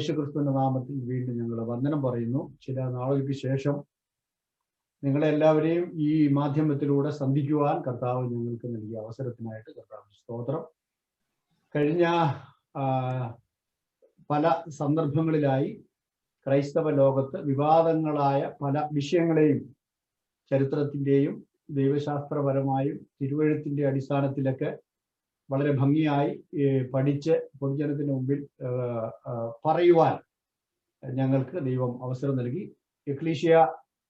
യേശുക്രിസ്തുവിന്റെ നാമത്തിൽ വീണ്ടും ഞങ്ങൾ വന്ദനം പറയുന്നു. ചില നാളുകൾക്ക് ശേഷം നിങ്ങളെല്ലാവരെയും ഈ മാധ്യമത്തിലൂടെ സന്ധിക്കുവാൻ കർത്താവ് ഞങ്ങൾക്ക് നൽകിയ അവസരത്തിനായിട്ട് കർത്താവ് സ്തോത്രം. കഴിഞ്ഞ പല സന്ദർഭങ്ങളിലായി ക്രൈസ്തവ ലോകത്ത് വിവാദങ്ങളായ പല വിഷയങ്ങളെയും ചരിത്രത്തിൻ്റെയും ദൈവശാസ്ത്രപരമായും തിരുവഴുത്തിൻ്റെ അടിസ്ഥാനത്തിലൊക്കെ വളരെ ഭംഗിയായി പഠിച്ച് പൊതുജനത്തിന് മുമ്പിൽ പറയുവാൻ ഞങ്ങൾക്ക് ദൈവം അവസരം നൽകി. എക്ലീഷ്യ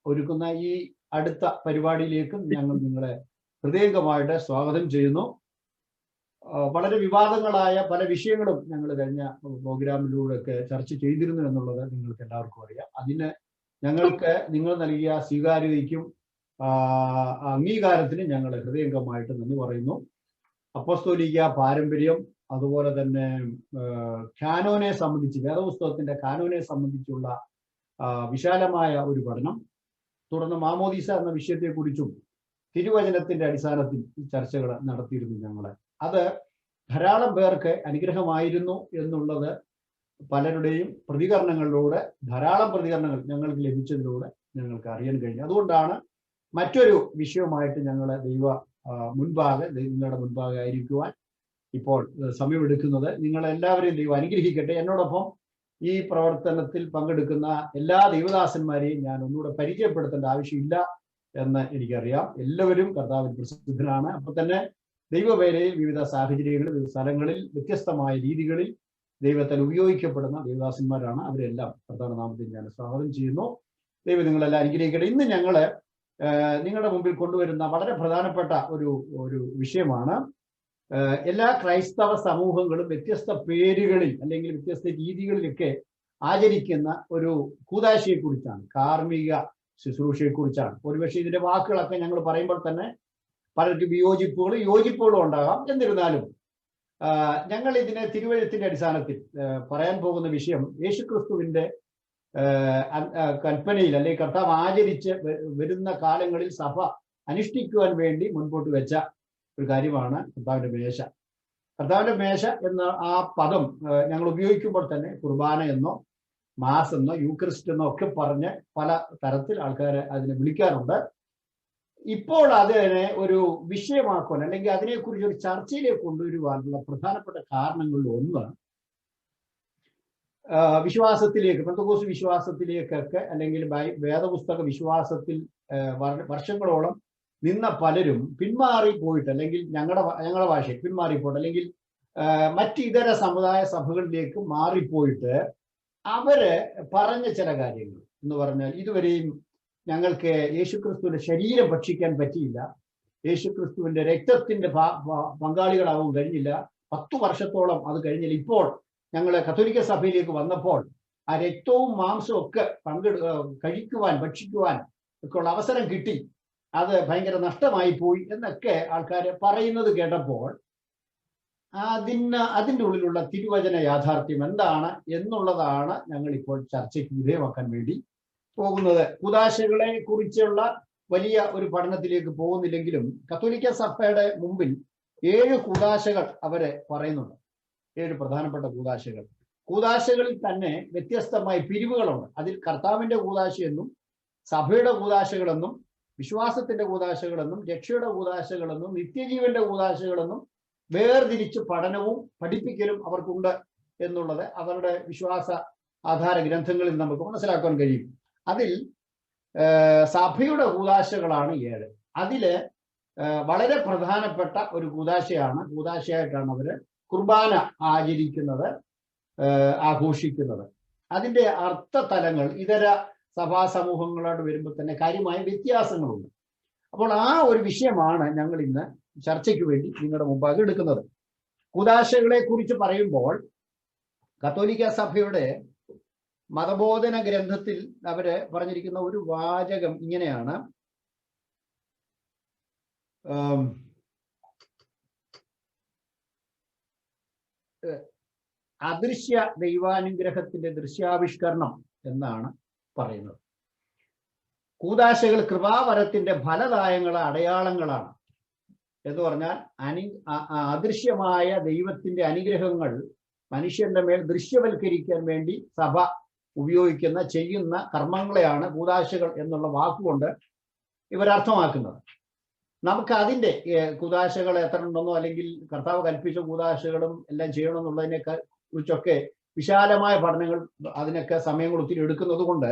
ഒരുക്കുന്ന ഈ അടുത്ത പരിപാടിയിലേക്കും ഞങ്ങൾ നിങ്ങളെ ഹൃദയംഗമായിട്ട് സ്വാഗതം ചെയ്യുന്നു. വളരെ വിവാദങ്ങളായ പല വിഷയങ്ങളും ഞങ്ങൾ കഴിഞ്ഞ പ്രോഗ്രാമിലൂടെയൊക്കെ ചർച്ച ചെയ്തിരുന്നു എന്നുള്ളത് നിങ്ങൾക്ക് എല്ലാവർക്കും അറിയാം. അതിന് ഞങ്ങൾക്ക് നിങ്ങൾ നൽകിയ സ്വീകാര്യതയ്ക്കും അംഗീകാരത്തിന് ഞങ്ങൾ ഹൃദയംഗമായിട്ട് നന്ദി പറയുന്നു. അപ്പോസ്തോലിക പാരമ്പര്യം, അതുപോലെ തന്നെ കാനോനെ സംബന്ധിച്ച്, വേദപുസ്തകത്തിന്റെ കാനോനെ സംബന്ധിച്ചുള്ള വിശാലമായ ഒരു പഠനം, തുടർന്ന് മാമോദീസ എന്ന വിഷയത്തെക്കുറിച്ചും തിരുവചനത്തിന്റെ അടിസ്ഥാനത്തിൽ ചർച്ചകൾ നടത്തിയിരുന്നു ഞങ്ങളെ. അത് ധാരാളം പേർക്ക് അനുഗ്രഹമായിരുന്നു എന്നുള്ളത് പലരുടെയും പ്രതികരണങ്ങളിലൂടെ, ധാരാളം പ്രതികരണങ്ങൾ ഞങ്ങൾക്ക് ലഭിച്ചതിലൂടെ ഞങ്ങൾക്ക് അറിയാൻ കഴിഞ്ഞു. അതുകൊണ്ടാണ് മറ്റൊരു വിഷയവുമായിട്ട് ഞങ്ങൾ നിങ്ങളുടെ മുൻപാകെ ആയിരിക്കുവാൻ ഇപ്പോൾ സമയമെടുക്കുന്നത്. നിങ്ങളെല്ലാവരെയും ദൈവം അനുഗ്രഹിക്കട്ടെ. എന്നോടൊപ്പം ഈ പ്രവർത്തനത്തിൽ പങ്കെടുക്കുന്ന എല്ലാ ദൈവദാസന്മാരെയും ഞാൻ ഒന്നുകൂടെ പരിചയപ്പെടുത്തേണ്ട ആവശ്യമില്ല എന്ന് എനിക്കറിയാം. എല്ലാവരും കർത്താവിൽ പ്രസിദ്ധനാണ്. അപ്പൊ തന്നെ ദൈവവേലയിൽ വിവിധ സാഹചര്യങ്ങളിൽ, വിവിധ സ്ഥലങ്ങളിൽ, വ്യത്യസ്തമായ രീതികളിൽ ദൈവത്താൽ ഉപയോഗിക്കപ്പെടുന്ന ദൈവദാസന്മാരാണ്. അവരെല്ലാം കർത്താവിന്റെ നാമത്തിൽ ഞാൻ സ്വാഗതം ചെയ്യുന്നു. ദൈവം നിങ്ങളെല്ലാം അനുഗ്രഹിക്കട്ടെ. ഇന്ന് ഞങ്ങള് നിങ്ങളുടെ മുമ്പിൽ കൊണ്ടുവരുന്ന വളരെ പ്രധാനപ്പെട്ട ഒരു വിഷയമാണ്. എല്ലാ ക്രൈസ്തവ സമൂഹങ്ങളും വ്യത്യസ്ത പേരുകളിൽ അല്ലെങ്കിൽ വ്യത്യസ്ത രീതികളിലൊക്കെ ആചരിക്കുന്ന ഒരു കൂദാശയെക്കുറിച്ചാണ്, കാർമ്മിക ശുശ്രൂഷയെക്കുറിച്ചാണ്. ഒരുപക്ഷെ ഇതിന്റെ വാക്കുകളൊക്കെ ഞങ്ങൾ പറയുമ്പോൾ തന്നെ പലർക്കും യോജിപ്പുകളും ഉണ്ടാകാം. എന്നിരുന്നാലും ഞങ്ങൾ ഇതിനെ തിരുവഴുത്തിന്റെ അടിസ്ഥാനത്തിൽ പറയാൻ പോകുന്ന വിഷയം യേശുക്രിസ്തുവിന്റെ കൽപ്പനയിൽ അല്ലെങ്കിൽ കർത്താവ് ആചരിച്ച് വരുന്ന കാലങ്ങളിൽ സഭ അനുഷ്ഠിക്കുവാൻ വേണ്ടി മുൻപോട്ട് വെച്ച ഒരു കാര്യമാണ് കർത്താവിന്റെ മേശ. കർത്താവിന്റെ മേശ എന്ന ആ പദം ഞങ്ങൾ ഉപയോഗിക്കുമ്പോൾ തന്നെ കുർബാന എന്നോ മാസ് എന്നോ യൂക്രിസ്റ്റ് എന്നോ ഒക്കെ പറഞ്ഞ് പല തരത്തിൽ ആൾക്കാർ അതിനെ വിളിക്കാറുണ്ട്. ഇപ്പോൾ അതിനെ ഒരു വിഷയമാക്കുവാൻ അല്ലെങ്കിൽ അതിനെക്കുറിച്ച് ഒരു ചർച്ചയിലേക്ക് കൊണ്ടുവരുവാനുള്ള പ്രധാനപ്പെട്ട കാരണങ്ങളിൽ ഒന്ന് വിശ്വാസത്തിലേക്ക്, പെന്തക്കോസ്ത് വിശ്വാസത്തിലേക്കൊക്കെ അല്ലെങ്കിൽ വേദപുസ്തക വിശ്വാസത്തിൽ വർഷങ്ങളോളം നിന്ന പലരും പിന്മാറിപ്പോയിട്ട്, അല്ലെങ്കിൽ ഞങ്ങളുടെ ഭാഷയിൽ പിന്മാറിപ്പോയിട്ട്, അല്ലെങ്കിൽ മറ്റിതര സമുദായ സഭകളിലേക്ക് മാറിപ്പോയിട്ട് അവര് പറഞ്ഞ ചില കാര്യങ്ങൾ എന്ന് പറഞ്ഞാൽ, ഇതുവരെയും ഞങ്ങൾക്ക് യേശുക്രിസ്തുവിന്റെ ശരീരം ഭക്ഷിക്കാൻ പറ്റിയില്ല, യേശുക്രിസ്തുവിന്റെ രക്തത്തിന്റെ പങ്കാളികളാവാൻ കഴിഞ്ഞില്ല, 10 വർഷത്തോളം അത് കഴിഞ്ഞില്ല, ഇപ്പോൾ ഞങ്ങൾ കത്തോലിക്ക സഭയിലേക്ക് വന്നപ്പോൾ ആ രക്തവും മാംസവും ഒക്കെ കഴിക്കുവാൻ, ഭക്ഷിക്കുവാൻ ഒക്കെ ഉള്ള അവസരം കിട്ടി, അത് ഭയങ്കര നഷ്ടമായി പോയി എന്നൊക്കെ ആൾക്കാർ പറയുന്നത് കേട്ടപ്പോൾ അതിൻ്റെ ഉള്ളിലുള്ള തിരുവചന യാഥാർത്ഥ്യം എന്താണ് എന്നുള്ളതാണ് ഞങ്ങൾ ഇപ്പോൾ ചർച്ചയ്ക്ക് വിധേയമാക്കാൻ വേണ്ടി പോകുന്നത്. കൂദാശകളെ കുറിച്ചുള്ള വലിയ ഒരു പഠനത്തിലേക്ക് പോകുന്നില്ലെങ്കിലും കത്തോലിക്ക സഭയുടെ മുമ്പിൽ 7 കൂദാശകൾ അവരെ പറയുന്നുണ്ട്. 7 പ്രധാനപ്പെട്ട കൂദാശകളിൽ തന്നെ വ്യത്യസ്തമായ പിരിവുകളുണ്ട്. അതിൽ കർത്താവിന്റെ കൂദാശയെന്നും സഭയുടെ കൂദാശകളെന്നും വിശ്വാസത്തിന്റെ കൂദാശകളെന്നും രക്ഷയുടെ കൂദാശകളെന്നും നിത്യജീവന്റെ കൂദാശകളെന്നും വേർതിരിച്ച് പഠനവും പഠിപ്പിക്കലും അവർക്കുണ്ട് എന്നുള്ളത് അവരുടെ വിശ്വാസ ആധാര ഗ്രന്ഥങ്ങളിൽ നമുക്ക് മനസ്സിലാക്കാൻ കഴിയും. അതിൽ സഭയുടെ കൂദാശകളാണ് 7. അതില് വളരെ പ്രധാനപ്പെട്ട ഒരു കൂദാശയായിട്ടാണ് അവര് കുർബാന ആചരിക്കുന്നത്, ആഘോഷിക്കുന്നത്. അതിന്റെ അർത്ഥതലങ്ങൾ ഇതര സഭാ സമൂഹങ്ങളോട് വരുമ്പോൾ തന്നെ കാര്യമായ വ്യത്യാസങ്ങളുണ്ട്. അപ്പോൾ ആ ഒരു വിഷയമാണ് ഞങ്ങൾ ഇന്ന് ചർച്ചയ്ക്ക് വേണ്ടി നിങ്ങളുടെ മുമ്പാകെ എടുക്കുന്നത്. കൂദാശകളെ കുറിച്ച് പറയുമ്പോൾ കത്തോലിക്ക സഭയുടെ മതബോധന ഗ്രന്ഥത്തിൽ അവര് പറഞ്ഞിരിക്കുന്ന ഒരു വാചകം ഇങ്ങനെയാണ്: അദൃശ്യ ദൈവാനുഗ്രഹത്തിന്റെ ദൃശ്യാവിഷ്കരണം എന്നാണ് പറയുന്നത്. കൂദാശകൾ കൃപാവരത്തിന്റെ ഫലദായങ്ങളെ അടയാളങ്ങളാണ് എന്ന് പറഞ്ഞാൽ അദൃശ്യമായ ദൈവത്തിന്റെ അനുഗ്രഹങ്ങൾ മനുഷ്യന്റെ മേൽ ദൃശ്യവൽക്കരിക്കാൻ വേണ്ടി സഭ ചെയ്യുന്ന കർമ്മങ്ങളെയാണ് കൂദാശകൾ എന്നുള്ള വാക്കുകൊണ്ട് ഇവരർത്ഥമാക്കുന്നത്. നമുക്ക് അതിന്റെ കൂദാശകൾ എത്ര ഉണ്ടെന്നോ അല്ലെങ്കിൽ കർത്താവ് കൽപ്പിച്ച കൂദാശകളും എല്ലാം ചെയ്യണമെന്നുള്ളതിനെ കുറിച്ചൊക്കെ വിശാലമായ പഠനങ്ങൾ അതിനൊക്കെ സമയങ്ങൾ ഒത്തിരി എടുക്കുന്നത് കൊണ്ട്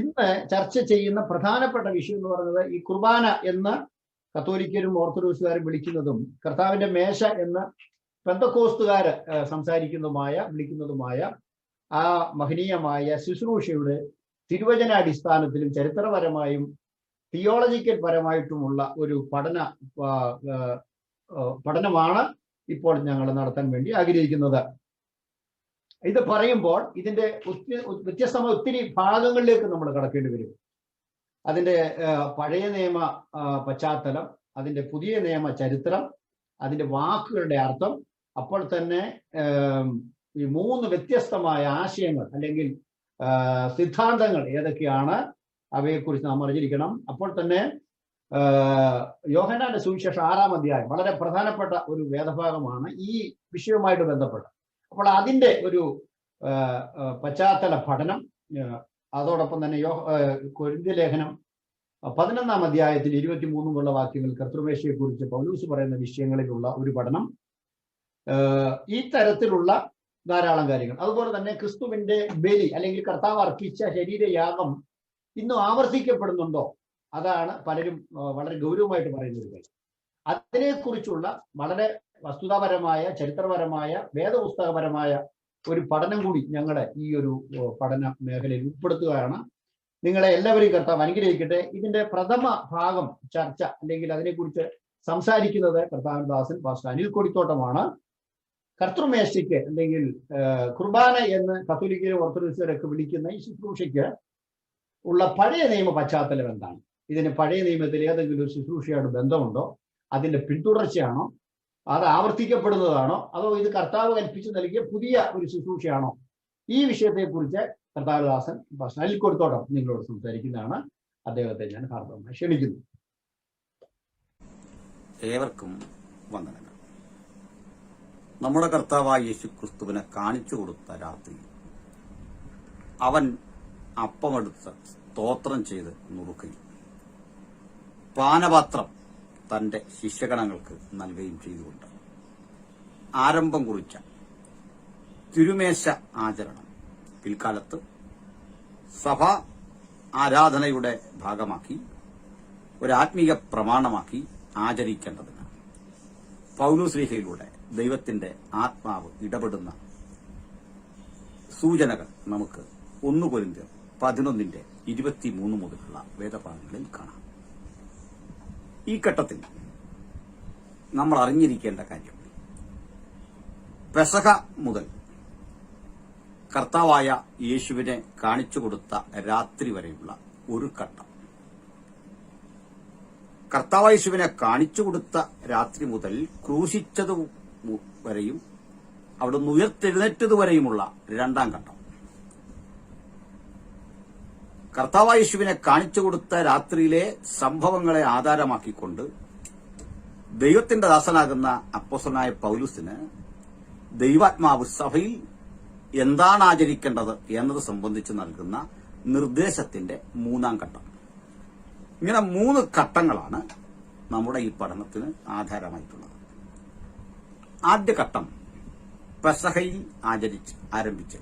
ഇന്ന് ചർച്ച ചെയ്യുന്ന പ്രധാനപ്പെട്ട വിഷയം എന്ന് പറയുന്നത് ഈ കുർബാന എന്ന് കത്തോലിക്കരും ഓർത്തഡോക്സുകാരും വിളിക്കുന്നതും കർത്താവിന്റെ മേശ എന്ന് പെന്തക്കോസ്തുകാര് വിളിക്കുന്നതുമായ ആ മഹനീയമായ ശുശ്രൂഷയുടെ തിരുവചനാടിസ്ഥാനത്തിലും ചരിത്രപരമായും തിയോളജിക്കൽ പരമായിട്ടുമുള്ള ഒരു പഠനമാണ് ഇപ്പോൾ ഞങ്ങൾ നടത്താൻ വേണ്ടി ആഗ്രഹിക്കുന്നത്. ഇത് പറയുമ്പോൾ ഇതിന്റെ വ്യത്യസ്തമായ ഒത്തിരി ഭാഗങ്ങളിലേക്ക് നമ്മൾ കടക്കേണ്ടി വരും. അതിന്റെ പഴയ നിയമ പശ്ചാത്തലം, അതിന്റെ പുതിയ നിയമ ചരിത്രം, അതിന്റെ വാക്കുകളുടെ അർത്ഥം, അപ്പോൾ തന്നെ ഈ 3 വ്യത്യസ്തമായ ആശയങ്ങൾ അല്ലെങ്കിൽ സിദ്ധാന്തങ്ങൾ ഏതൊക്കെയാണ് അവയെക്കുറിച്ച് നാം അറിഞ്ഞിരിക്കണം. അപ്പോൾ തന്നെ യോഹന്നാന്റെ സുവിശേഷം 6-ാം അധ്യായം വളരെ പ്രധാനപ്പെട്ട ഒരു വേദഭാഗമാണ് ഈ വിഷയവുമായിട്ട് ബന്ധപ്പെട്ട്. അപ്പോൾ അതിന്റെ ഒരു പശ്ചാത്തല പഠനം, അതോടൊപ്പം തന്നെ കൊരിന്ത്യ ലേഖനം 11-ാം അധ്യായത്തിൽ 23 വാക്യങ്ങൾ കർത്തൃമേശയെക്കുറിച്ച് പൗലൂസ് പറയുന്ന വിഷയങ്ങളിലുള്ള ഒരു പഠനം, ഈ തരത്തിലുള്ള ധാരാളം കാര്യങ്ങൾ. അതുപോലെ തന്നെ ക്രിസ്തുവിന്റെ ബലി അല്ലെങ്കിൽ കർത്താവ് അർപ്പിച്ച ശരീരയാഗം ഇന്നും ആവർത്തിക്കപ്പെടുന്നുണ്ടോ, അതാണ് പലരും വളരെ ഗൗരവമായിട്ട് പറയുന്ന ഒരു കാര്യം. അതിനെക്കുറിച്ചുള്ള വളരെ വസ്തുതാപരമായ ചരിത്രപരമായ വേദപുസ്തകപരമായ ഒരു പഠനം കൂടി ഞങ്ങളെ ഈ ഒരു പഠന മേഖലയിൽ ഉൾപ്പെടുത്തുകയാണ്. നിങ്ങളെ എല്ലാവരെയും കർത്താവ് അനുഗ്രഹിക്കട്ടെ. ഇതിന്റെ പ്രഥമ ഭാഗം ചർച്ച അല്ലെങ്കിൽ അതിനെക്കുറിച്ച് സംസാരിക്കുന്നത് കർത്താവിൻദാസൻ പാസ്റ്റർ അനിൽ കൊടിത്തോട്ടമാണ്. കർത്തൃമേശയ്ക്ക് അല്ലെങ്കിൽ കുർബാന എന്ന് കത്തോലിക്കരും ഓർത്തഡോക്സരൊക്കെ വിളിക്കുന്ന ഈ ശുശ്രൂഷയ്ക്ക് ഉള്ള പഴയ നിയമ പശ്ചാത്തലം എന്താണ്? ഇതിന് പഴയ നിയമത്തിൽ ഏതെങ്കിലും ഒരു ശുശ്രൂഷയോട് ബന്ധമുണ്ടോ? അതിന്റെ പിന്തുടർച്ചയാണോ? അത് ആവർത്തിക്കപ്പെടുന്നതാണോ? അതോ ഇത് കർത്താവ് കൽപ്പിച്ചു നൽകിയ പുതിയ ഒരു ശുശ്രൂഷയാണോ? ഈ വിഷയത്തെക്കുറിച്ച് കർത്താവദാസൻ പാസ്റ്റർ അനിൽ കൊടിത്തോട്ടം നിങ്ങളോട് സംസാരിക്കുന്നതാണ്. അദ്ദേഹത്തെ ഞാൻ ഹാർദവമായി ക്ഷണിക്കുന്നു. ഏവർക്കും വന്ദനങ്ങൾ. നമ്മുടെ കർത്താവായ യേശു ക്രിസ്തുവിനെ കാണിച്ചു കൊടുത്ത രാത്രി അവൻ അപ്പമെടുത്ത് സ്തോത്രം ചെയ്ത് നുറുക്കുകയും പാനപാത്രം തന്റെ ശിഷ്യഗണങ്ങൾക്ക് നൽകുകയും ചെയ്തുകൊണ്ട് ആരംഭം കുറിച്ച തിരുമേശ ആചരണം പിൽക്കാലത്ത് സഭാ ആരാധനയുടെ ഭാഗമാക്കി ഒരാത്മീയ പ്രമാണമാക്കി ആചരിക്കേണ്ടതിന് പൗലോസ്ലീഹയിലൂടെ ദൈവത്തിന്റെ ആത്മാവ് ഇടപെടുന്ന സൂചനകൾ നമുക്ക് 1 കൊരിന്ത്യർ 11:23 മുതലുള്ള വേദഭാഗങ്ങളിൽ കാണാം. ഈ ഘട്ടത്തിൽ നമ്മൾ അറിഞ്ഞിരിക്കേണ്ട കാര്യം, പെസഹ മുതൽ കർത്താവായ യേശുവിനെ കാണിച്ചു കൊടുത്ത രാത്രി വരെയുള്ള ഒരു ഘട്ടം, കർത്താവായ യേശുവിനെ കാണിച്ചു കൊടുത്ത രാത്രി മുതൽ ക്രൂശിച്ചതു വരെയും അവിടുന്ന് ഉയർത്തെഴുന്നേറ്റതുവരെയുമുള്ള 2ാം ഘട്ടം, കർത്താവായ യേശുവിനെ കാണിച്ചു കൊടുത്ത രാത്രിയിലെ സംഭവങ്ങളെ ആധാരമാക്കിക്കൊണ്ട് ദൈവത്തിന്റെ ദാസനാകുന്ന അപ്പോസ്തലനായ പൗലോസിന് ദൈവാത്മാവ് സഭയിൽ എന്താണ് ആചരിക്കേണ്ടത് എന്നത് സംബന്ധിച്ച് നൽകുന്ന നിർദ്ദേശത്തിന്റെ 3ാം ഘട്ടം. ഇങ്ങനെ 3 ഘട്ടങ്ങളാണ് നമ്മുടെ ഈ പഠനത്തിന് ആധാരമായിട്ടുള്ളത്. ആദ്യ ഘട്ടം പെസഹയിൽ ആരംഭിച്ച്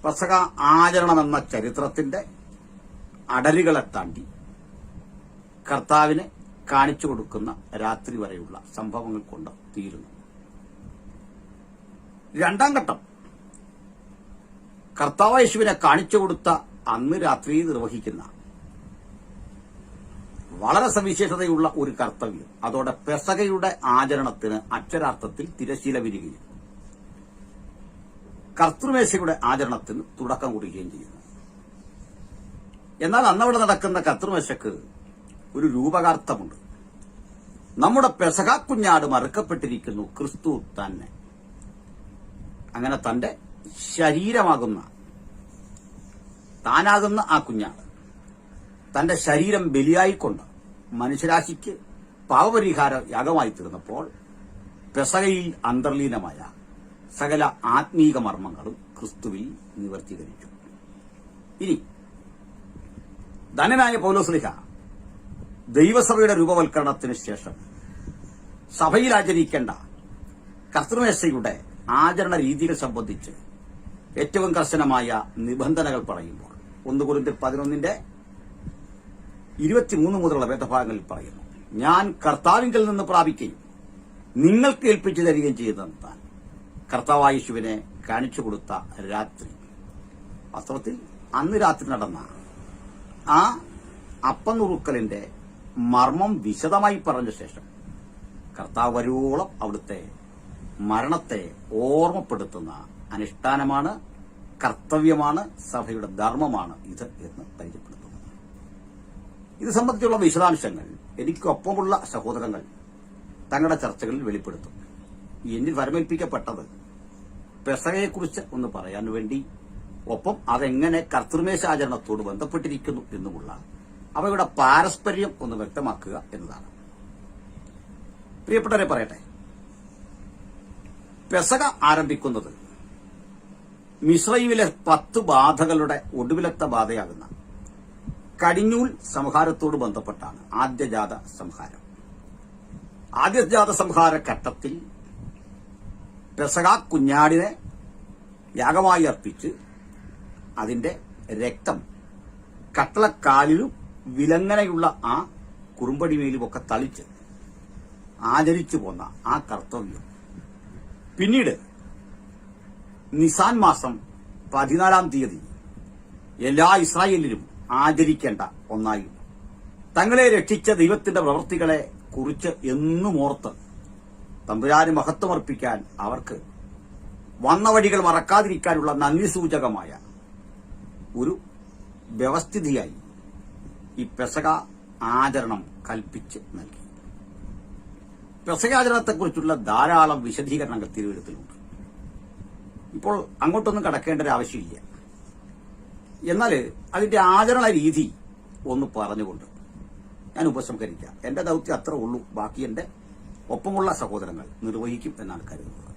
പെസഹ ആചരണമെന്ന ചരിത്രത്തിന്റെ അടരുകളെ താണ്ടി കർത്താവിനെ കാണിച്ചു കൊടുക്കുന്ന രാത്രി വരെയുള്ള സംഭവങ്ങൾ കൊണ്ട് തീരുന്നു. 2ാം ഘട്ടം കർത്താവ് യേശുവിനെ കാണിച്ചു കൊടുത്ത അന്ന് രാത്രി നിർവഹിക്കുന്ന വളരെ സവിശേഷതയുള്ള ഒരു കർത്തവ്യം, അതോടെ പെസഹയുടെ ആചരണത്തിന് അക്ഷരാർത്ഥത്തിൽ തിരശീല വിരികയും കർത്തൃമേശയുടെ ആചരണത്തിന് തുടക്കം കുറിക്കുകയും ചെയ്യുന്നു. എന്നാൽ അന്നവിടെ നടക്കുന്ന കർത്തൃമേശക്ക് ഒരു രൂപകാർത്ഥമുണ്ട്. നമ്മുടെ പെസഹ കുഞ്ഞാട് മറുക്കപ്പെട്ടിരിക്കുന്നു, ക്രിസ്തു തന്നെ. അങ്ങനെ തന്റെ ശരീരമാകുന്ന താനാകുന്ന ആ കുഞ്ഞാട് തന്റെ ശരീരം ബലിയായിക്കൊണ്ട് മനുഷ്യരാശിക്ക് പാപപരിഹാര യാഗമായി തീർന്നപ്പോൾ പെസഹയിൽ അന്തർലീനമായ സകല ആത്മീക മർമ്മങ്ങളും ക്രിസ്തുവിൽ നിവർത്തീകരിച്ചു. ഇനി ധനനായ പൗലോസ്ലീഹ ദൈവസഭയുടെ രൂപവൽക്കരണത്തിന് ശേഷം സഭയിൽ ആചരിക്കേണ്ട കർത്തൃമേശയുടെ ആചരണ രീതികൾ സംബന്ധിച്ച് ഏറ്റവും കർശനമായ നിബന്ധനകൾ പറയുമ്പോൾ 1 കൊരിന്ത്യർ 11:23 മുതലുള്ള വേദഭാഗങ്ങളിൽ പറയുന്നു, ഞാൻ കർത്താവിങ്കൽ നിന്ന് പ്രാപിക്കുകയും നിങ്ങൾക്ക് ഏൽപ്പിച്ചു തരികയും ചെയ്തെന്നാൽ കർത്താവായ യേശുവിനെ കാണിച്ചു കൊടുത്ത രാത്രി. വാസ്തവത്തിൽ അന്ന് രാത്രി നടന്ന ആ അപ്പം നുറുക്കലിന്റെ മർമ്മം വിശദമായി പറഞ്ഞ ശേഷം കർത്താവ് വരുവോളം അവിടുത്തെ മരണത്തെ ഓർമ്മപ്പെടുത്തുന്ന അനുഷ്ഠാനമാണ്, കർത്തവ്യമാണ്, സഭയുടെ ധർമ്മമാണ് ഇത് എന്ന് പരിചയപ്പെടുത്തുന്നു. ഇത് സംബന്ധിച്ചുള്ള വിശദാംശങ്ങൾ എനിക്കൊപ്പമുള്ള സഹോദരങ്ങൾ തങ്ങളുടെ ചർച്ചകളിൽ വെളിപ്പെടുത്തും. എന്നിൽ വരമേൽപ്പിക്കപ്പെട്ടത് പെസഹയെക്കുറിച്ച് ഒന്ന് പറയാൻ വേണ്ടി, ഒപ്പം അതെങ്ങനെ കർത്തൃമേശാചരണത്തോട് ബന്ധപ്പെട്ടിരിക്കുന്നു എന്നുമുള്ള അവയുടെ പാരസ്പര്യം ഒന്ന് വ്യക്തമാക്കുക എന്നതാണ്. പ്രിയപ്പെട്ടവരെ പറയട്ടെ, പെസഹ ആരംഭിക്കുന്നത് മിസ്രൈമിലെ 10 ബാധകളുടെ ഒടുവിലത്തെ ബാധയാകുന്ന കടിഞ്ഞൂൽ സംഹാരത്തോട് ബന്ധപ്പെട്ടാണ്. ആദ്യജാത സംഹാരം. ആദ്യജാത സംഹാര ഘട്ടത്തിൽ പെസഹ കുഞ്ഞാടിനെ യാഗമായി അർപ്പിച്ച് അതിന്റെ രക്തം കട്ടളക്കാലിലും വിലങ്ങനെയുള്ള ആ കുറുമ്പടിമേലുമൊക്കെ തളിച്ച് ആചരിച്ചു പോന്ന ആ കർത്തവ്യം പിന്നീട് നിസാൻ മാസം 14-ാം തീയതി എല്ലാ ഇസ്രായേലിലും ആചരിക്കേണ്ട ഒന്നായി തങ്ങളെ രക്ഷിച്ച ദൈവത്തിന്റെ പ്രവൃത്തികളെ കുറിച്ച് എന്നും ഓർത്ത് തമ്പുരാന് മഹത്വമർപ്പിക്കാൻ അവർക്ക് വന്ന വഴികൾ മറക്കാതിരിക്കാനുള്ള നന്ദി സൂചകമായ ഒരു വ്യവസ്ഥിതിയായി ഈ പെസഹ ആചരണം കൽപ്പിച്ച് നൽകി. പെസഹാചരണത്തെക്കുറിച്ചുള്ള ധാരാളം വിശദീകരണങ്ങൾ തിരുവെഴുത്തിലുണ്ട്. ഇപ്പോൾ അങ്ങോട്ടൊന്നും കടക്കേണ്ട ഒരു ആവശ്യമില്ല. എന്നാൽ അതിന്റെ ആചരണ രീതി ഒന്ന് പറഞ്ഞുകൊണ്ട് ഞാൻ ഉപസംഹരിക്കാം. എന്റെ ദൌത്യം അത്ര ഉള്ളൂ. ബാക്കി എന്റെ ഒപ്പമുള്ള സഹോദരങ്ങൾ നിർവഹിക്കും എന്നാണ് കരുതുന്നത്.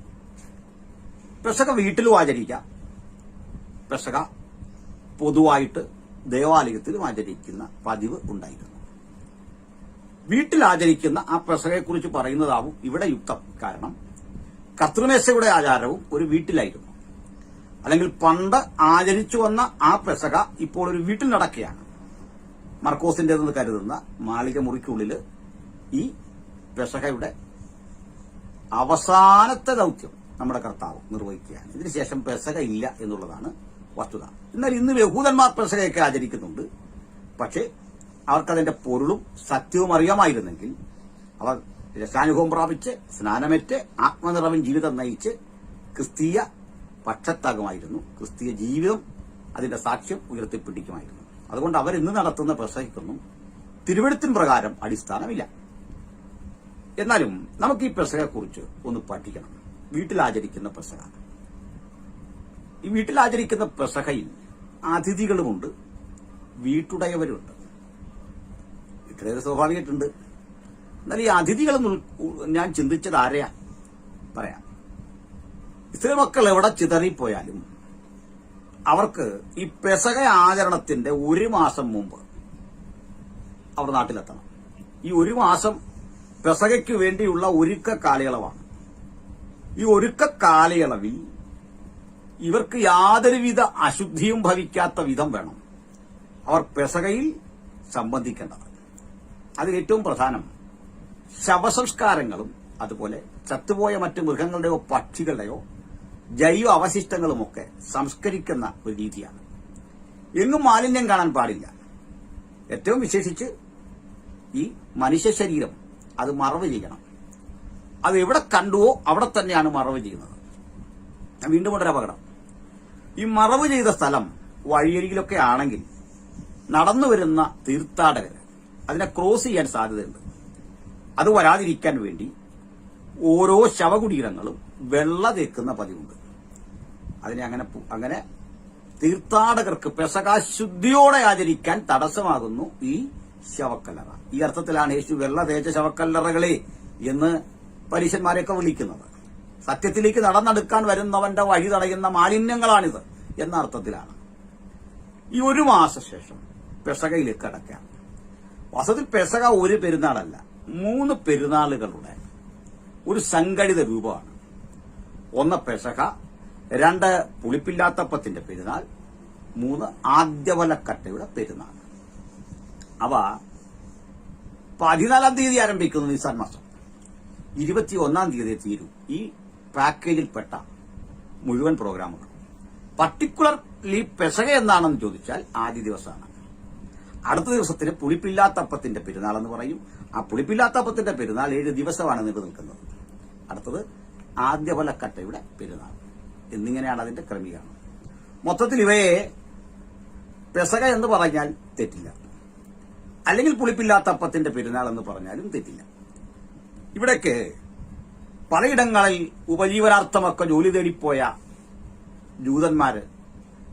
പെസഹ വീട്ടിലും ആചരിക്കാം. പെസഹ പൊതുവായിട്ട് ദേവാലയത്തിലും ആചരിക്കുന്ന പതിവ് ഉണ്ടായിരുന്നു. വീട്ടിൽ ആചരിക്കുന്ന ആ പെസഹയെക്കുറിച്ച് പറയുന്നതാവും ഇവിടെ യുക്തം. കാരണം കർത്തൃമേശയുടെ ആചാരവും ഒരു വീട്ടിലായിരുന്നു. അല്ലെങ്കിൽ പണ്ട് ആചരിച്ചു വന്ന ആ പെസഹ ഇപ്പോൾ ഒരു വീട്ടിൽ നടക്കുകയാണ്. മർക്കോസിന്റേതെന്ന് കരുതുന്ന മാളിക മുറിക്കുള്ളിൽ ഈ പെസഹയുടെ അവസാനത്തെ ദൌത്യം നമ്മുടെ കർത്താവ് നിർവഹിക്കുകയാണ്. ഇതിനുശേഷം പെസഹ ഇല്ല എന്നുള്ളതാണ് വസ്തുത. എന്നാൽ ഇന്ന് യഹൂദന്മാർ പെസഹയൊക്കെ ആചരിക്കുന്നുണ്ട്. പക്ഷേ അവർക്കതിന്റെ പൊരുളും സത്യവും അറിയാമായിരുന്നെങ്കിൽ അവർ രസാനുഭവം പ്രാപിച്ച് സ്നാനമേറ്റ് ആത്മനിറവിൻ ജീവിതം നയിച്ച് ക്രിസ്തീയ പക്ഷത്താകുമായിരുന്നു. ക്രിസ്തീയ ജീവിതം അതിന്റെ സാക്ഷ്യം ഉയർത്തിപ്പിടിക്കുമായിരുന്നു. അതുകൊണ്ട് അവർ ഇന്ന് നടത്തുന്ന പെസഹയ്ക്കൊന്നും തിരുവെഴുത്തിൻ പ്രകാരം അടിസ്ഥാനമില്ല. എന്നാലും നമുക്ക് ഈ പെസഹയെക്കുറിച്ച് ഒന്ന് പഠിക്കണം. വീട്ടിലാചരിക്കുന്ന പെസഹ. ഈ വീട്ടിലാചരിക്കുന്ന പെസഹയിൽ അതിഥികളുമുണ്ട്, വീട്ടുടയവരുണ്ട്. വീട്ടുടയവർ സ്വാഭാവികമായിട്ടുണ്ട്. എന്നാൽ ഈ അതിഥികൾ ഞാൻ ചിന്തിച്ചത് ആരെയാ പറയാം. ഇസ്രായേൽ മക്കൾ എവിടെ ചിതറിപ്പോയാലും അവർക്ക് ഈ പെസഹ ആചരണത്തിന്റെ 1 മാസം മുമ്പ് അവർ നാട്ടിലെത്തണം. ഈ 1 മാസം പെസഹയ്ക്ക് വേണ്ടിയുള്ള ഒരുക്ക കാലയളവാണ്. ഈ ഒരുക്ക കാലയളവിൽ ഇവർക്ക് യാതൊരുവിധ അശുദ്ധിയും ഭവിക്കാത്ത വിധം വേണം അവർ പെസഹയിൽ സംബന്ധിക്കേണ്ടത്. അതിൽ ഏറ്റവും പ്രധാനം ശവസംസ്കാരങ്ങളും അതുപോലെ ചത്തുപോയ മറ്റ് മൃഗങ്ങളുടെയോ പക്ഷികളുടെയോ ജൈവ അവശിഷ്ടങ്ങളുമൊക്കെ സംസ്കരിക്കുന്ന ഒരു രീതിയാണ്. എങ്ങും മാലിന്യം കാണാൻ പാടില്ല. ഏറ്റവും വിശേഷിച്ച് ഈ മനുഷ്യ ശരീരം അത് മറവ് ചെയ്യണം. അത് എവിടെ കണ്ടുവോ അവിടെ തന്നെയാണ് മറവ് ചെയ്യുന്നത്. വീണ്ടും ഒരു അപകടം. ഈ മറവ് ചെയ്ത സ്ഥലം വഴിയരികിലൊക്കെ ആണെങ്കിൽ നടന്നു വരുന്ന തീർത്ഥാടകർ അതിനെ ക്രോസ് ചെയ്യാൻ സാധ്യതയുണ്ട്. അത് വരാതിരിക്കാൻ വേണ്ടി ഓരോ ശവകുടീരങ്ങളും വെള്ള തേക്കുന്ന പതിവുണ്ട്. അതിനെ അങ്ങനെ തീർത്ഥാടകർക്ക് പെസഹ ശുദ്ധിയോടെ ആചരിക്കാൻ തടസ്സമാകുന്നു ഈ ശവക്കല്ലറ. ഈ അർത്ഥത്തിലാണ് യേശു വെള്ള തേച്ച ശവക്കല്ലറകളെ എന്ന് പരീശന്മാരെയൊക്കെ വിളിക്കുന്നത്. സത്യത്തിലേക്ക് നടന്നെടുക്കാൻ വരുന്നവന്റെ വഴി തടയുന്ന മാലിന്യങ്ങളാണിത് എന്ന അർത്ഥത്തിലാണ്. ഈ 1 മാസശേഷം പെസകയിലേക്ക് കടക്കാം. വാസ്തവത്തിൽ പെസക ഒരു പെരുന്നാളല്ല, 3 പെരുന്നാളുകളുടെ ഒരു സംഘടിത രൂപമാണ്. 1 പെസക, 2 പുളിപ്പില്ലാത്തപ്പത്തിന്റെ പെരുന്നാൾ, 3 ആദ്യവലക്കട്ടയുടെ പെരുന്നാൾ. അവ 14-ാം തീയതി ആരംഭിക്കുന്നു നിസാൻ മാസം, 21-ാം തീയതി തീരും ഈ പാക്കേജിൽപ്പെട്ട മുഴുവൻ പ്രോഗ്രാമുകൾ. പർട്ടിക്കുലർലി പെസക എന്താണെന്ന് ചോദിച്ചാൽ ആദ്യ ദിവസമാണ്. അടുത്ത ദിവസത്തിന് പുളിപ്പില്ലാത്തപ്പത്തിന്റെ പെരുന്നാൾ എന്ന് പറയും. ആ പുളിപ്പില്ലാത്തപ്പത്തിന്റെ പെരുന്നാൾ 7 ദിവസമാണ് നീണ്ടു നിൽക്കുന്നത്. അടുത്തത് ആദ്യഫലക്കട്ടയുടെ പെരുന്നാൾ എന്നിങ്ങനെയാണ് അതിന്റെ ക്രമീകരണം. മൊത്തത്തിൽ ഇവയെ പെസക എന്ന് പറഞ്ഞാൽ തെറ്റില്ല, അല്ലെങ്കിൽ പുളിപ്പില്ലാത്തപ്പത്തിന്റെ പെരുന്നാൾ എന്ന് പറഞ്ഞാലും തെറ്റില്ല. ഇവിടേക്ക് പലയിടങ്ങളിൽ ഉപജീവനാർത്ഥമൊക്കെ ജോലി തേടിപ്പോയ ജൂതന്മാര്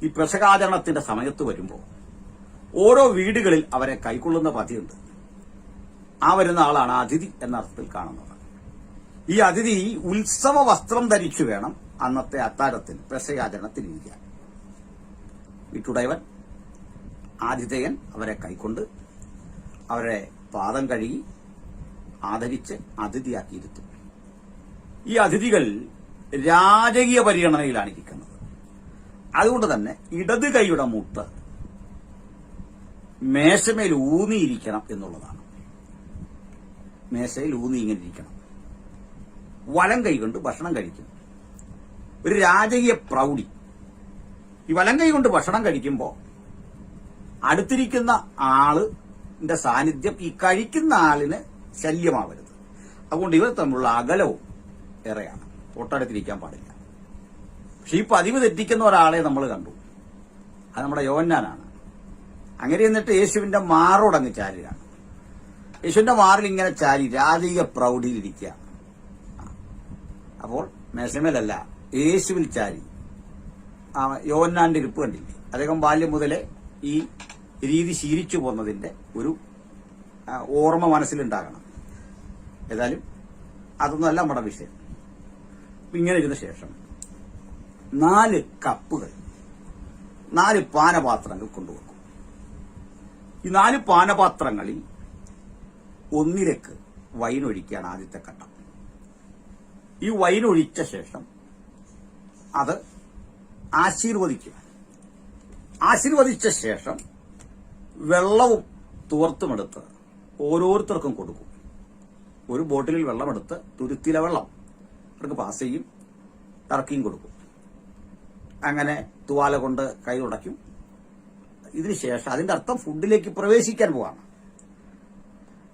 ഈ പെസകാചരണത്തിന്റെ സമയത്ത് വരുമ്പോൾ ഓരോ വീടുകളിൽ അവരെ കൈക്കൊള്ളുന്ന പതിയുണ്ട്. ആ വരുന്ന ആളാണ് അതിഥി എന്ന അർത്ഥത്തിൽ കാണുന്നത്. ഈ അതിഥി ഉത്സവ വസ്ത്രം ധരിച്ചു വേണം അന്നത്തെ അത്താഴത്തിൽ പെസകാചരണത്തിൽ ഇരിക്കാൻ. വീട്ടുടയവൻ ആതിഥേയൻ അവരെ കൈക്കൊണ്ട് അവരെ പാദം കഴുകി ആദരിച്ച് അതിഥിയാക്കിയിരുത്തും. ഈ അതിഥികൾ രാജകീയ പരിഗണനയിലാണ് ഇരിക്കുന്നത്. അതുകൊണ്ട് തന്നെ ഇടത് കൈയുടെ മുട്ട് മേശമേൽ ഊന്നിയിരിക്കണം എന്നുള്ളതാണ്. മേശയിൽ ഊന്നി ഇങ്ങനെ ഇരിക്കണം. വലം കൈ കൊണ്ട് ഭക്ഷണം കഴിക്കും. ഒരു രാജകീയ പ്രൗഢി. ഈ വലം കൈ കൊണ്ട് ഭക്ഷണം കഴിക്കുമ്പോൾ അടുത്തിരിക്കുന്ന ആളിന്റെ സാന്നിധ്യം ഈ കഴിക്കുന്ന ആളിന് ശല്യമാവരുത്. അതുകൊണ്ട് ഇവർ തമ്മിലുള്ള അകലവും ഏറെയാണ്. തൊട്ടടുത്തിരിക്കാൻ പാടില്ല. പക്ഷെ ഈ പതിവ് തെറ്റിക്കുന്ന ഒരാളെ നമ്മൾ കണ്ടു. അത് നമ്മുടെ യോഹന്നാനാണ്. അങ്ങനെ എന്നിട്ട് യേശുവിന്റെ മാറോടങ്ങ് ചാരുകയാണ്. യേശുവിന്റെ മാറിൽ ഇങ്ങനെ ചാരി രാജകീയ പ്രൗഢിയിലിരിക്കുക. അപ്പോൾ മേശമേലല്ല, യേശുവിൽ ചാരി. യോഹന്നാന്റെ ഇരിപ്പ് കണ്ടില്ലേ? അദ്ദേഹം ബാല്യം മുതലേ ഈ രീതി ശീലിച്ചു പോന്നതിന്റെ ഒരു ഓർമ്മ മനസ്സിലുണ്ടാകണം. ഏതായാലും അതൊന്നുമല്ല നമ്മുടെ വിഷയം. ഇങ്ങനെ ഇരുന്ന ശേഷം 4 കപ്പുകൾ, 4 പാനപാത്രങ്ങൾ കൊണ്ടുവെക്കും. ഈ 4 പാനപാത്രങ്ങളിൽ ഒന്നിലേക്ക് വൈനൊഴിക്കുകയാണ് ആദ്യത്തെ ഘട്ടം. ഈ വൈനൊഴിച്ച ശേഷം അത് ആശീർവദിക്കുക. ആശീർവദിച്ച ശേഷം വെള്ളവും തുവർത്തുമെടുത്ത് ഓരോരുത്തർക്കും കൊടുക്കും. ഒരു ബോട്ടിലിൽ വെള്ളമെടുത്ത് തുരുത്തിലെ വെള്ളം അവർക്ക് പാസ് ചെയ്യും, ടർക്കിയും കൊടുക്കും. അങ്ങനെ തുവാല കൊണ്ട് കൈ ഉടയ്ക്കും. ഇതിനുശേഷം അതിന്റെ അർത്ഥം ഫുഡിലേക്ക് പ്രവേശിക്കാൻ പോവാണ്.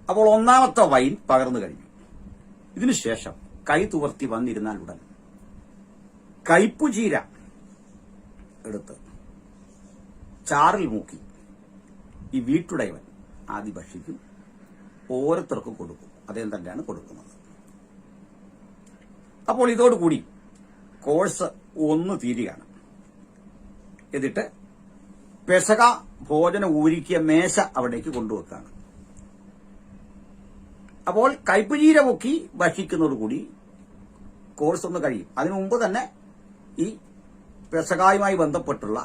അപ്പോൾ 1ാമത്തെ വൈൻ പകർന്നു കഴിഞ്ഞു. ഇതിനുശേഷം കൈ തുവർത്തി വന്നിരുന്നാൽ ഉടൻ കയ്പുചീര എടുത്ത് ചാറിൽ മുക്കി ഈ വീട്ടുടയവൻ ആദ്യം ഭക്ഷിക്കും, ഓരോരുത്തർക്കും കൊടുക്കും. അദ്ദേഹം തന്നെയാണ് കൊടുക്കുന്നത്. അപ്പോൾ ഇതോടുകൂടി കോഴ്സ് 1 തീരുകയാണ്. എന്നിട്ട് പെസക ഭോജനം ഒരുക്കിയ മേശ അവിടേക്ക് കൊണ്ടുവെക്കുകയാണ്. അപ്പോൾ കയ്പുചീര മുക്കി ഭക്ഷിക്കുന്നതോടുകൂടി കോഴ്സ് 1 കഴിയും. അതിനു മുമ്പ് തന്നെ ഈ പെസകായുമായി ബന്ധപ്പെട്ടുള്ള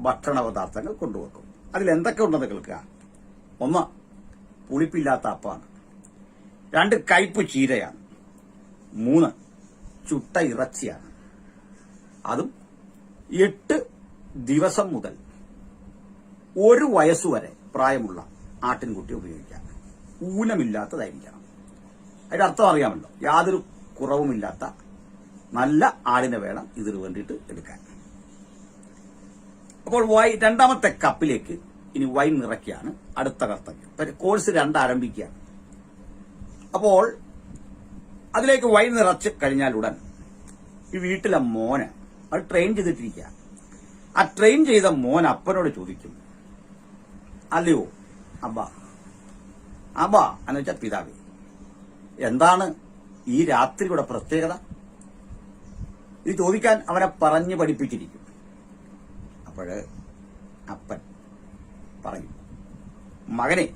ഭക്ഷണ പദാർത്ഥങ്ങൾ കൊണ്ടുവെക്കും. അതിൽ എന്തൊക്കെ ഉണ്ടെന്ന് കേൾക്കുക. 1 പുളിപ്പില്ലാത്ത അപ്പമാണ്, 2 കയ്പ് ചീരയാണ്, 3 ചുട്ട ഇറച്ചിയാണ്. അതും 8 ദിവസം മുതൽ 1 വയസ്സുവരെ പ്രായമുള്ള ആട്ടിൻകുട്ടി ഉപയോഗിക്കാം. ഊനമില്ലാത്തതായിരിക്കണം. അതിന്റെ അർത്ഥം അറിയാമല്ലോ. യാതൊരു കുറവുമില്ലാത്ത നല്ല ആടിനെ വേണം ഇതിനു വേണ്ടിയിട്ട് എടുക്കാൻ. അപ്പോൾ 2ാമത്തെ കപ്പിലേക്ക് ഇനി വൈൻ നിറയ്ക്കുകയാണ് അടുത്ത കർത്തവ്യം. കോഴ്സ് 2 ആരംഭിക്കുകയാണ്. അപ്പോൾ അതിലേക്ക് വൈൻ നിറച്ച് കഴിഞ്ഞാൽ ഉടൻ ഈ വീട്ടിലെ മോന് അത് ട്രെയിൻ ചെയ്തിട്ടിരിക്കുക. ആ ട്രെയിൻ ചെയ്ത മോൻ അപ്പനോട് ചോദിക്കും, അല്ലയോ അബ്ബ, അബ്ബ എന്ന് വെച്ചാൽ പിതാവേ, എന്താണ് ഈ രാത്രിയുടെ പ്രത്യേകത? ഇത് ചോദിക്കാൻ അവനെ പറഞ്ഞ് പഠിപ്പിച്ചിരിക്കും. അപ്പോഴ് അപ്പൻ പറയും, മകനെ,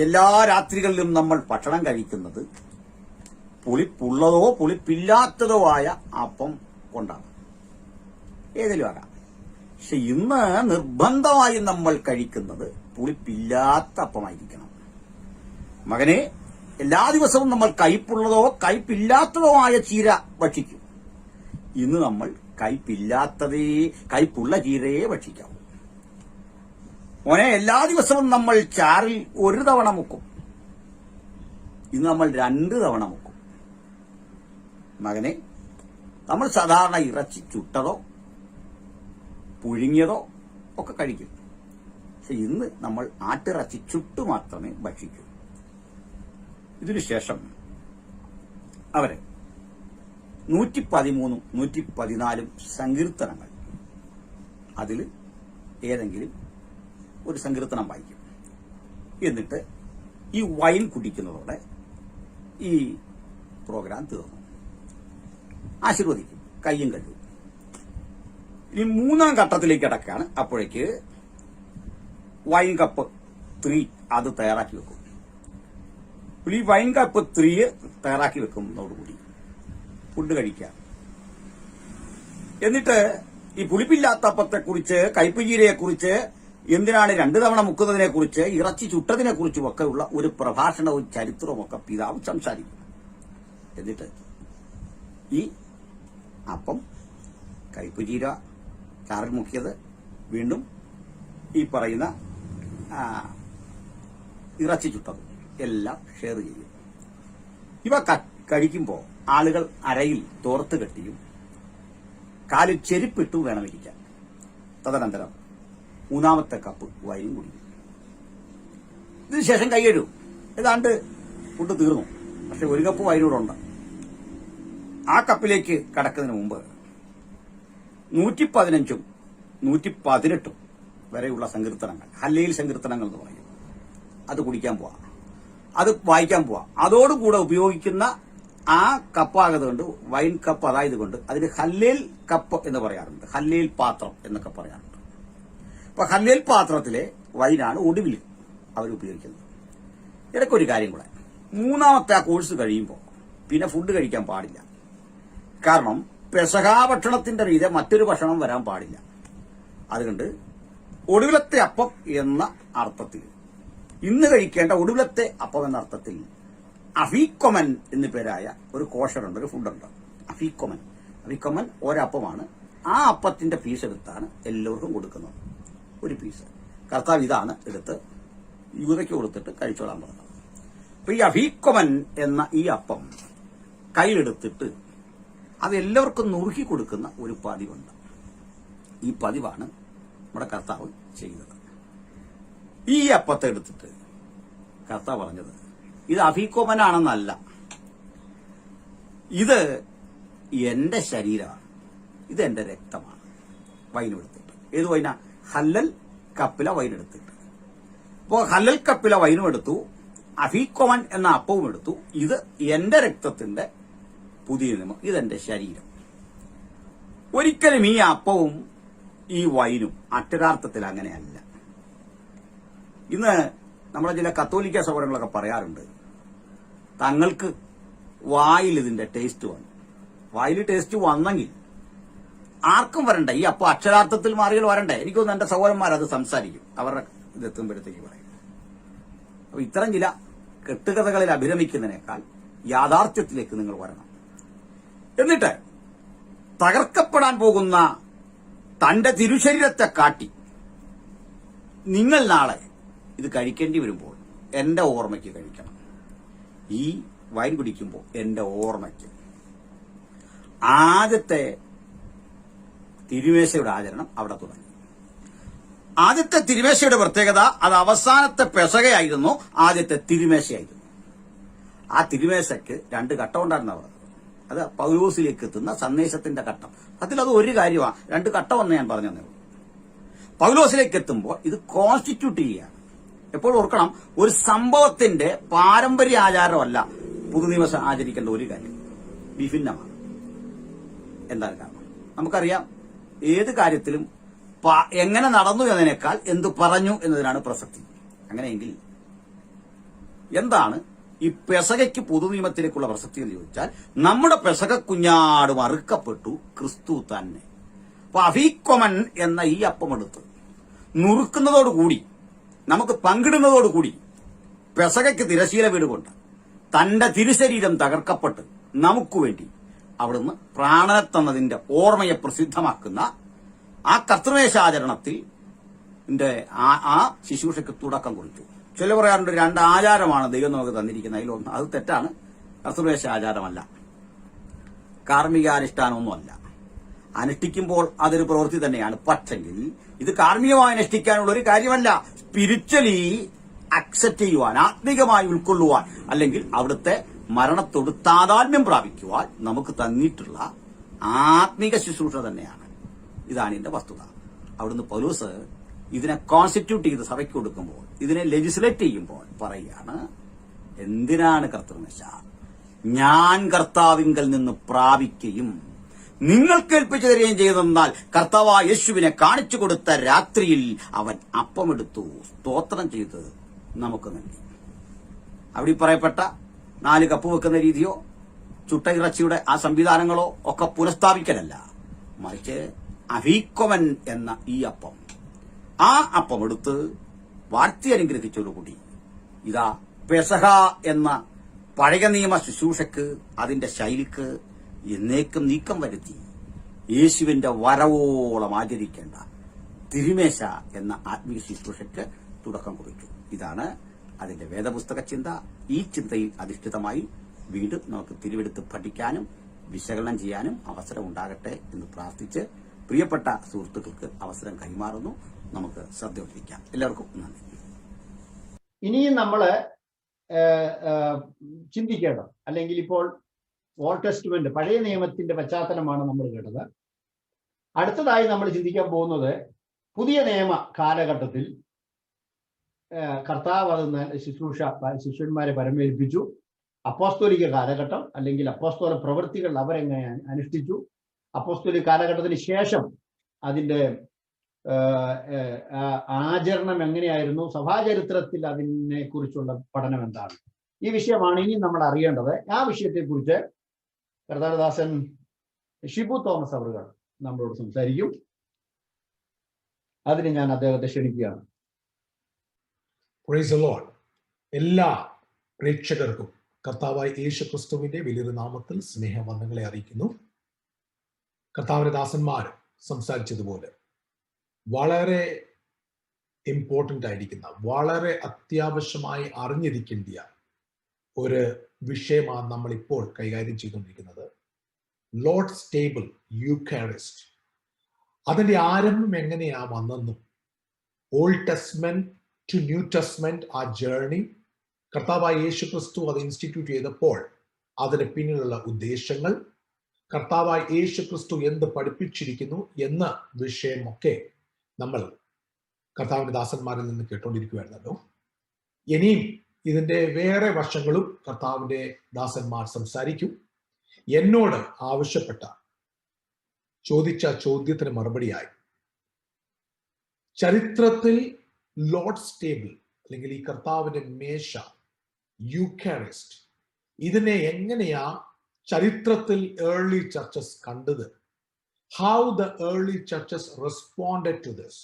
എല്ലാ രാത്രികളിലും നമ്മൾ ഭക്ഷണം കഴിക്കുന്നത് പുളിപ്പുള്ളതോ പുളിപ്പില്ലാത്തതോ ആയ അപ്പം കൊണ്ടാണ്. ഏതെങ്കിലും ആകാം. പക്ഷെ ഇന്ന് നിർബന്ധമായി നമ്മൾ കഴിക്കുന്നത് പുളിപ്പില്ലാത്ത അപ്പമായിരിക്കണം. മകനെ, എല്ലാ ദിവസവും നമ്മൾ കയ്പുള്ളതോ കയ്പില്ലാത്തതോ ആയ ചീര ഭക്ഷിക്കും. ഇന്ന് നമ്മൾ കയ്പുള്ള ചീരയെ ഭക്ഷിക്കാം. മോനെ, എല്ലാ ദിവസവും നമ്മൾ ചാറിൽ ഒരു തവണ മുക്കും. ഇന്ന് നമ്മൾ 2 തവണ മുക്കും. മകനെ, നമ്മൾ സാധാരണ ഇറച്ചി ചുട്ടതോ പുഴുങ്ങിയതോ ഒക്കെ കഴിക്കും. പക്ഷെ ഇന്ന് നമ്മൾ ആട്ടിറച്ചി ചുട്ടു മാത്രമേ ഭക്ഷിക്കൂ. ഇതിനുശേഷം അവര് 113 114 സങ്കീർത്തനങ്ങൾ, അതിൽ ഏതെങ്കിലും ഒരു സങ്കീർത്തനം വായിക്കും. എന്നിട്ട് ഈ വൈൻ കുടിക്കുന്നതോടെ ഈ പ്രോഗ്രാം തീർന്നു. ആശീർവദിക്കും, കയ്യും കഴുകും. ഇനി 3-ാം ഘട്ടത്തിലേക്ക് കിടക്കുകയാണ്. അപ്പോഴേക്ക് വൈൻ കപ്പ് 3 അത് തയ്യാറാക്കി വെക്കും. ഈ വൈൻ കപ്പ് 3 തയ്യാറാക്കി വെക്കുന്നതോടുകൂടി ഫുഡ് കഴിക്കാം. എന്നിട്ട് ഈ പുളിപ്പില്ലാത്ത അപ്പത്തെക്കുറിച്ച്, കയ്പുചീരയെക്കുറിച്ച്, എന്തിനാണ് 2 തവണ മുക്കുന്നതിനെക്കുറിച്ച്, ഇറച്ചി ചുട്ടതിനെക്കുറിച്ചും ഒക്കെ ഉള്ള ഒരു പ്രഭാഷണവും ചരിത്രവും ഒക്കെ പിതാവ് സംസാരിക്കും. എന്നിട്ട് ഈ അപ്പം, കയ്പുചീര ചാറിൽ മുക്കിയത്, വീണ്ടും ഈ പറയുന്ന ഇറച്ചി ചുട്ടത് എല്ലാം ഷെയർ ചെയ്യും. ഇവ കഴിക്കുമ്പോൾ ആളുകൾ അരയിൽ തോർത്ത് കെട്ടിയും കാലിൽ ചെരുപ്പിട്ടും വേണം ഇരിക്കാൻ. തദനന്തരം 3-ാമത്തെ കപ്പ് വൈനും കുടിക്കും. ഇതിനുശേഷം കൈ കഴുകും. ഏതാണ്ട് ഫുഡ് തീർന്നു. പക്ഷെ 1 കപ്പ് വൈനൂടുണ്ട്. ആ കപ്പിലേക്ക് കടക്കുന്നതിന് മുമ്പ് 115 118 വരെയുള്ള സങ്കീർത്തനങ്ങൾ, ഹല്ലേൽ സങ്കീർത്തനങ്ങൾ എന്ന് പറയും, അത് കുടിക്കാൻ പോവാ, അത് വായിക്കാൻ പോവാ. അതോടുകൂടെ ഉപയോഗിക്കുന്ന ആ കപ്പാകതുകൊണ്ട്, വൈൻ കപ്പ് അതായതുകൊണ്ട് അതിന് ഹല്ലേൽ കപ്പ് എന്ന് പറയാറുണ്ട്, ഹല്ലേൽ പാത്രം എന്നൊക്കെ പറയാറുണ്ട്. അപ്പൊ ഹല്ലേൽ പാത്രത്തിലെ വൈനാണ് ഒടുവിൽ അവർ ഉപയോഗിക്കുന്നത്. ഇടയ്ക്കൊരു കാര്യം കൂടെ, 3-ാമത്തെ ആ കോഴ്സ് കഴിയുമ്പോൾ പിന്നെ ഫുഡ് കഴിക്കാൻ പാടില്ല. കാരണം പെസഹാ ഭക്ഷണത്തിന്റെ രീതി മറ്റൊരു ഭക്ഷണം വരാൻ പാടില്ല. അതുകൊണ്ട് ഒടുവിലത്തെ അപ്പം എന്ന അർത്ഥത്തിൽ, ഇന്ന് കഴിക്കേണ്ട ഒടുവിലത്തെ അപ്പം എന്ന അർത്ഥത്തിൽ അഫീക്കൊമൻ എന്നു പേരായ ഒരു കോഷറുണ്ട്, ഒരു ഫുഡുണ്ട്, അഫീക്കൊമൻ ഒരപ്പമാണ്. ആ അപ്പത്തിന്റെ പീസ് എടുത്താണ് എല്ലാവർക്കും കൊടുക്കുന്നത്. ഒരു പീസ് കർത്താവ് ഇതാണ് എടുത്ത് യൂതയ്ക്ക് കൊടുത്തിട്ട് കഴിച്ചോളാൻ പറഞ്ഞത്. അപ്പൊ ഈ അഫീക്കൊമൻ എന്ന ഈ അപ്പം കയ്യിലെടുത്തിട്ട് അത് എല്ലാവർക്കും നുറുക്കി കൊടുക്കുന്ന ഒരു പതിവുണ്ട്. ഈ പതിവാണ് നമ്മുടെ കർത്താവ് ചെയ്തത്. ഈ അപ്പത്തെ എടുത്തിട്ട് കർത്താവ് പറഞ്ഞത് ഇത് അഫീക്കോമനാണെന്നല്ല, ഇത് എന്റെ ശരീരമാണ്, ഇത് എന്റെ രക്തമാണ്. വൈനെടുത്തിട്ട്, ഏത് വൈന? ഹല്ലൽ കപ്പില വൈനെടുത്തിട്ട്. അപ്പോ ഹല്ലൽ കപ്പില വൈനും എടുത്തു, അഫീക്കോമൻ എന്ന അപ്പവും എടുത്തു. ഇത് എന്റെ രക്തത്തിന്റെ പുതിയ നിയമം, ഇതെന്റെ ശരീരം. ഒരിക്കലും ഈ അപ്പവും ഈ വൈനും അക്ഷരാർത്ഥത്തിൽ അങ്ങനെയല്ല. ഇന്ന് നമ്മുടെ ചില കത്തോലിക്ക സഹോദരങ്ങളൊക്കെ പറയാറുണ്ട്, തങ്ങൾക്ക് വായിൽ ഇതിന്റെ ടേസ്റ്റ് വന്നു. വായിൽ ടേസ്റ്റ് വന്നെങ്കിൽ ആർക്കും വരണ്ടേ, ഈ അപ്പം അക്ഷരാർത്ഥത്തിൽ മാറിയാൽ വരണ്ടേ? എനിക്കൊന്നും എന്റെ സഹോദരന്മാർ അത് സംസാരിക്കും, അവരുടെ ഇതെത്തുമ്പോഴത്തേക്ക് പറയും. അപ്പൊ ഇത്തരം ചില കെട്ടുകഥകളിൽ അഭിരമിക്കുന്നതിനേക്കാൾ യാഥാർത്ഥ്യത്തിലേക്ക് നിങ്ങൾ വരണം. എന്നിട്ട് തകർക്കപ്പെടാൻ പോകുന്ന തന്റെ തിരുശരീരത്തെ കാട്ടി നിങ്ങൾ നാളെ ഇത് കഴിക്കേണ്ടി വരുമ്പോൾ എന്റെ ഓർമ്മയ്ക്ക് കഴിക്കണം. ഈ വൈൻ കുടിക്കുമ്പോൾ എന്റെ ഓർമ്മയ്ക്ക്. ആദ്യത്തെ തിരുമേശയുടെ ആചരണം അവിടെ തുടങ്ങി. ആദ്യത്തെ തിരുമേശയുടെ പ്രത്യേകത അത് അവസാനത്തെ പെസകയായിരുന്നു, ആദ്യത്തെ തിരുമേശയായിരുന്നു. ആ തിരുമേശയ്ക്ക് 2 ഘട്ടം ഉണ്ടായിരുന്നവർ. അത് പൗലോസിലേക്ക് എത്തുന്ന സന്ദേശത്തിന്റെ ഘട്ടം. അതിലത് ഒരു കാര്യമാണ്, 2 ഘട്ടമെന്ന് ഞാൻ പറഞ്ഞു തന്നേ. പൗലോസിലേക്ക് എത്തുമ്പോൾ ഇത് കോൺസ്റ്റിറ്റ്യൂട്ട് ചെയ്യുകയാണ്. എപ്പോഴും ഓർക്കണം, ഒരു സംഭവത്തിന്റെ പാരമ്പര്യ ആചാരമല്ല പുതുനിയമം ആചരിക്കേണ്ട ഒരു കാര്യം, വിഭിന്നമാണ്. എന്താണ് കാരണം? നമുക്കറിയാം, ഏത് കാര്യത്തിലും എങ്ങനെ നടന്നു എന്നതിനേക്കാൾ എന്ത് പറഞ്ഞു എന്നതിനാണ് പ്രസക്തി. അങ്ങനെയെങ്കിൽ എന്താണ് ഈ പെസകയ്ക്ക് പുതുനിയമത്തിലേക്കുള്ള പ്രസക്തി എന്ന് ചോദിച്ചാൽ നമ്മുടെ പെസക കുഞ്ഞാടും അറുക്കപ്പെട്ടു ക്രിസ്തു തന്നെ. അപ്പൊ അഫീക്കൊമൻ എന്ന ഈ അപ്പമെടുത്ത് നുറുക്കുന്നതോടുകൂടി, നമുക്ക് പങ്കിടുന്നതോടുകൂടി പെസകയ്ക്ക് തിരശീല വീടുകൊണ്ട് തന്റെ തിരുശരീരം തകർക്കപ്പെട്ട് നമുക്ക് വേണ്ടി അവിടുന്ന് പ്രാണനെ തന്നതിന്റെ ഓർമ്മയെ പ്രസിദ്ധമാക്കുന്ന ആ കർത്തൃമേശാചരണത്തിൽ ആ ശുശ്രൂഷയ്ക്ക് തുടക്കം കുറിച്ചു. ചില പറയാറുണ്ട് 2 ആചാരമാണ് ദൈവം നമുക്ക് തന്നിരിക്കുന്നത്, അതിലൊന്ന് അത് തെറ്റാണ്. കർത്തൃമേശ ആചാരമല്ല, കാർമ്മികാനുഷ്ഠാനമൊന്നുമല്ല. അനുഷ്ഠിക്കുമ്പോൾ അതൊരു പ്രവൃത്തി തന്നെയാണ്. പക്ഷെങ്കിൽ ഇത് കാർമ്മികമായി അനുഷ്ഠിക്കാനുള്ള ഒരു കാര്യമല്ല. സ്പിരിച്വലി അക്സെപ്റ്റ് ചെയ്യുവാൻ, ആത്മീകമായി ഉൾക്കൊള്ളുവാൻ, അല്ലെങ്കിൽ അവിടുത്തെ മരണത്തോട് താതാത്മ്യം പ്രാപിക്കുവാൻ നമുക്ക് തന്നിട്ടുള്ള ആത്മീക ശുശ്രൂഷ തന്നെയാണ്. ഇതാണ് ഇതിന്റെ വസ്തുത. അവിടുന്ന് പൗലോസ് ഇതിനെ കോൺസ്റ്റിറ്റ്യൂട്ട് ചെയ്ത് സഭയ്ക്ക് കൊടുക്കുമ്പോൾ, ഇതിനെ ലെജിസ്ലേറ്റ് ചെയ്യുമ്പോൾ പറയുകയാണ്, എന്തിനാണ് കർത്തൃമേശ? ഞാൻ കർത്താവിങ്കൽ നിന്ന് പ്രാപിക്കുകയും നിങ്ങൾ കേൾപ്പിച്ചു തരികയും ചെയ്തെന്നാൽ കർത്താവായ യേശുവിനെ കാണിച്ചു കൊടുത്ത രാത്രിയിൽ അവൻ അപ്പമെടുത്തു സ്തോത്രം ചെയ്ത് നമുക്ക് നൽകി. അവിടെ പറയപ്പെട്ട 4 കപ്പ് വെക്കുന്ന രീതിയോ ചുട്ട ഇറച്ചിയുടെ ആ സംവിധാനങ്ങളോ ഒക്കെ പുനഃസ്ഥാപിക്കലല്ല, മറിച്ച് അഫീക്കൊമൻ എന്ന ഈ അപ്പം, ആ അപ്പമെടുത്ത് വാഴ്ത്തി അനുഗ്രഹിച്ചോടുകൂടി ഇതാ പെസഹ എന്ന പഴയ നിയമ ശുശ്രൂഷയ്ക്ക്, അതിന്റെ ശൈലിക്ക് എന്നേക്കും നീക്കം വരുത്തി യേശുവിന്റെ വരവോളം ആചരിക്കേണ്ട തിരുമേശ എന്ന ആത്മീയ ശുശ്രൂഷയ്ക്ക് തുടക്കം കുറിച്ചു. ഇതാണ് അതിന്റെ വേദപുസ്തക ചിന്ത. ഈ ചിന്തയിൽ അധിഷ്ഠിതമായി വീണ്ടും നമുക്ക് തിരുവെടുത്ത് പഠിക്കാനും വിശകലനം ചെയ്യാനും അവസരം ഉണ്ടാകട്ടെ എന്ന് പ്രാർത്ഥിച്ച് പ്രിയപ്പെട്ട സുഹൃത്തുക്കൾക്ക് അവസരം കൈമാറുന്നു. നമുക്ക് ശ്രദ്ധയോടിരിക്കാം. എല്ലാവർക്കും നന്ദി. ഇനിയും നമ്മള് ചിന്തിക്കേണ്ടത്, അല്ലെങ്കിൽ ഇപ്പോൾ ഓൾഡ് ടെസ്റ്റ്മെന്റ് പഴയ നിയമത്തിന്റെ പശ്ചാത്തലമാണ് നമ്മൾ കേട്ടത്. അടുത്തതായി നമ്മൾ ചിന്തിക്കാൻ പോകുന്നത് പുതിയ നിയമ കാലഘട്ടത്തിൽ കർത്താവ് അത് ശിഷ്യന്മാരെ പരമേൽപ്പിച്ചു. അപ്പോസ്തോലിക കാലഘട്ടം അല്ലെങ്കിൽ അപ്പോസ്തോല പ്രവൃത്തികൾ അവരെങ്ങനെ അനുഷ്ഠിച്ചു, അപ്പോസ്തോലിക കാലഘട്ടത്തിന് ശേഷം അതിന്റെ ആചരണം എങ്ങനെയായിരുന്നു, സഭാചരിത്രത്തിൽ അതിനെ കുറിച്ചുള്ള പഠനം എന്താണ്, ഈ വിഷയമാണ് ഇനി നമ്മൾ അറിയേണ്ടത്. ആ വിഷയത്തെക്കുറിച്ച് കർത്താരദാസൻ ഷിബു തോമസ് അവറുകൾ നമ്മളോട് സംസാരിക്കും. അതിന് ഞാൻ അദ്ദേഹത്തെ ക്ഷണിക്കുകയാണ്. Praise the Lord. എല്ലാ പ്രേക്ഷകർക്കും കർത്താവായ യേശു ക്രിസ്തുവിന്റെ വലിയൊരു നാമത്തിൽ സ്നേഹവന്ദനങ്ങളെ അറിയിക്കുന്നു. കർത്താവിന്റെ ദാസന്മാർ സംസാരിച്ചതുപോലെ വളരെ ഇമ്പോർട്ടൻ്റ് ആയിരിക്കുന്ന, വളരെ അത്യാവശ്യമായി അറിഞ്ഞിരിക്കേണ്ട ഒരു വിഷയമാണ് നമ്മൾ ഇപ്പോൾ കൈകാര്യം ചെയ്തുകൊണ്ടിരിക്കുന്നത്. Lord's table Eucharist. അതിന്റെ ആരംഭം എങ്ങനെയാ വന്നെന്നും, Old Testament to New Testament ആ ജേർണി കർത്താവായ യേശു ക്രിസ്തു അത് ഇൻസ്റ്റിറ്റ്യൂട്ട് ചെയ്തപ്പോൾ അതിന് പിന്നിലുള്ള ഉദ്ദേശങ്ങൾ, കർത്താവായ യേശു ക്രിസ്തു എന്ത് പഠിപ്പിച്ചിരിക്കുന്നു എന്ന വിഷയമൊക്കെ നമ്മൾ കർത്താവിന്റെ ദാസന്മാരിൽ നിന്ന് കേട്ടുകൊണ്ടിരിക്കുകയായിരുന്നല്ലോ. ഇനിയും ഇതിന്റെ വേറെ വശങ്ങളും കർത്താവിന്റെ ദാസന്മാർ സംസാരിക്കും. എന്നോട് ആവശ്യപ്പെട്ട ചോദിച്ച ചോദ്യത്തിന് മറുപടിയായി, ചരിത്രത്തിൽ ലോർഡ്സ് ടേബിൾ അല്ലെങ്കിൽ ഈ കർത്താവിന്റെ മേശ, യൂക്കാരിസ്റ്റ്, ഇതിനെ എങ്ങനെയാ ചരിത്രത്തിൽ ഏർലി ചർച്ചസ് കണ്ടത്, how the early churches responded to this,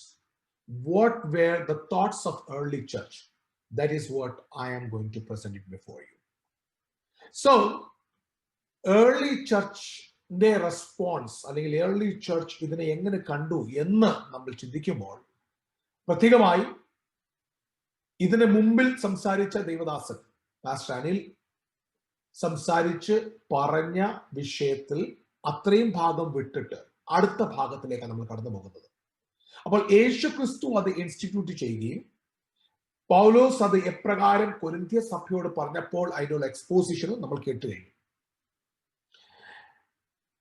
what were the thoughts of early church, that is what I am going to present it before you. So early church ന്റെ response അല്ലെങ്കിൽ early church ഇതിനെ എങ്ങനെ കണ്ടു എന്ന് നമ്മൾ ചിന്തിക്കുമ്പോൾ, പ്രത്യേകമായി ഇതിന് മുമ്പിൽ സംസാരിച്ച ദൈവദാസൻ പാസ്റ്റർ അനിൽ സംസാരിച്ച് പറഞ്ഞ വിഷയത്തിൽ അത്രയും ഭാഗം വിട്ടിട്ട് അടുത്ത ഭാഗത്തിലേക്കാണ് നമ്മൾ കടന്നു പോകുന്നത്. അപ്പോൾ യേശു ക്രിസ്തു അത് ഇൻസ്റ്റിറ്റ്യൂട്ട് ചെയ്യുകയും പൗലോസ് അത് എപ്രകാരം കൊരിന്ത്യ സഭയോട് പറഞ്ഞപ്പോൾ അതിനുള്ള എക്സ്പോസിഷനും നമ്മൾ കേട്ടു കഴിഞ്ഞു.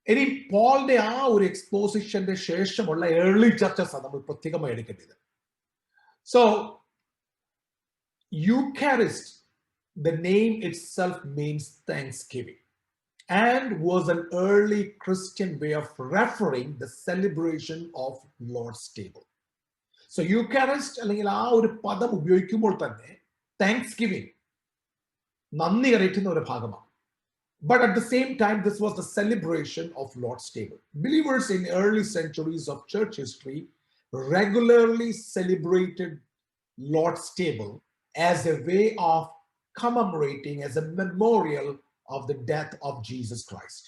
ഇനി പോളിന്റെ ആ ഒരു എക്സ്പോസിഷന്റെ ശേഷമുള്ള ഏർലി ചർച്ചസ് നമ്മൾ പ്രത്യേകമായി എടുക്കേണ്ടത്. So Eucharist, the name itself means thanksgiving and was an early Christian way of referring the celebration of Lord's table. So Eucharist അല്ലെങ്കിൽ ആ ഒരു പദം ഉപയോഗിക്കുമ്പോൾ തന്നെ താങ്ക്സ് ഗിവിംഗ്, നന്ദി അറിയിക്കുന്ന ഒരു ഭാഗമാണ്. But at the same time, this was the celebration of Lord's table. Believers in early centuries of church history regularly celebrated Lord's table as a way of commemorating, as a memorial of the death of Jesus Christ.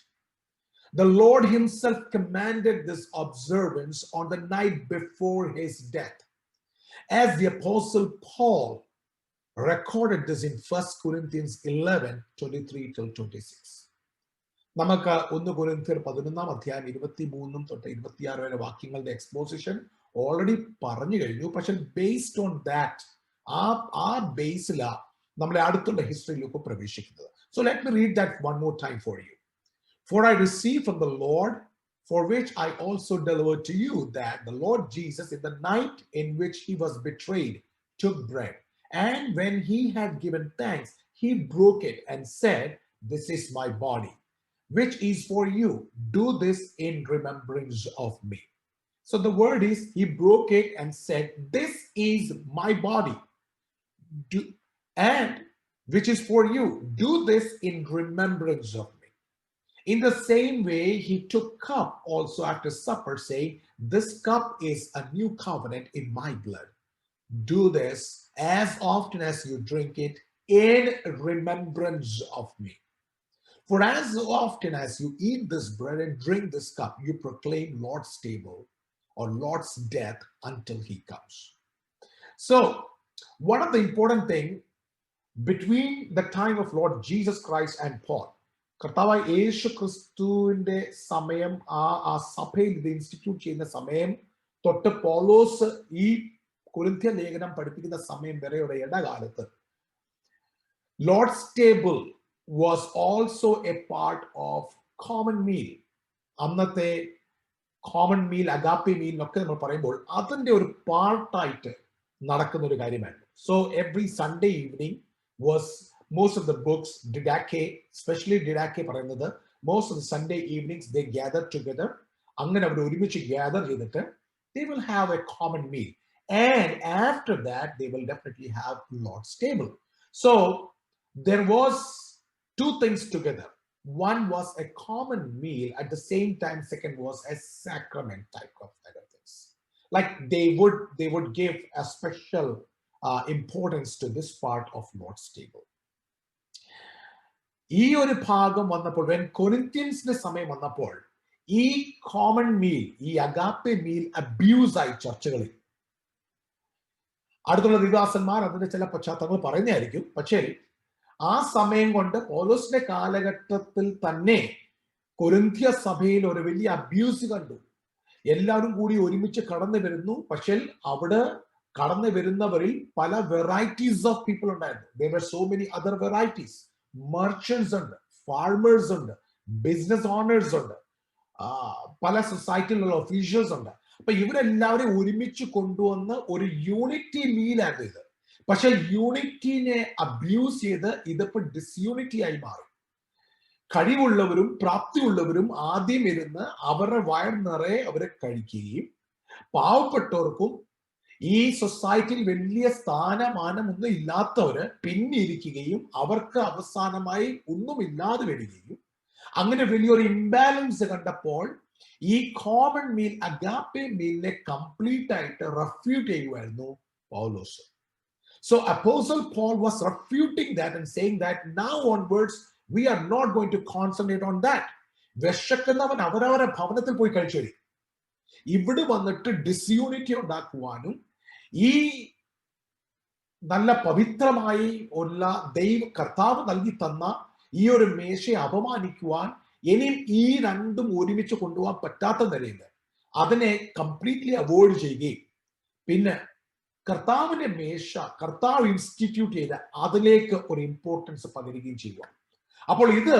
The Lord himself commanded this observance on the night before his death, as the Apostle Paul recorded this in 1 Corinthians 11:23-26. നമുക്ക് 1 കൊരിന്ത്യർ 11 അധ്യായം 23 തൊട്ട് 26 വരെ വാക്യങ്ങളുടെ exposition already പറഞ്ഞു കഴിഞ്ഞു. പക്ഷെ based on that, ആ ബേസിലാ നമ്മളെ അടുത്തുള്ള ഹിസ്റ്ററിയിലേക്ക് പ്രവേശിക്കുന്നത്. So let me read that one more time for you. For I received from the Lord, for which I also delivered to you, that the Lord Jesus, in the night in which he was betrayed, took bread. And when he had given thanks, he broke it and said, "This is my body, which is for you. Do this in remembrance of me." So the word is, he broke it and said, "This is my body, and which is for you. Do this in remembrance of me." In the same way, he took cup also after supper, saying, "This cup is a new covenant in my blood. Do this as often as you drink it in remembrance of me. For as often as you eat this bread and drink this cup, you proclaim Lord's table or Lord's death until he comes." So, one of the important things between the time of Lord Jesus Christ and Paul, കർത്താവായ യേശു ക്രിസ്തുവിന്റെ സമയം, ആ സഭയിൽ ഇത് institute ചെയ്യുന്ന സമയം തൊട്ട് പൗലോസ് ഈ കൊരിന്ത്യ ലേഖനം പഠിപ്പിക്കുന്ന സമയം വരെയുള്ള ഇടകാലത്ത് Lord's table was also a part of common meal. അന്നത്തെ കോമൺ മീൽ, അഗാപ്പി മീൽ എന്നൊക്കെ നമ്മൾ പറയുമ്പോൾ അതിന്റെ ഒരു പാർട്ടായിട്ട് നടക്കുന്ന ഒരു കാര്യമാണ്. So every Sunday evening was most of the books, Didache, especially Didache പറയുന്നത്, most of the Sunday evenings they gather together. അങ്ങനെ അവർ ഒരുമിച്ച് gather ചെയ്തിട്ട് they will have a common meal, and after that they will definitely have Lord's table. So there was two things together. One was a common meal, at the same time second was a sacrament type of things. Like they would give a special importance to this part of Lord's table. ഈ ഒരു ഭാഗം വന്നപ്പോൾ, when കൊരിന്ത്യൻസിന്റെ സമയം വന്നപ്പോൾ, ഈ common meal, ഈ agape meal abuse ആയി ചർച്ചകളിൽ. അടുത്തുള്ള വിവാസന്മാർ അതിന്റെ ചില പശ്ചാത്തലങ്ങൾ പറയുന്നതായിരിക്കും. പക്ഷേ ആ സമയം കൊണ്ട് പൗലോസിന്റെ കാലഘട്ടത്തിൽ തന്നെ കൊരിന്ത്യ സഭയിൽ ഒരു വലിയ അബ്യൂസ് കണ്ടു. എല്ലാവരും കൂടി ഒരുമിച്ച് കടന്നു വരുന്നു. പക്ഷേ അവിടെ കടന്നു വരുന്നവരിൽ പല വെറൈറ്റീസ് ഓഫ് പീപ്പിൾ ഉണ്ടായിരുന്നു. There were so many other varieties. Merchants ഉണ്ട്, ഫാർമേഴ്സ് ഉണ്ട്, ബിസിനസ് ഓണേഴ്സ് ഉണ്ട്, പല സൊസൈറ്റിയിലുള്ള ഒഫീഷ്യൽസ് ഉണ്ട്. അപ്പൊ ഇവരെല്ലാവരെയും ഒരുമിച്ച് കൊണ്ടുവന്ന് ഒരു യൂണിറ്റി മീലായിരുന്നു ഇത്. പക്ഷെ യൂണിറ്റിനെ അബ്യൂസ് ചെയ്ത് ഇതിപ്പോ ഡിസ്യൂണിറ്റി ആയി മാറി. കഴിവുള്ളവരും പ്രാപ്തിയുള്ളവരും ആദ്യം ഇരുന്ന് അവരുടെ വയർ നിറയെ അവരെ കഴിക്കുകയും പാവപ്പെട്ടവർക്കും ഈ സൊസൈറ്റിയിൽ വലിയ സ്ഥാനമാനമൊന്നും ഇല്ലാത്തവര് പിന്നിരിക്കുകയും അവർക്ക് അവസാനമായി ഒന്നുമില്ലാതെ വരികയും, അങ്ങനെ വലിയൊരു ഇംബാലൻസ് കണ്ടപ്പോൾ ഈ കോമൺ മീൽ, അഗാപ്പെ മീലിനെ കംപ്ലീറ്റ് ആയിട്ട് റെഫ്യൂട്ട് ചെയ്യുമായിരുന്നു പൗലോസ്. So Apostle Paul was refuting that and saying that now onwards we are not going to concentrate on that. വിശക്കുന്നവൻ അവരവരെ ഭവനത്തിൽ പോയി കഴിച്ചു. ഇവിടെ വന്നിട്ട് ഡിസ്യൂണിറ്റി ഉണ്ടാക്കുവാനും ഈ നല്ല പവിത്രമായി ഉള്ള കർത്താവ് നൽകി തന്ന ഈ ഒരു മേശയെ അപമാനിക്കുവാൻ ഇനിയും ഈ രണ്ടും ഒരുമിച്ച് കൊണ്ടുപോകാൻ പറ്റാത്ത നിലയിൽ അതിനെ കംപ്ലീറ്റ്ലി അവോയ്ഡ് ചെയ്യുകയും പിന്നെ കർത്താവിന്റെ മേശ കർത്താവ് ഇൻസ്റ്റിറ്റ്യൂട്ട് ചെയ്ത അതിലേക്ക് ഒരു ഇമ്പോർട്ടൻസ് പകരുകയും ചെയ്യുക. അപ്പോൾ ഇത്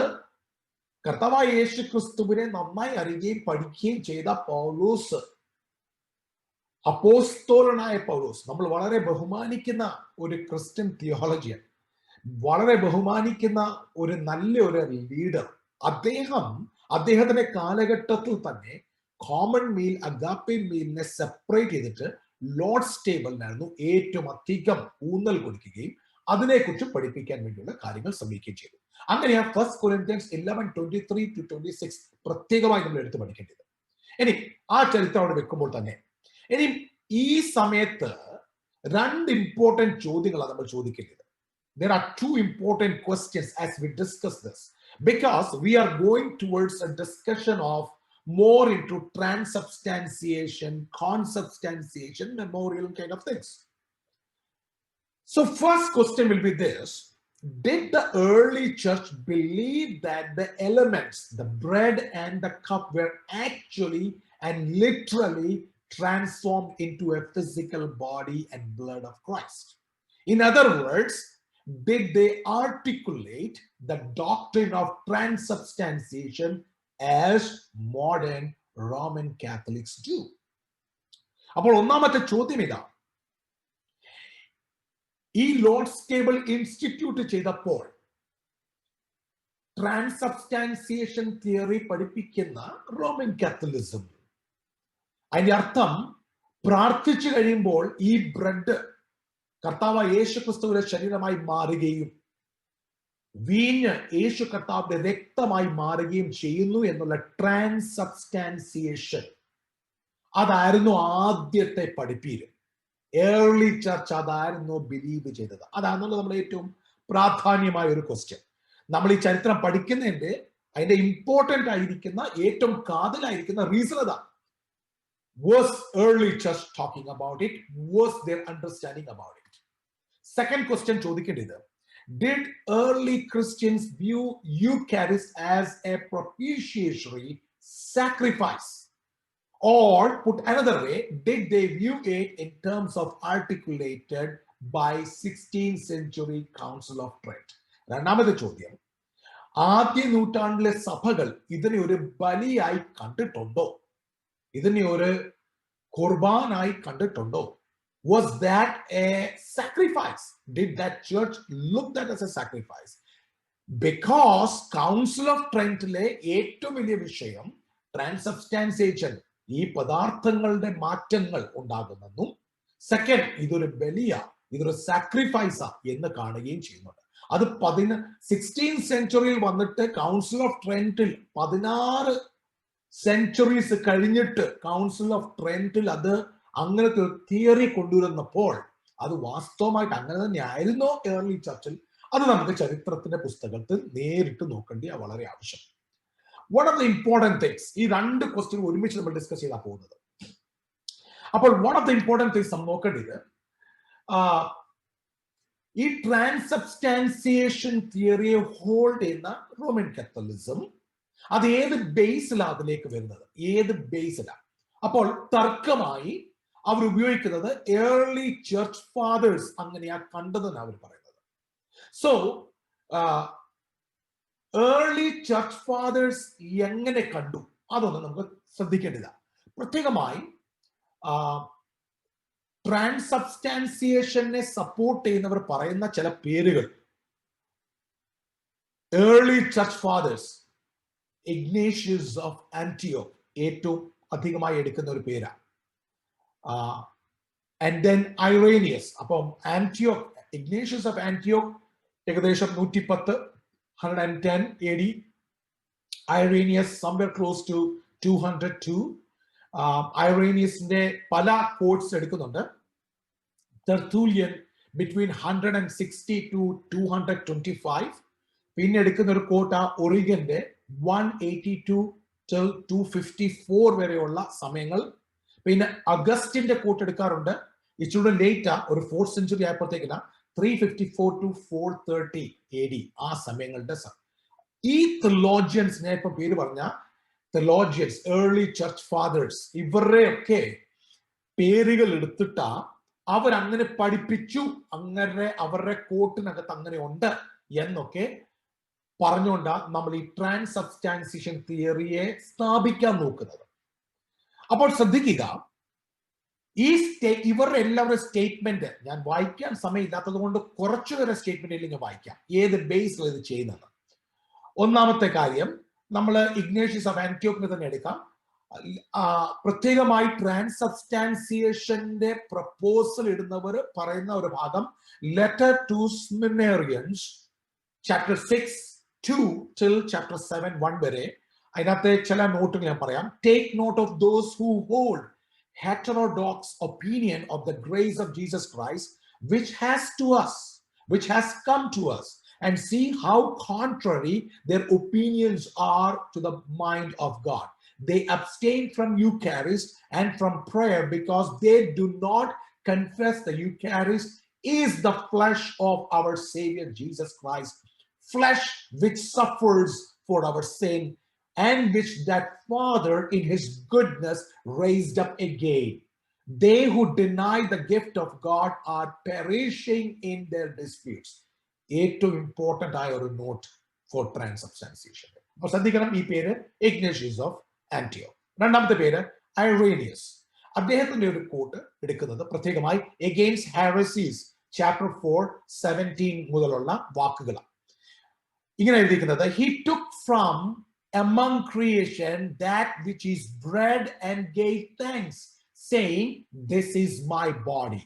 കർത്താവായ യേശു ക്രിസ്തുവിനെ നന്നായി അറിയുകയും പഠിക്കുകയും ചെയ്ത പൗലോസ്, അപ്പോസ്തലനായ പൗലോസ്, നമ്മൾ വളരെ ബഹുമാനിക്കുന്ന ഒരു ക്രിസ്ത്യൻ തിയോളജിയൻ, വളരെ ബഹുമാനിക്കുന്ന ഒരു നല്ല ഒരു ലീഡർ, അദ്ദേഹത്തിന്റെ കാലഘട്ടത്തിൽ തന്നെ കോമൺ മീൽ, അഗാപ്പെ മീലിനെ സെപ്പറേറ്റ് ചെയ്തിട്ട് ലോർഡ്സ് ടേബിളിനായിരുന്നു ഏറ്റവും അധികം ഊന്നൽ കൊടുക്കുകയും അതിനെക്കുറിച്ച് പഠിപ്പിക്കാൻ വേണ്ടിയുള്ള കാര്യങ്ങൾ ശ്രമിക്കുകയും ചെയ്തു. അങ്ങനെയാണ് 1 Corinthians 11:23-26 പ്രത്യേകമായി നമ്മൾ എടുത്ത് പഠിക്കേണ്ടത്. ഇനി ആ ചരിത്രം അവിടെ വെക്കുമ്പോൾ തന്നെ ഇനി ഈ സമയത്ത് 2 ഇമ്പോർട്ടന്റ് ചോദ്യങ്ങളാണ് നമ്മൾ ചോദിക്കേണ്ടത്. There are 2 important questions as we discuss this, because we are going towards a discussion of more into transubstantiation, consubstantiation, memorial kind of things. So first question will be this: did the early church believe that the elements, the bread and the cup, were actually and literally transformed into a physical body and blood of Christ? In other words, did they articulate the doctrine of transubstantiation as modern Roman Catholics do? അപ്പോൾ ഒന്നാമത്തെ ചോദ്യം ഇതാ, ഈ Lord's table institute ചെയ്തപ്പോൾ ട്രാൻസബ്സ്റ്റാൻസിയേഷൻ theory പഠിപ്പിക്കുന്ന Roman കാത്തലിസം, അതിന്റെ അർത്ഥം പ്രാർത്ഥിച്ചു കഴിയുമ്പോൾ ഈ ബ്രെഡ് കർത്താവ് യേശു ക്രിസ്തുവിന്റെ ശരീരമായി മാറുകയും വീഞ്ഞ് യേശു കർത്താവിന്റെ രക്തമായി മാറുകയും ചെയ്യുന്നു എന്നുള്ള ട്രാൻസബ്സ്റ്റാൻസിയേഷൻ, അതായിരുന്നു ആദ്യത്തെ പഠിപ്പീര്. ഏർലി ചർച്ച് അതായിരുന്നു ബിലീവ് ചെയ്തത്. അതാണല്ലോ നമ്മുടെ ഏറ്റവും പ്രാധാന്യമായ ഒരു ക്വസ്റ്റ്യൻ. നമ്മൾ ഈ ചരിത്രം പഠിക്കുന്നതിന്റെ അതിന്റെ ഇമ്പോർട്ടന്റ് ആയിരിക്കുന്ന ഏറ്റവും കാതലായിരിക്കുന്ന റീസൺ അതാ. Was early church talking about it? Was their understanding about it? Second question ചോദിക്കേണ്ടത്, did early Christians view Eucharist as a propitiatory sacrifice? Or put another way, did they view it in terms of articulated by 16th century Council of Trent? രണ്ടാമത്തെ ചോദ്യം, ആദ്യ നൂറ്റാണ്ടിലെ സഭകൾ ഇതിനെ ഒരു ബലിയായി കണ്ടിട്ടുണ്ടോ? ഇതിനെ ഒരു ഖുർബാനായി കണ്ടിട്ടുണ്ടോ? Was that a sacrifice? Did that church look that as a sacrifice? Because Council of Trentലെ ഏറ്റവും വലിയ വിഷയം ട്രാൻസബ്സ്റ്റാൻസിയേഷൻ, ഈ പദാർത്ഥങ്ങളുടെ മാറ്റങ്ങൾ ഉണ്ടാകുന്നെന്നും സെക്കൻഡ് ഇതൊരു ബലിയ, ഇതൊരു സാക്രിഫൈസാ എന്ന് കാണുകയും ചെയ്യുന്നുണ്ട്. അത് 16th സെഞ്ചുറിയിൽ വന്നിട്ട് കൗൺസിൽ ഓഫ് ട്രെന്റിൽ 16 സെഞ്ചുറീസ് കഴിഞ്ഞിട്ട് കൗൺസിൽ ഓഫ് ട്രെന്റിൽ അത് അങ്ങനത്തെ ഒരു തിയറി കൊണ്ടുവരുന്നപ്പോൾ അത് വാസ്തവമായിട്ട് അങ്ങനെ തന്നെ ആയിരുന്നോ ഏർലി ചർച്ചിൽ? അത് നമുക്ക് ചരിത്രത്തിന്റെ പുസ്തകത്തിൽ നേരിട്ട് നോക്കേണ്ടി വളരെ ആവശ്യം. What are the important things? ഈ 2 ക്വസ്റ്റ്യൻ ഒരുമിച്ച് നമ്മൾ ഡിസ്കസ് ചെയ്താൽ പോകുന്നത്. അപ്പോൾ what are the important things നമ്മൾ നോക്കേണ്ടത്, ഈ ട്രാൻസബ്സ്റ്റാൻസിയേഷൻ തിയറിയെ ഹോൾഡ് ചെയ്യുന്ന റോമൻ കാത്തലിസം അത് ഏത് ബേസിലാണ് അതിലേക്ക് വരുന്നത്? ഏത് ബേസിലാണ്? അപ്പോൾ തർക്കമായി അവർ ഉപയോഗിക്കുന്നത് ഏർലി ചർച്ച് ഫാദേഴ്സ് അങ്ങനെയാ കണ്ടതെന്ന് അവർ പറയുന്നത്. സോ ഏർലി ചർച്ച് ഫാദേഴ്സ് എങ്ങനെ കണ്ടു അതൊന്നും നമുക്ക് ശ്രദ്ധിക്കേണ്ടതാണ്. പ്രത്യേകമായി ട്രാൻസബ്സ്റ്റാൻസിയേഷനെ സപ്പോർട്ട് ചെയ്യുന്നവർ പറയുന്ന ചില പേരുകൾ. Early church fathers, Ignatius of ആന്റിയോക്ക് ഏറ്റവും അധികമായി എടുക്കുന്ന ഒരു പേരാണ്. And then Irenaeus. അപ്പം ആന്റിയോക്ക്, ഇഗ്നേഷ്യസ് ഓഫ് ആന്റിയോക്ക് ഏകദേശം 110 AD. Irenaeus somewhere close to 202. ഐറേനിയസിന്റെ പല കോട്ട്സ് എടുക്കുന്നുണ്ട്. Tertullian between 160 to 225. പിന്നെ എടുക്കുന്ന ഒരു കോട്ട ഒറിഗന്റെ 182 till 254 വരെയുള്ള സമയങ്ങൾ. പിന്നെ അഗസ്റ്റിന്റെ കോട്ട് എടുക്കാറുണ്ട്. ഇച്ചിരി ലേറ്റ് ഒരു 4th century ആയപ്പോഴത്തേക്കില്ല 354 to 430 AD ആ സമയങ്ങളുടെ. ഈ തിയോളജിയൻസിനെ ഇപ്പൊ പേര് പറഞ്ഞ തിയോളജിയൻസ്, ഏർലി ചർച്ച് ഫാദേഴ്സ്, ഇവരുടെ ഒക്കെ പേരുകൾ എടുത്തിട്ടാ അവരങ്ങനെ പഠിപ്പിച്ചു, അങ്ങനെ അവരുടെ കോട്ടിനകത്ത് അങ്ങനെ ഉണ്ട് എന്നൊക്കെ പറഞ്ഞുകൊണ്ടാണ് നമ്മൾ ഈ ട്രാൻസബ്സ്റ്റാൻസിയേഷൻ തിയറിയെ സ്ഥാപിക്കാൻ നോക്കുന്നത്. അപ്പോൾ ശ്രദ്ധിക്കുക, ഈ ഇവരുടെ എല്ലാവരുടെ സ്റ്റേറ്റ്മെന്റ് ഞാൻ വായിക്കാൻ സമയമില്ലാത്തത് കൊണ്ട് കുറച്ചുപേരെ സ്റ്റേറ്റ്മെന്റിൽ ഞാൻ വായിക്കാം ഏത് ബേസിൽ ഇത് ചെയ്യുന്നത്. ഒന്നാമത്തെ കാര്യം, നമ്മൾ ഇഗ്നേഷ്യസ് ഓഫ് ആന്റിയോക്കിനെ തന്നെ എടുക്കാം. പ്രത്യേകമായി ട്രാൻസ്സബ്സ്റ്റാൻസിയേഷന്റെ പ്രപ്പോസൽ ഇടുന്നവർ പറയുന്ന ഒരു ഭാഗം letter to Smyrnaeans chapter 6:2 till chapter 7:1 വരെ. അതിനകത്തെ ചില നോട്ടുകൾ ഞാൻ പറയാം. Take note of those who hold heterodox opinion of the grace of Jesus Christ, which has come to us, and see how contrary their opinions are to the mind of God. They abstain from Eucharist and from prayer because they do not confess the Eucharist is the flesh of our Savior Jesus Christ, flesh which suffers for our sin, and which that Father in his goodness raised up again. They who deny the gift of God are perishing in their disputes. ഏറ്റവും important ആയ ഒരു not four ട്രാൻസ്സബ്സ്റ്റാൻസിയേഷൻ. അപ്പൊ ശ്രദ്ധിക്കണം, ഈ പേര് Ignatius of ആന്റിയോക്ക്. രണ്ടാമത്തെ പേര് Irenaeus. അദ്ദേഹത്തിന്റെ ഒരു കോട്ട് എടുക്കുന്നത് പ്രത്യേകമായി എഗെയിൻസ്റ്റ് ഹാരസീസ് ചാപ്റ്റർ 4:17 മുതലുള്ള വാക്കുകളാണ്. ഇങ്ങനെ എഴുതിയിരിക്കുന്നത്, he took from among creation that which is bread and gave thanks, saying, this is my body.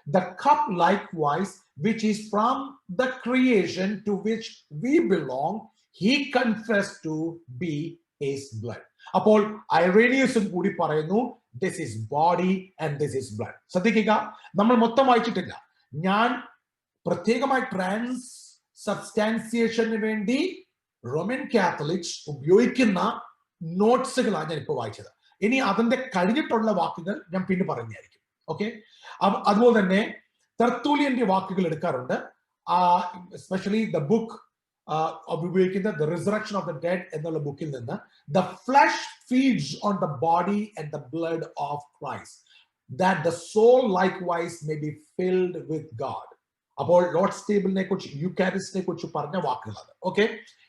The cup likewise, which is from the creation to which we belong, he confessed to be his blood. അപ്പോൾ ഐറേനിയസും കൂടി പറയുന്നു, this is body and this is blood. ശ്രദ്ധിക്കുക, നമ്മൾ മൊത്തം വായിച്ചിട്ടില്ല. ഞാൻ പ്രത്യേകമായി ട്രാൻസ്സബ്സ്റ്റാൻസിയേഷന് വേണ്ടി റോമൻ കാത്തലിക്സ് ഉപയോഗിക്കുന്ന നോട്ട്സുകളാണ് ഞാൻ ഇപ്പോൾ വായിച്ചത്. ഇനി അതിന്റെ കഴിഞ്ഞിട്ടുള്ള വാക്കുകൾ ഞാൻ പിന്നെ പറയുന്നതായിരിക്കും. ഓക്കെ, അതുപോലെ തന്നെ തെർത്തൂലിയന്റെ വാക്കുകൾ എടുക്കാറുണ്ട്. എസ്പെഷ്യലി ദ ബുക്ക് ഉപയോഗിക്കുന്ന the resurrection of the dead എന്നുള്ള ബുക്കിൽ നിന്ന്, the flesh feeds on the body and the blood of Christ that the soul likewise may be filled with God. അപ്പോൾ ലോർഡ്സ് ടേബിളിനെ കുറിച്ച്, യൂക്കാരിസ്റ്റിനെ കുറിച്ച് പറഞ്ഞ വാക്കുകളാണ്. ഓക്കെ,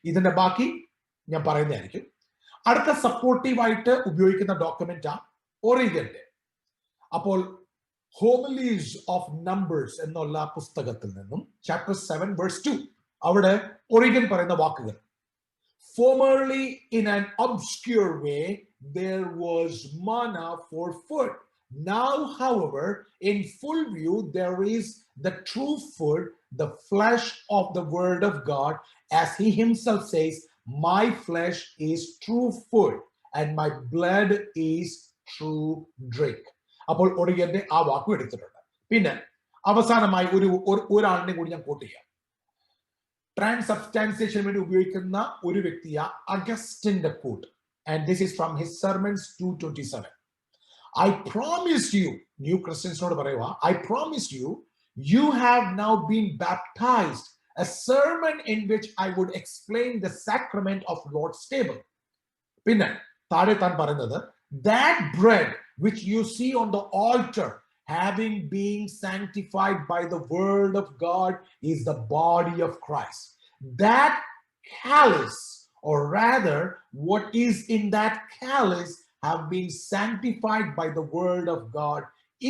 ഇതിന്റെ ബാക്കി ഞാൻ പറയുന്നതായിരിക്കും. അടുത്ത സപ്പോർട്ടീവായിട്ട് ഉപയോഗിക്കുന്ന ഡോക്യുമെന്റ് ആ ഒറിഗന്റെ. അപ്പോൾ ഹോമിലീസ് ഓഫ് നമ്പേഴ്സ് എന്നുള്ള പുസ്തകത്തിൽ നിന്നും ചാപ്റ്റർ 7:2 അവിടെ ഒറിഗൻ പറയുന്ന വാക്കുകൾ, formerly in an obscure way there was manna for food. Now, however, in full view there is the true food, the flesh of the word of God, as he himself says, my flesh is true food and my blood is true drink. അപ്പോൾ ഒറിഗന്റെ ആ വാക്കും എടുത്തിട്ടുണ്ട്. പിന്നെ അവസാനമായി ഒരാളിനെ കൂടി ഞാൻ coat ചെയ്യാം. ട്രാൻസ്സബ്സ്റ്റാൻസിയേഷന് വേണ്ടി ഉപയോഗിക്കുന്ന ഒരു വ്യക്തിയ അഗസ്റ്റിന്റെ quote, and this is from his sermons 2:27. I promised you, new Christians not പറയുക, I promised you, you have now been baptized, a sermon in which I would explain the sacrament of Lord's table. പിന്നെ താഴെ താൻ പറയുന്നത്, that bread which you see on the altar, having been sanctified by the word of God, is the body of Christ. That chalice, or rather what is in that chalice, have been sanctified by the word of God,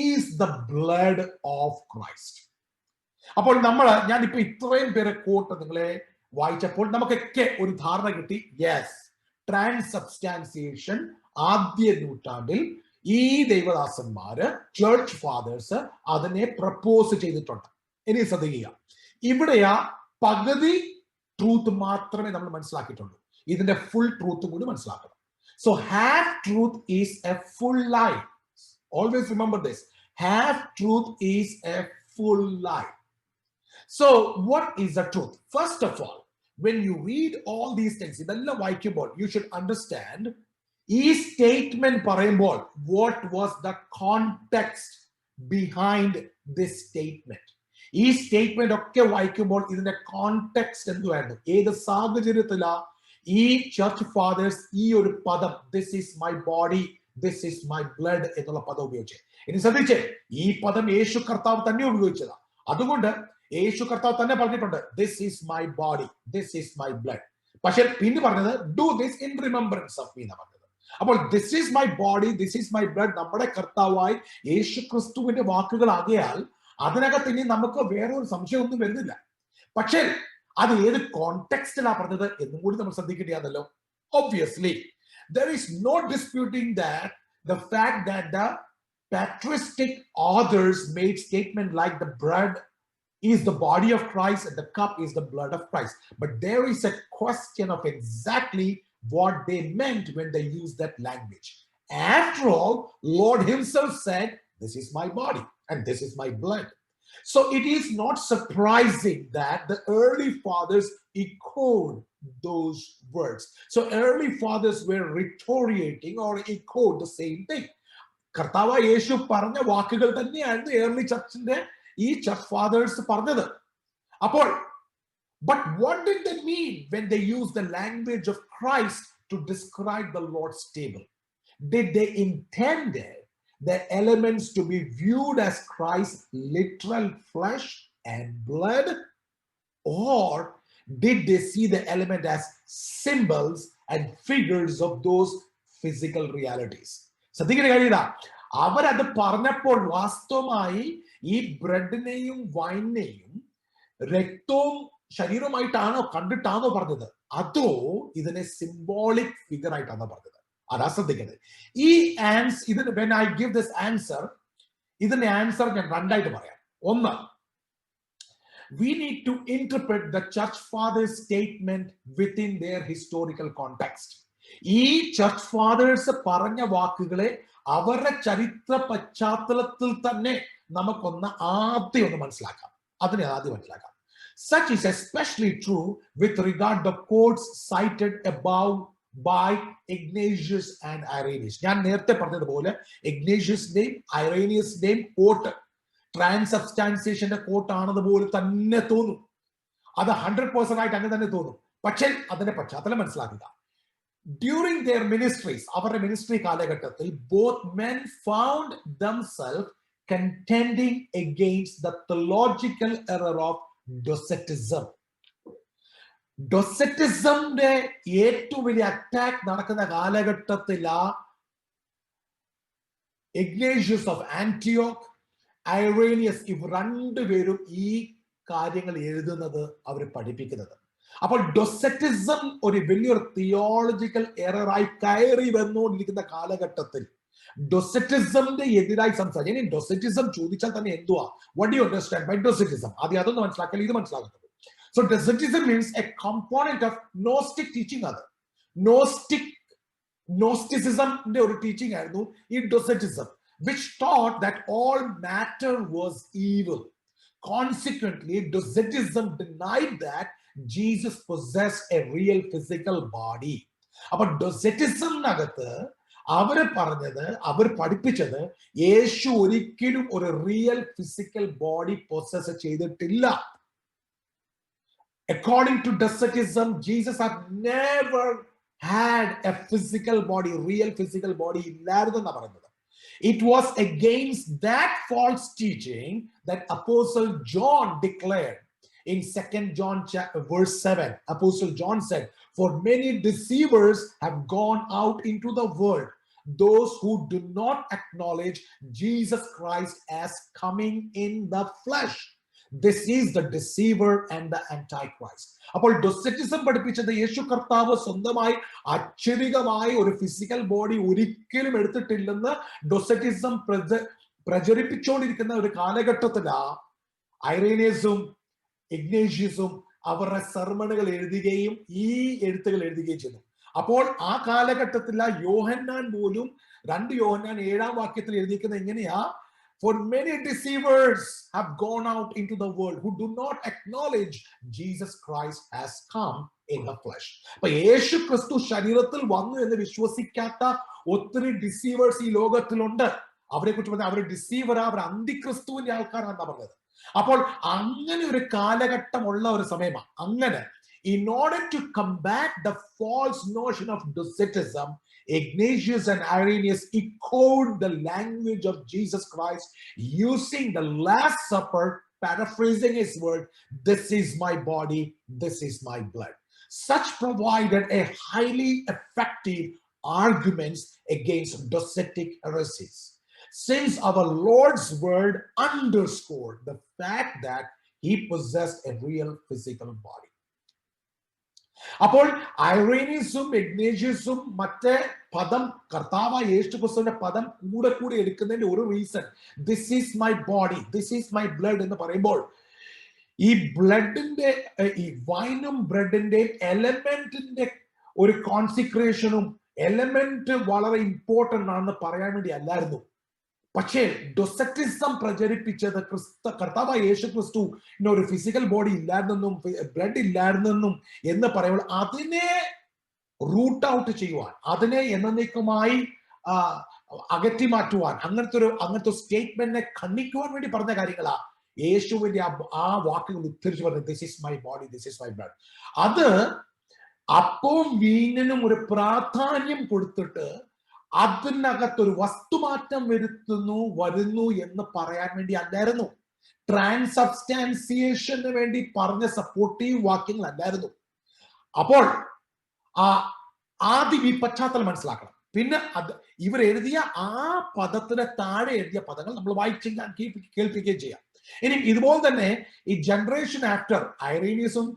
is the blood of Christ. അപ്പോൾ ഞാനിപ്പോ ഇത്രയും പേരെ coat നിങ്ങളെ വായിച്ചപ്പോൾ നമുക്കൊക്കെ ഒരു ധാരണ കിട്ടി. യെസ്, ട്രാൻസ്സബ്സ്റ്റാൻസിയേഷൻ ആദ്യ നൂറ്റാണ്ടിൽ ഈ ദൈവദാസന്മാര്, ചർച്ച് ഫാദേഴ്സ് അതിനെ പ്രപ്പോസ് ചെയ്തിട്ടുണ്ട്. ഇനി ശ്രദ്ധിക്കുക, ഇവിടെയാ പകുതി ട്രൂത്ത് മാത്രമേ നമ്മൾ മനസ്സിലാക്കിയിട്ടുള്ളൂ. ഇതിന്റെ ഫുൾ ട്രൂത്ത് കൂടി മനസ്സിലാക്കണം. So half truth is a full lie. Always remember this. Half truth is a full lie. So what is the truth? First of all, when you read all these things, you should understand ഈ statement പറയുമ്പോൾ what was the context behind this statement. ഈ statement ഒക്കെ വായിക്കുമ്പോൾ ഇതിന്റെ context എന്തുവായിരുന്നു, ഏത് സാഹചര്യത്തിലാ ഈ church fathers ഈ ഒരു പദം this is my body, this is my blood എന്നുള്ള പദം ഉപയോഗിച്ച്. ഇനി ശ്രദ്ധിച്ചേ, ഈ പദം യേശു കർത്താവ് തന്നെ ഉപയോഗിച്ചതാ. അതുകൊണ്ട് യേശു കർത്താവ് തന്നെ പറഞ്ഞിട്ടുണ്ട്, this is my body, this is my blood. പക്ഷെ പിന്നെ പറഞ്ഞത് do this in remembrance of me എന്നാ പറഞ്ഞത്. അപ്പോൾ this is my body, this is my blood നമ്മുടെ കർത്താവായി യേശു ക്രിസ്തുവിന്റെ വാക്കുകളാകിയാൽ അതിനകത്ത് ഇനി നമുക്ക് വേറൊരു സംശയമൊന്നും വരുന്നില്ല. പക്ഷേ അത് ഏത് കോണ്ടെക്സ്റ്റിലാ പറഞ്ഞത് എന്നും കൂടി നമ്മൾ ശ്രദ്ധിക്കേണ്ടതാണല്ലോ. Obviously, there is no disputing that the fact that the patristic authors made statement like the bread is the body of Christ and the cup is the blood of Christ. But there is a question of exactly what they meant when they used that language. After all, Lord himself said, this is my body and this is my blood. So it is not surprising that the early fathers echoed those words. So early fathers were reiterating or echoed the same thing. കർത്താവ് യേശു പറഞ്ഞ വാക്കുകൾ തന്നെയായിരുന്നു early ചർച്ചിന്റെ ഈ church fathers പറഞ്ഞത്. അപ്പോൾ but what did they mean when they used the language of Christ to describe the Lord's table? Did they intended the elements to be viewed as Christ's literal flesh and blood, or did they see the element as symbols and figures of those physical realities? ശ്രദ്ധിക്കുന്ന കാര്യമില്ല, അവരത് പറഞ്ഞപ്പോൾ വാസ്തവമായി ഈ ബ്രെഡിനെയും വൈനെയും രക്തവും ശരീരമായിട്ടാണോ കണ്ടിട്ടാണോ പറഞ്ഞത്, അതോ ഇതിനെ symbolic figure ആയിട്ടാണോ പറഞ്ഞത്? അതാ ശ്രദ്ധിക്കുന്നത്. ഈ ഇതിന് when I give this answer, ഇതിന്റെ ആൻസർ ഞാൻ രണ്ടായിട്ട് പറയാം. ഒന്ന്, we need to interpret the church fathers statement within their historical context. ഈ ചർച്ച് ഫാദേഴ്സ് പറഞ്ഞ വാക്കുകളെ അവരുടെ ചരിത്ര പശ്ചാത്തലത്തിൽ തന്നെ നമുക്കൊന്ന് ആദ്യം മനസ്സിലാക്കാം. അതിനെ ആദ്യം മനസ്സിലാക്കാം. Such is especially true with regard to the quotes cited above by Ignatius and Irenaeus. ഞാൻ നേരത്തെ പറഞ്ഞതുപോലെ ഇഗ്നേഷ്യസിന്റെയും ഐറേനിയസിന്റെയും കോട്ട് ട്രാൻസ്സബ്സ്റ്റാൻസിയേഷന്റെ കോട്ട് ആണെന്നതുപോലെ തന്നെ തോന്നും. അത് 100% ആയിട്ട് അങ്ങനെ തന്നെ തോന്നും. പക്ഷേ അതിന്റെ പശ്ചാത്തലം മനസ്സിലാക്കുക. During their ministries, അവരുടെ മിനിസ്ട്രി കാലഘട്ടത്തിൽ both men found themselves contending against the theological error of Docetism. ഡൊസറ്റിസമിന്റെ ഏറ്റവും വലിയ അറ്റാക്ക് നടക്കുന്ന കാലഘട്ടത്തിലാ ഇഗ്നേഷ്യസ് ഓഫ് ആന്റിയോക്ക്, ഐറേനിയസ്, ഇവർ രണ്ടുപേരും ഈ കാര്യങ്ങൾ എഴുതുന്നത്, അവർ പഠിപ്പിക്കുന്നത്. അപ്പോൾ ഡൊസറ്റിസം ഒരു വലിയൊരു തിയോളജിക്കൽ എററായി കയറി വന്നുകൊണ്ടിരിക്കുന്ന കാലഘട്ടത്തിൽ ഡൊസറ്റിസമിന്റെ എതിരായി സംസാരിച്ചു. ഇനി ഡൊസറ്റിസം ചോദിച്ചാൽ തന്നെ എന്തുവാ, what do you understand by docetism? ആദ്യം അതൊന്ന് മനസ്സിലാക്കിയാൽ ഇത് മനസ്സിലാകുന്നത്. So Docetism means a component of Gnostic teaching. Gnosticism ഒരു ടീച്ചിങ് ആയിരുന്നു ഈ Docetism, which taught that all matter was evil. Consequently, Docetism denied that Jesus possessed a real physical body. അപ്പൊ Docetismനകത്ത് അവര് പറഞ്ഞത്, അവർ പഠിപ്പിച്ചത്, യേശു ഒരിക്കലും ഒരു റിയൽ ഫിസിക്കൽ ബോഡി പൊസസ് ചെയ്തിട്ടില്ല. According to Docetism, Jesus had never had a physical body, real physical body. It was against that false teaching that Apostle John declared in 2 John verse 7. Apostle John said, "For many deceivers have gone out into the world, those who do not acknowledge Jesus Christ as coming in the flesh. This is the deceiver and the antichrist." അപ്പോൾ ഡൊസറ്റിസം പഠിപ്പിച്ചത് യേശു കർത്താവ് സ്വന്തമായി അക്ഷരികമായി ഒരു physical body ഒരിക്കലും എടുത്തിട്ടില്ലെന്ന് ഡൊസറ്റിസം പ്രചരിപ്പിച്ചുകൊണ്ടിരിക്കുന്ന ഒരു കാലഘട്ടത്തിലാ ഐറേനിയസും ഇഗ്നേഷ്യസും അവരുടെ സർമണുകൾ എഴുതുകയും ഈ എഴുത്തുകൾ എഴുതുകയും ചെയ്തു. അപ്പോൾ ആ കാലഘട്ടത്തില യോഹന്നാൻ പോലും 2 യോഹന്നാൻ 7-ാം വാക്യത്തിൽ എഴുതിയിരിക്കുന്നത് എങ്ങനെയാ, "For many deceivers have gone out into the world who do not acknowledge Jesus Christ has come in the flesh." അപ്പൊ യേശു ക്രിസ്തു ശരീരത്തിൽ വന്നു എന്ന് വിശ്വസിക്കാത്ത ഒത്തിരി ഡിസീവേഴ്സ് ഈ ലോകത്തിലുണ്ട്. അവരെ കുറിച്ച് പറഞ്ഞാൽ അവർ ഡിസീവറാ, അവർ അന്തിക്രിസ്തുവിന്റെ ആൾക്കാരാണെന്നാ പറഞ്ഞത്. അപ്പോൾ അങ്ങനെ ഒരു കാലഘട്ടം ഉള്ള ഒരു സമയമാണ്. അങ്ങനെ in order to combat the false notion of Docetism, Ignatius and Irenaeus echoed the language of Jesus Christ using the Last Supper, paraphrasing his word, "This is my body, this is my blood." Such provided a highly effective arguments against Docetic heresies, since our Lord's word underscored the fact that he possessed a real physical body. അപ്പോൾ ഐറേനിയസും ഇഗ്നേഷ്യസും മറ്റേ പദം കർത്താവായ യേശു ക്രിസ്തുവിന്റെ പദം കൂടെ എടുക്കുന്നതിന്റെ ഒരു reason, this is my body, this is my blood എന്ന് പറയുമ്പോൾ ഈ ബ്ലഡിന്റെ ഈ വൈനും ബ്രെഡിന്റെയും എലമെന്റിന്റെ ഒരു കോൺസിക്രേഷനും എലമെന്റ് വളരെ ഇമ്പോർട്ടന്റ് ആണെന്ന് പറയാൻ വേണ്ടി അല്ലായിരുന്നു. പക്ഷേ ഡൊസറ്റിസം പ്രചരിപ്പിച്ചത് കർത്താവായ യേശു ക്രിസ്തു ഒരു ഫിസിക്കൽ ബോഡി ഇല്ലായിരുന്നെന്നും ബ്ലഡ് ഇല്ലായിരുന്നെന്നും എന്ന് പറയുമ്പോൾ അതിനെ റൂട്ട് ഔട്ട് ചെയ്യുവാൻ, അതിനെ എന്നേക്കുമായി അകറ്റി മാറ്റുവാൻ, അങ്ങനത്തെ സ്റ്റേറ്റ്മെന്റിനെ ഖണ്ഡിക്കുവാൻ വേണ്ടി പറഞ്ഞ കാര്യങ്ങളാ യേശുവിന്റെ ആ വാക്കുകൾ ഉദ്ധരിച്ചു പറഞ്ഞത്, this is my body, this is my blood. അത് അപ്പവും വീഞ്ഞിനും ഒരു പ്രാധാന്യം കൊടുത്തിട്ട് അതിനകത്തൊരു വസ്തുമാറ്റം വരുന്നു എന്ന് പറയാൻ വേണ്ടി അല്ലായിരുന്നു. ട്രാൻസബ്സ്റ്റാൻസിയേഷന് വേണ്ടി പറഞ്ഞ സപ്പോർട്ടീവ് വാക്യങ്ങൾ അല്ലായിരുന്നു. അപ്പോൾ ആദ്യം ഈ പശ്ചാത്തലം മനസ്സിലാക്കണം. പിന്നെ ഇവർ എഴുതിയ ആ പദത്തിന് താഴെ എഴുതിയ പദങ്ങൾ നമ്മൾ വായിച്ച് കേൾപ്പിക്കുകയും ചെയ്യാം. ഇനി ഇതുപോലെ തന്നെ ഈ ജനറേഷൻ ആഫ്റ്റർ ഐറേനിയസും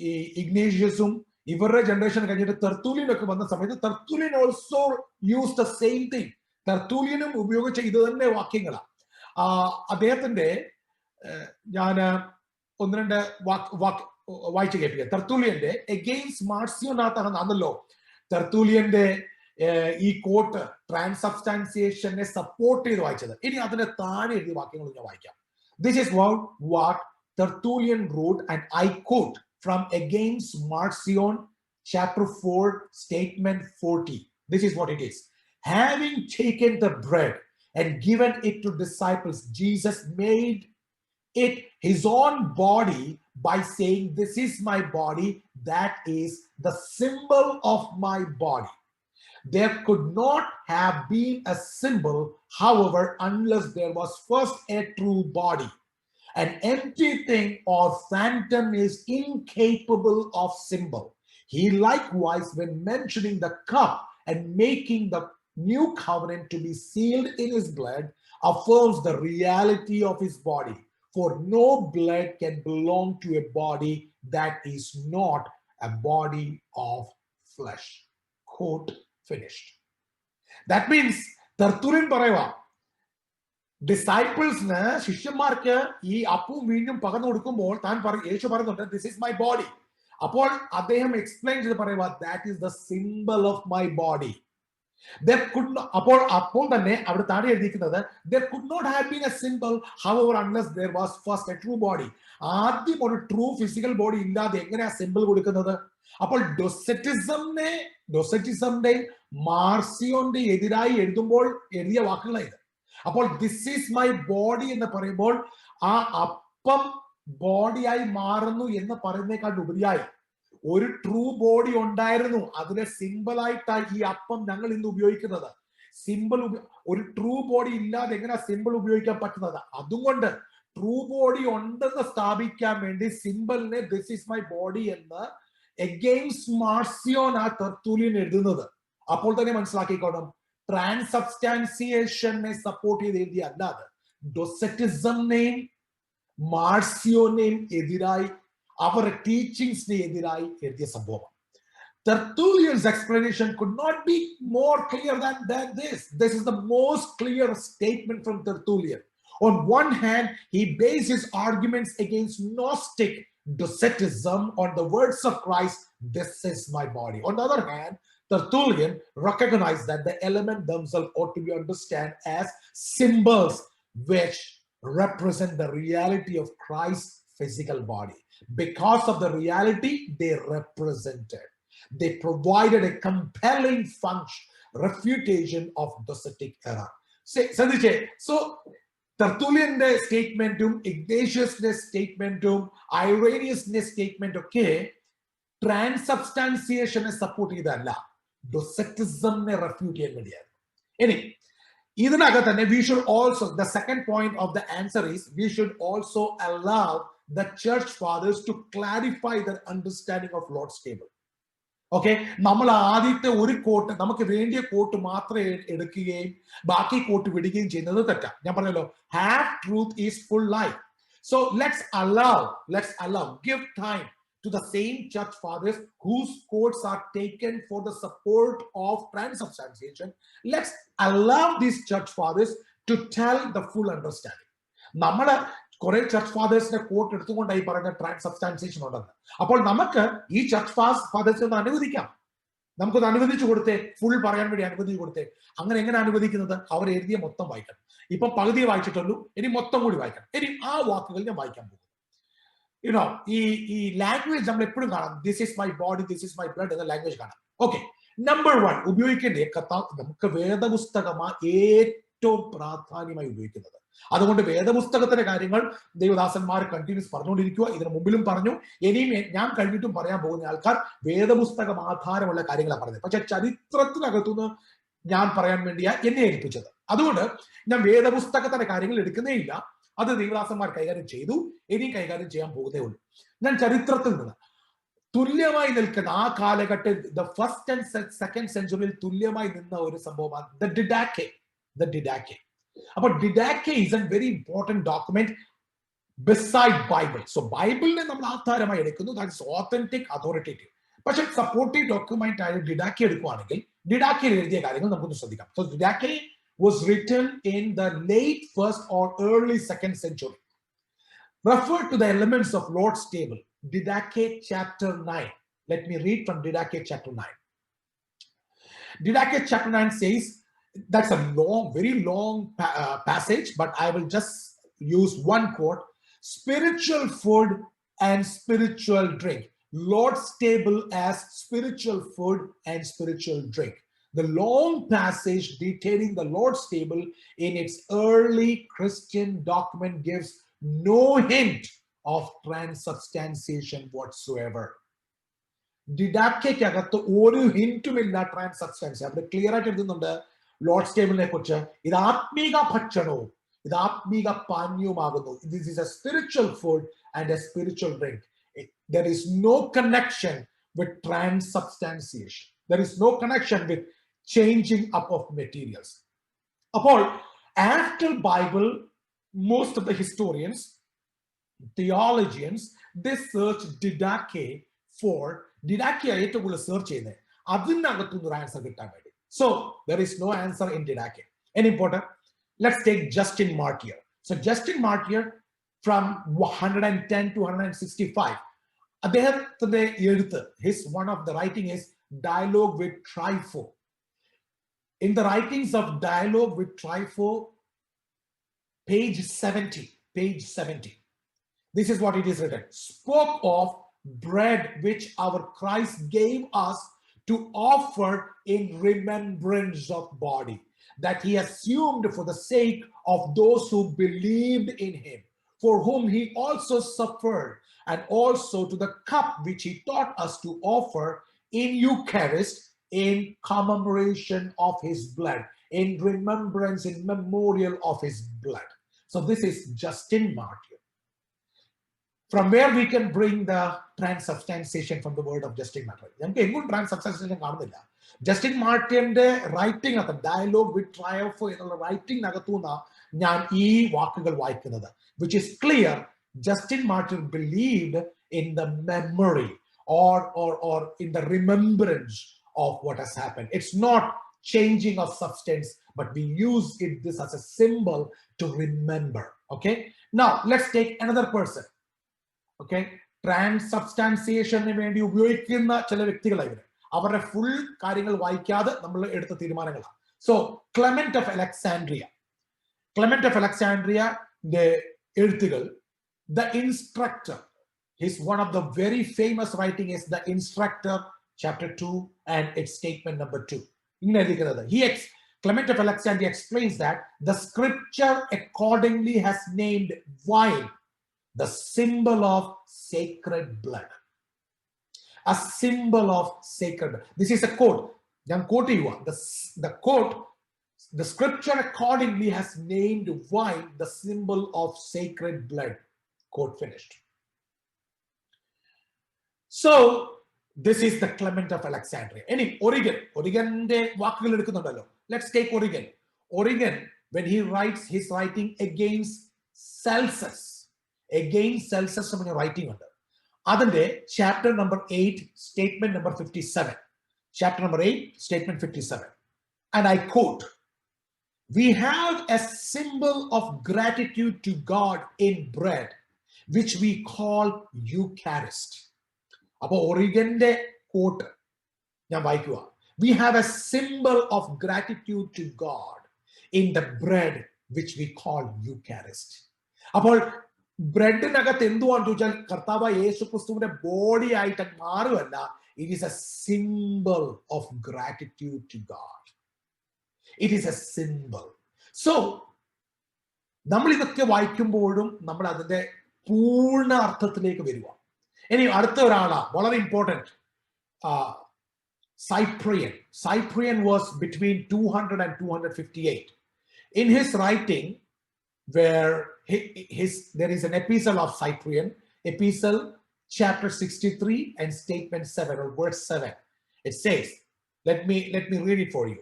ഈ ഇഗ്നേഷ്യസും ഇവരുടെ ജനറേഷൻ കഴിഞ്ഞിട്ട് തെർത്തൂലിയനൊക്കെ വന്ന സമയത്ത് Tertullian also use the same thing. തെർത്തൂലിയനും ഉപയോഗിച്ച ഇത് തന്നെ വാക്യങ്ങളാണ്. അദ്ദേഹത്തിന്റെ ഞാൻ ഒന്ന് രണ്ട് വായിച്ചു കേൾപ്പിക്കുക. തെർത്തൂലിയന്റെ എഗെയിൻസ്റ്റ് മാർസിയോനാത്താണെന്നാണല്ലോ തെർത്തൂലിയന്റെ ഈ കോട്ട് ട്രാൻസബ്സ്റ്റാൻസിയേഷനെ സപ്പോർട്ട് ചെയ്ത് വായിച്ചത്. ഇനി അതിന്റെ താഴെ എഴുതിയ വാക്യങ്ങൾ ഞാൻ വായിക്കാം. This is what Tertullian wrote, and I quote from Against Marcion, chapter 4, statement 40. This is what it is. Having taken the bread and given it to disciples, Jesus made it his own body by saying, this is my body, that is the symbol of my body. There could not have been a symbol, however, unless there was first a true body. An empty thing or phantom is incapable of symbol. He likewise, when mentioning the cup and making the new covenant to be sealed in his blood, affirms the reality of his body. For no blood can belong to a body that is not a body of flesh. Quote finished. That means Tertullian പറയുക, ഡിസൈപ്പിൾസിന്, ശിഷ്യന്മാർക്ക് ഈ അപ്പവും വീഞ്ഞും പകർന്നു കൊടുക്കുമ്പോൾ യേശു പറയുന്നുണ്ട്, this is my body. അപ്പോൾ അദ്ദേഹം എക്സ്പ്ലെയിൻ ചെയ്ത് പറയുക, that is the symbol of my body. അപ്പോൾ തന്നെ അവിടെ താഴെ എഴുതിയിരിക്കുന്നത്, there could not have been a symbol, however, unless there was first a true body. ആദ്യം ഒരു ട്രൂ ഫിസിക്കൽ ബോഡി ഇല്ലാതെ എങ്ങനെയാ സിംബൽ കൊടുക്കുന്നത്? അപ്പോൾ ഡൊസറ്റിസമിന്റെ മാർസിയോന്റെ എതിരായി എഴുതുമ്പോൾ എഴുതിയ വാക്കുകളായത്. അപ്പോൾ ദിസ് ഈസ് മൈ ബോഡി എന്ന് പറയുമ്പോൾ ആ അപ്പം ബോഡിയായി മാറുന്നു എന്ന് പറയുന്നതിനേക്കാൾ ഉപരിയായി ഒരു ട്രൂ ബോഡി ഉണ്ടായിരുന്നു. അതിനെ സിമ്പിളായിട്ടാണ് ഈ അപ്പം ഞങ്ങൾ ഇന്ന് ഉപയോഗിക്കുന്നത്. ഒരു ട്രൂ ബോഡി ഇല്ലാതെ എങ്ങനെ സിമ്പിൾ ഉപയോഗിക്കാൻ പറ്റുന്നത്? അതുകൊണ്ട് ട്രൂ ബോഡി ഉണ്ടെന്ന് സ്ഥാപിക്കാൻ വേണ്ടി സിമ്പിളിനെ ദിസ് ഈസ് മൈ ബോഡി എന്ന് എഗെയിൻസ്റ്റ് മാർസിയോൻ ആ തെർത്തൂലിയൻ എഴുതുന്നത്. അപ്പോൾ തന്നെ മനസ്സിലാക്കിക്കോണം, ട്രാൻസബ്സ്റ്റാൻസിയേഷനെ സപ്പോർട്ട് ചെയ്ത് എഴുതിയ അല്ലാതെ ഡൊസറ്റിസമിനെയും മാർസിയോനെയും എതിരായി അവരുടെ ടീച്ചിങ്സിനെ എതിരായി എഴുതിയ സംഭവം. Tertullian's explanation could not be more clear than this. This is the most clear statement from Tertullian. On one hand, he based his arguments against Gnostic Docetism on the words of Christ, this is my body. On the other hand, Tertullian recognized that the elements themselves ought to be understood as symbols which represent the reality of Christ's physical body. Because of the reality they represented, they provided a compelling refutation of Docetic error. So Tertullian's statement, Ignatius' statement, Irenaeus' statement, okay, transubstantiation support ചെയ്തല്ല, ഡൊസറ്റിസമിനെ refute ചെയ്യാൻ വേണ്ടിയാണ്. ഇനി ഇതിനകത്ത് തന്നെ we should also, the second point of the answer is, we should also allow the church fathers to clarify their understanding of Lord's table. Okay, നമ്മൾ ആദ്യത്തെ ഒരു കോട്ട്, നമുക്ക് വേണ്ടിയ കോട്ട് മാത്രം എടുക്കുകയും ബാക്കി കോട്ട് വിടുകയും ചെയ്യുന്നത് തെറ്റാണ്. ഞാൻ പറഞ്ഞല്ലോ, half truth is full lie. So let's allow, give time to the same church fathers whose quotes are taken for the support of transubstantiation. Let's allow these church fathers to tell the full understanding. നമ്മള് കുറെ church ഫാദേഴ്സിന്റെ coat എടുത്തുകൊണ്ടായി പറയുന്ന ട്രാൻസ്സബ്സ്റ്റാൻസിയേഷൻ ഉണ്ടെന്ന്. അപ്പോൾ നമുക്ക് ഈ church fathers ഒന്ന് അനുവദിക്കാം, നമുക്കൊന്ന് അനുവദിച്ചു കൊടുത്തേ, ഫുൾ പറയാൻ വേണ്ടി അനുവദിച്ചു കൊടുത്തേ. അങ്ങനെ എങ്ങനെ അനുവദിക്കുന്നത്? അവർ എഴുതിയ മൊത്തം വായിക്കണം. ഇപ്പൊ പകുതി വായിച്ചിട്ടുള്ളൂ, ഇനി മൊത്തം കൂടി വായിക്കണം. ഇനി ആ വാക്കുകൾ ഞാൻ വായിക്കാൻ പോകും. യുനോ ഈ ലാംഗ്വേജ് നമ്മൾ എപ്പോഴും കാണാം, this is my body, this is my blood എന്ന ലാംഗ്വേജ് കാണാം. ഓക്കെ, നമ്പർ 1 ഉപയോഗിക്കേണ്ട കർത്താവ് നമുക്ക് വേദപുസ്തകമാണ് ഏറ്റവും പ്രാധാന്യമായി ഉപയോഗിക്കുന്നത്. അതുകൊണ്ട് വേദപുസ്തകത്തിന്റെ കാര്യങ്ങൾ ദൈവദാസന്മാർ കണ്ടിന്യൂസ് പറഞ്ഞുകൊണ്ടിരിക്കുക. ഇതിനു മുമ്പിലും പറഞ്ഞു, ഇനിയും ഞാൻ കഴിഞ്ഞിട്ടും പറയാൻ പോകുന്ന ആൾക്കാർ വേദപുസ്തകം ആധാരമുള്ള കാര്യങ്ങളാണ് പറഞ്ഞത്. പക്ഷെ ചരിത്രത്തിനകത്തുനിന്ന് ഞാൻ പറയാൻ വേണ്ടിയാ എന്നെ ഏൽപ്പിച്ചത്. അതുകൊണ്ട് ഞാൻ വേദപുസ്തകത്തിന്റെ കാര്യങ്ങൾ എടുക്കുന്നേ ഇല്ല. അത് ദൈവദാസന്മാർ കൈകാര്യം ചെയ്തു, ഇനിയും കൈകാര്യം ചെയ്യാൻ പോകുന്നേ ഉള്ളൂ. ഞാൻ ചരിത്രത്തിൽ നിന്ന് തുല്യമായി നിൽക്കുന്ന ആ കാലഘട്ടത്തിൽ ദ ഫസ്റ്റ് ആൻഡ് സെക്കൻഡ് സെഞ്ചുറിയിൽ തുല്യമായി നിന്ന ഒരു സംഭവമാണ് ദ ഡിഡാക്കെ. അപ്പോൾ Didache is a very important document beside Bible. So ബൈബിളിനെ നമ്മൾ ആധാരമായി എടുക്കുന്നു, ദാറ്റ് ഇസ് ഓതന്റിക് അതോറിറ്റേറ്റീവ്. പക്ഷെ സപ്പോർട്ടീവ് ഡോക്യുമെന്റ് ആയ ഡിഡാക്കെ എടുക്കുകയാണെങ്കിൽ ഡിഡാക്കയിൽ എഴുതിയ കാര്യങ്ങൾ നമുക്കൊന്ന് ശ്രദ്ധിക്കാം. So Didache was written in the late 1st or early 2nd century. Refer to the elements of Lord's table. Didache chapter 9. Let me read from Didache chapter 9. Didache chapter 9 says, that's a long, very long passage, but I will just use one quote. Spiritual food and spiritual drink. Lord's table as spiritual food and spiritual drink. The long passage detailing the Lord's table in its early Christian document gives no hint of transubstantiation whatsoever. ഡിഡാക്കകത്ത് ഒരു ഹിന്റും ഇല്ല ട്രാൻസ്സബ്സ്റ്റാൻസിയേഷൻ. അവിടെ clear ആയിട്ട് എഴുതുന്നുണ്ട് Lord's ടേബിളിനെ കുറിച്ച്, ഇത് ആത്മീക ഭക്ഷണവും ഇത് ആത്മീക പാനീയവുമാകുന്നു. This is a spiritual food and a spiritual drink. There is no connection with transubstantiation. There is no connection with changing up of materials. Apol, after Bible, most of the historians, theologians, they search Didache for Didache ayettulla search cheyne adinagattunnu oru answer kittan vendi. So there is no answer in Didache. Any important? Let's take Justin Martyr. So Justin Martyr from 110 to 165. അദ്ദേഹത്തിന്റെ എഴുത്ത്, his one of the writing is Dialogue with Trypho. In the writings of Dialogue with Trypho, page 70, this is what it is written. Spoke of bread which our Christ gave us to offer in remembrance of body, that he assumed for the sake of those who believed in him, for whom he also suffered, and also to the cup which he taught us to offer in Eucharist, in commemoration of his blood, in remembrance, in memorial of his blood. So this is Justin Martyr. From where we can bring the transubstantiation from the word of Justin Martyr. നമുക്ക് എങ്ങും ട്രാൻസ്സബ്സ്റ്റാൻസിയേഷൻ കാണുന്നില്ല. Justin മാർട്ടിന്റെ writing അകത്ത് dialogue വിത്ത് triumph എന്നുള്ള writing അകത്തുനിന്ന് ഞാൻ ഈ വാക്കുകൾ വായിക്കുന്നത്, which is clear. Justin Martyr believed in the memory or in the remembrance of what has happened. It's not changing of substance, but we use this as a symbol to remember. Okay, now let's take another person. Okay, ട്രാൻസ്സബ്സ്റ്റാൻസിയേഷന് വേണ്ടി ഉപയോഗിക്കുന്ന ചില വ്യക്തികളായി അവരുടെ full കാര്യങ്ങൾ വായിക്കാതെ നമ്മൾ എടുത്ത തീരുമാനങ്ങളാണ്. So Clement of അലക്സാൻഡ്രിയന്റെ എഴുത്തുകൾ, the instructor, he's one of the very famous writing is the instructor chapter 2 and its statement number 2. Clement of Alexandria explains that the scripture accordingly has named wine the symbol of sacred blood. A symbol of sacred blood. This is a quote. The quote, the scripture accordingly has named wine the symbol of sacred blood. Quote finished. So this is the Clement of Alexandria. Any Origen's വാക്കുകൾ എടുക്കുന്നുണ്ടല്ലോ. Let's take Origen. Origen, when he writes his writing against Celsus, writing under അതിന്റെ chapter number 8, statement number 57. Chapter number 8, statement 57. And I quote, "We have a symbol of gratitude to God in bread, which we call Eucharist." അപ്പൊ ഒറിഗന്റെ quote ഞാൻ വായിക്കുക. "We have a symbol of gratitude to God in the bread which we call Eucharist." അപ്പോൾ ബ്രെഡിനകത്ത് എന്തുവാന്ന് ചോദിച്ചാൽ കർത്താവ് യേശു ക്രിസ്തുവിന്റെ body ആയിട്ട് മാറുമല്ല. It is a symbol of gratitude to God. It is a symbol. So നമ്മൾ ഇതൊക്കെ വായിക്കുമ്പോഴും നമ്മൾ അതിന്റെ പൂർണ്ണ അർത്ഥത്തിലേക്ക് വരിക. ഇനി അടുത്ത ഒരാളാ വളരെ important, Cyprian. Cyprian was between 200 and 258. In his writing, where there is an epistle of Cyprian, epistle chapter 63 and statement 7 or verse 7. It says, let me read it for you.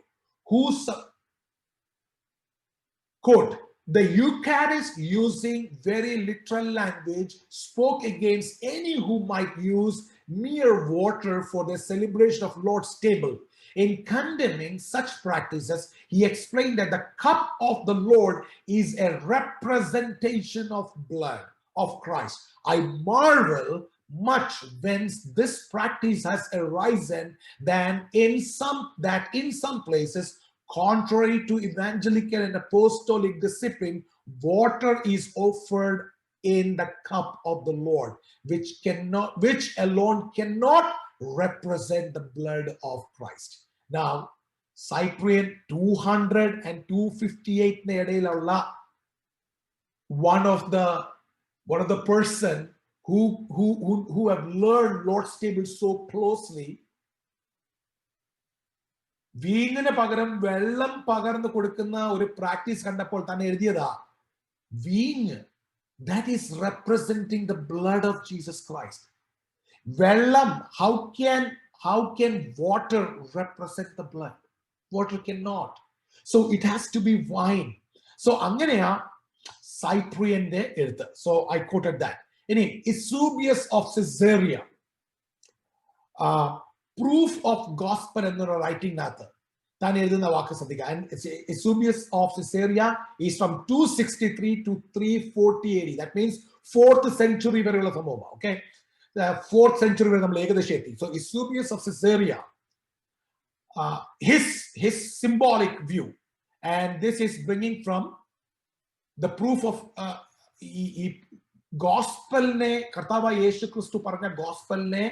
Quote, "The Eucharist, using very literal language, spoke against any who might use mere water for the celebration of Lord's table. In condemning such practices, he explained that the cup of the Lord is a representation of blood of Christ. I marvel much whence this practice has arisen, that in some places, contrary to evangelical and apostolic discipline, water is offered in the cup of the Lord, which alone cannot represent the blood of Christ." Now, Cyprian 200 and 258 ഇടയിലുള്ള one of the person who have learned Lord's table so closely, വീഞ്ഞിന് പകരം വെള്ളം പകർന്നു കൊടുക്കുന്ന ഒരു practice കണ്ടപ്പോൾ തന്നെ എഴുതിയതാ, വീഞ്ഞ്, that is representing the blood of Jesus Christ. വെള്ളം, how can water represent the blood? Water cannot. So it has to be wine. So അങ്ങനെയാ സൈപ്രിയന്റെ എഴുത്ത്. So I quoted that. ഇനി Eusebius of Caesarea, proof of gospel എന്നൊരു റൈറ്റിംഗിനകത്ത് താൻ എഴുതുന്ന വാക്ക് ശ്രദ്ധിക്കുക. And Eusebius of Caesarea is from 263 to 340 AD. That means 4th century വരെയുള്ള സംഭവമാണ്. Okay, 4th century വരെ നമ്മൾ ഏകദേശം എത്തി. So Eusebius of Caesarea, his symbolic view, and this is bringing from the proof of ഈ ഗോസ്പലിനെ, കർത്താവായ യേശു ക്രിസ്തു പറഞ്ഞ ഗോസ്പലിനെ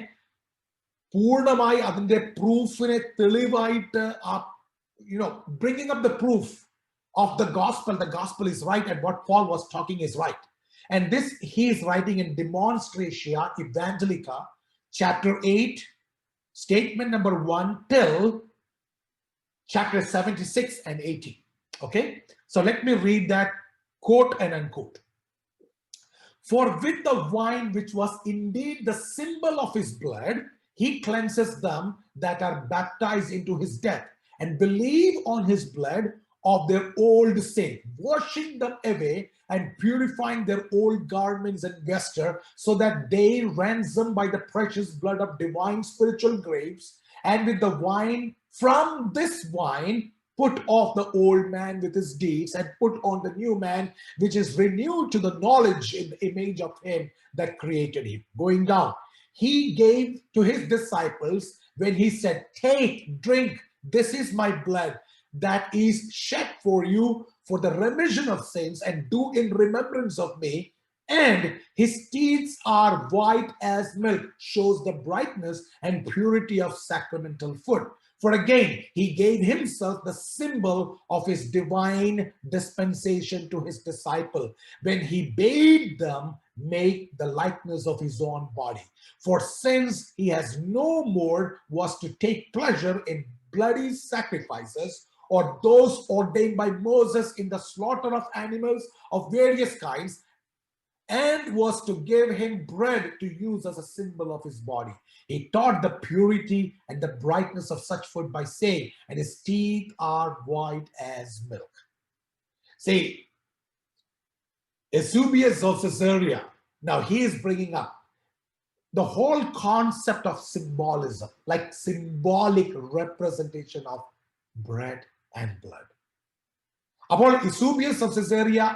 പൂർണ്ണമായി അതിന്റെ പ്രൂഫിനെ തെളിവായിട്ട് bringing up the proof of the gospel is right, and what Paul was talking is right. And this he is writing in Demonstratio Evangelica, chapter 8, statement number 1 till chapter 76 and 80. Okay, so let me read that quote and unquote. "For with the wine, which was indeed the symbol of his blood, he cleanses them that are baptized into his death and believe on his blood of their old sin, washing them away and purifying their old garments and vesture, so that they, ransomed by the precious blood of divine spiritual grapes, and with the wine, from this wine, put off the old man with his deeds and put on the new man, which is renewed to the knowledge in the image of him that created him." Going down, he gave to his disciples when he said, "Take, drink, this is my blood that is shed for you for the remission of sins, and do in remembrance of me." And his teeth are white as milk, shows the brightness and purity of sacramental food. For again, he gave himself the symbol of his divine dispensation to his disciple when he bade them make the likeness of his own body. For since he has no more was to take pleasure in bloody sacrifices, or those ordained by Moses in the slaughter of animals of various kinds, and was to give him bread to use as a symbol of his body, he taught the purity and the brightness of such food by saying, "And his teeth are white as milk." See, Eusebius of Caesarea, now he is bringing up the whole concept of symbolism, like symbolic representation of bread and blood. അപ്പോൾ Eusebius of Caesarea,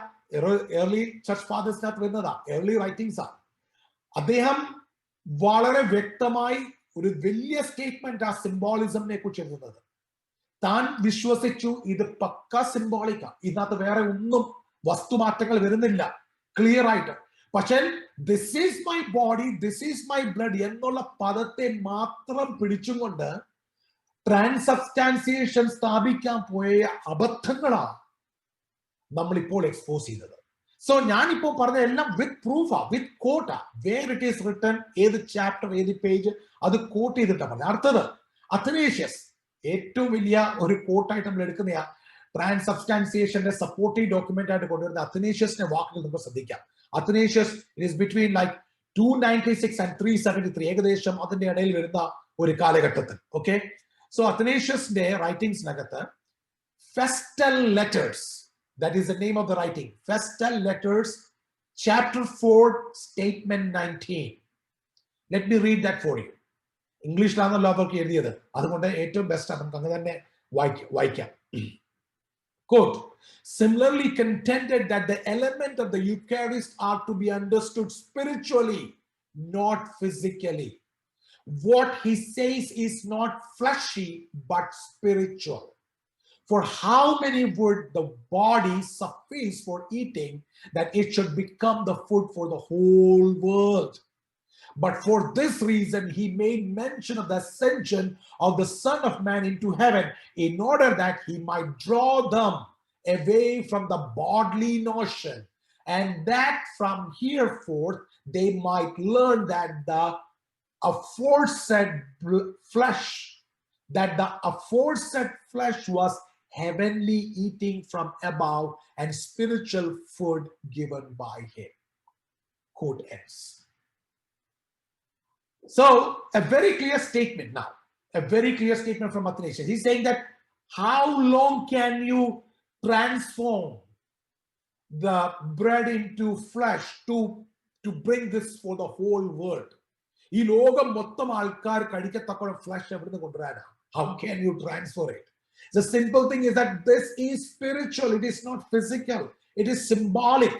early church fathers വരുന്നതാ, early writings ആണ്. അദ്ദേഹം വളരെ വ്യക്തമായി ഒരു വലിയ statement ആ സിംബോളിസമിനെ കുറിച്ച് എഴുതുന്നത്. താൻ വിശ്വസിച്ചു ഇത് പക്ക സിംബോളിക്കാ, ഇതിനകത്ത് വേറെ ഒന്നും വസ്തുമാറ്റങ്ങൾ വരുന്നില്ല, ക്ലിയർ ആയിട്ട്. പക്ഷേ this is my body, this is my blood എന്നുള്ള പദത്തെ മാത്രം പിടിച്ചുകൊണ്ട് ട്രാൻസബ്സ്റ്റാൻസിയേഷൻ സ്ഥാപിക്കാൻ പോയ അബദ്ധങ്ങളാണ് നമ്മളിപ്പോൾ എക്സ്പോസ് ചെയ്തത്. സോ ഞാനിപ്പോ പറഞ്ഞ എല്ലാം വിത്ത് പ്രൂഫാ, വിത്ത് Kota, where it is written, ഏത് ചാപ്റ്റർ ഏത് പേജ് അത് കോട്ട് ചെയ്തിട്ടാണ് പറഞ്ഞത്. അടുത്തത് അത്തനേഷ്യസ്, ഏറ്റവും വലിയ ഒരു കോട്ടായിട്ട് നമ്മൾ എടുക്കുന്ന ട്രാൻസബ്സ്റ്റാൻസിയേഷന്റെ സപ്പോർട്ടീവ് ഡോക്യുമെന്റ് ആയിട്ട് കൊണ്ടുവരുന്ന അത്തനേഷ്യസിന്റെ വാക്കുകൾ നമുക്ക് ശ്രദ്ധിക്കാം. Athanasius is between like 296 and 373, ഏകദേശം അതിന്റെ ഇടയിൽ വരുന്ന ഒരു കാലഘട്ടത്തിൽ. ഓക്കെ, സോ അത്തനേഷ്യസിന്റെ റൈറ്റിംഗ്സിനകത്ത് festal letters, that is the name of the writing, Festal Letters, chapter 4, statement 19. Let me read that for you. English language അവർക്ക് എഴുതിയത്, അതുകൊണ്ട് ഏറ്റവും ബെസ്റ്റ് ആണ് നമുക്ക് അങ്ങനെ തന്നെ വായിക്കാം. Quote, similarly contended that the element of the Eucharist are to be understood spiritually, not physically. What he says is not fleshy but spiritual. For how many would the body suffice for eating that it should become the food for the whole world? But for this reason, he made mention of the ascension of the Son of Man into heaven, in order that he might draw them away from the bodily notion, and that from hereforth they might learn that the aforesaid flesh was heavenly eating from above and spiritual food given by him. Quote ends. So a very clear statement now, a very clear statement from Athanasius. He's saying that how long can you transform the bread into flesh to bring this for the whole world? ഈ ലോകം മൊത്തം ആൾക്കാർ കഴിക്കത്തക്കോളം flush എവിടുന്ന് കൊണ്ടുവരാനാ? How can you transfer it? The simple thing is that this is spiritual, it is not physical, it is symbolic.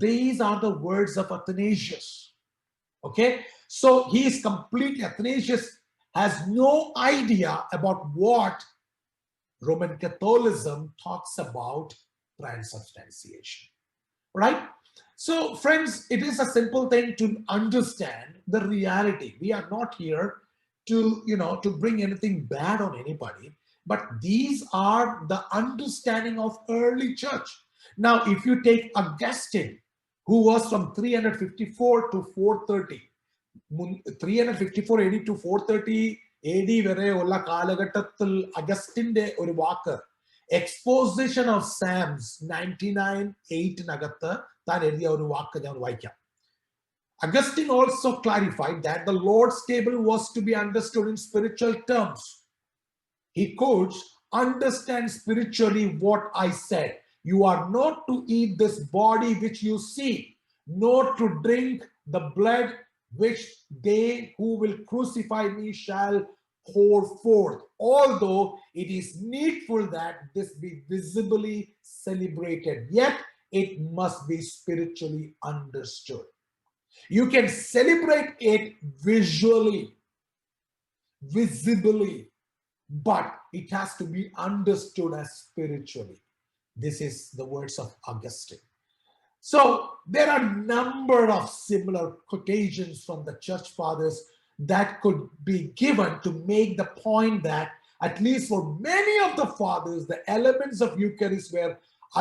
These are the words of Athanasius. Okay, so he is completely, Athanasius has no idea about what Roman Catholicism talks about transubstantiation, right? So friends, it is a simple thing to understand the reality. We are not here to bring anything bad on anybody, but these are the understanding of early church. Now, if you take Augustine, who was from 354 to 430, 354 AD to 430 AD വരെ ഉള്ള കാലഘട്ടത്തിൽ അഗസ്റ്റിന്റെ ഒരു വാക്ക്, exposition of സാംസ് 99:8 താൻ എഴുതിയ ഒരു വാക്ക് ഞാൻ വായിക്കാം. Augustine also clarified that the Lord's table was to be understood in spiritual terms. He quotes, understand spiritually what I said. You are not to eat this body which you see, nor to drink the blood which they who will crucify me shall pour forth, although it is needful that this be visibly celebrated, yet it must be spiritually understood. You can celebrate it visually, visibly, but it has to be understood as spiritually. This is the words of Augustine. So there are a number of similar quotations from the church fathers that could be given to make the point that at least for many of the fathers, the elements of Eucharist were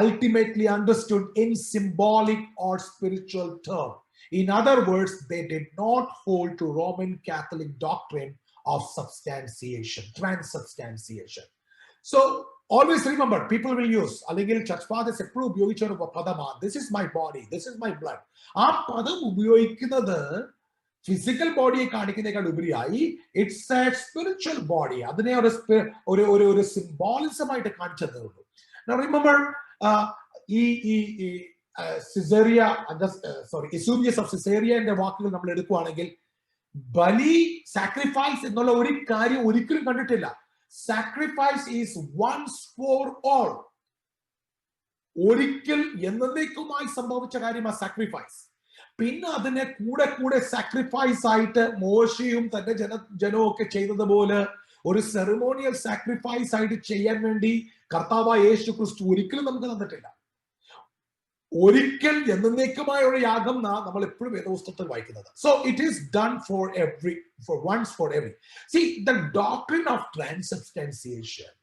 ultimately understood in symbolic or spiritual terms. In other words, they did not hold to Roman Catholic doctrine of substantiation, transubstantiation. So always remember, people will use, അല്ലെങ്കിൽ church fathers എപ്പോഴും ഉപയോഗിച്ച ഒരു പദമാണ്, this is my body, this is my blood. ആ പദം ഉപയോഗിക്കുന്നത് physical ബോഡിയെ കാണിക്കുന്നതിനേക്കാൾ ഉപരിയായി it's A spiritual body, അതിനെ ഒരു സിംബോളിസം ആയിട്ട് കാണിച്ചതേ ഉള്ളൂ. റിമെമ്പർ Eusebius of Caesarea വാക്കുകൾ നമ്മൾ എടുക്കുകയാണെങ്കിൽ, ബലി സാക്രിഫൈസ് എന്നുള്ള ഒരു കാര്യം ഒരിക്കലും കണ്ടിട്ടില്ല. Sacrifice is once for all. ഒരിക്കൽ എന്നേക്കുമായി സംഭവിച്ച കാര്യമാണ് സാക്രിഫൈസ്. പിന്നെ അതിനെ കൂടെ കൂടെ സാക്രിഫൈസ് ആയിട്ട് മോശയും തന്റെ ജനവും ഒക്കെ ചെയ്തതുപോലെ ഒരു സെറിമോണിയൽ സാക്രിഫൈസ് ആയിട്ട് ചെയ്യാൻ വേണ്ടി കർത്താവായ യേശു ക്രിസ്തു ഒരിക്കലും നമുക്ക് തന്നിട്ടില്ല. ഒരിക്കൽ എന്നേക്കുമായ ഒരു യാഗം നമ്മൾ എപ്പോഴും വേദപുസ്തകത്തിൽ വായിക്കുന്നത്. So it is done for once for every. See, the doctrine of transubstantiation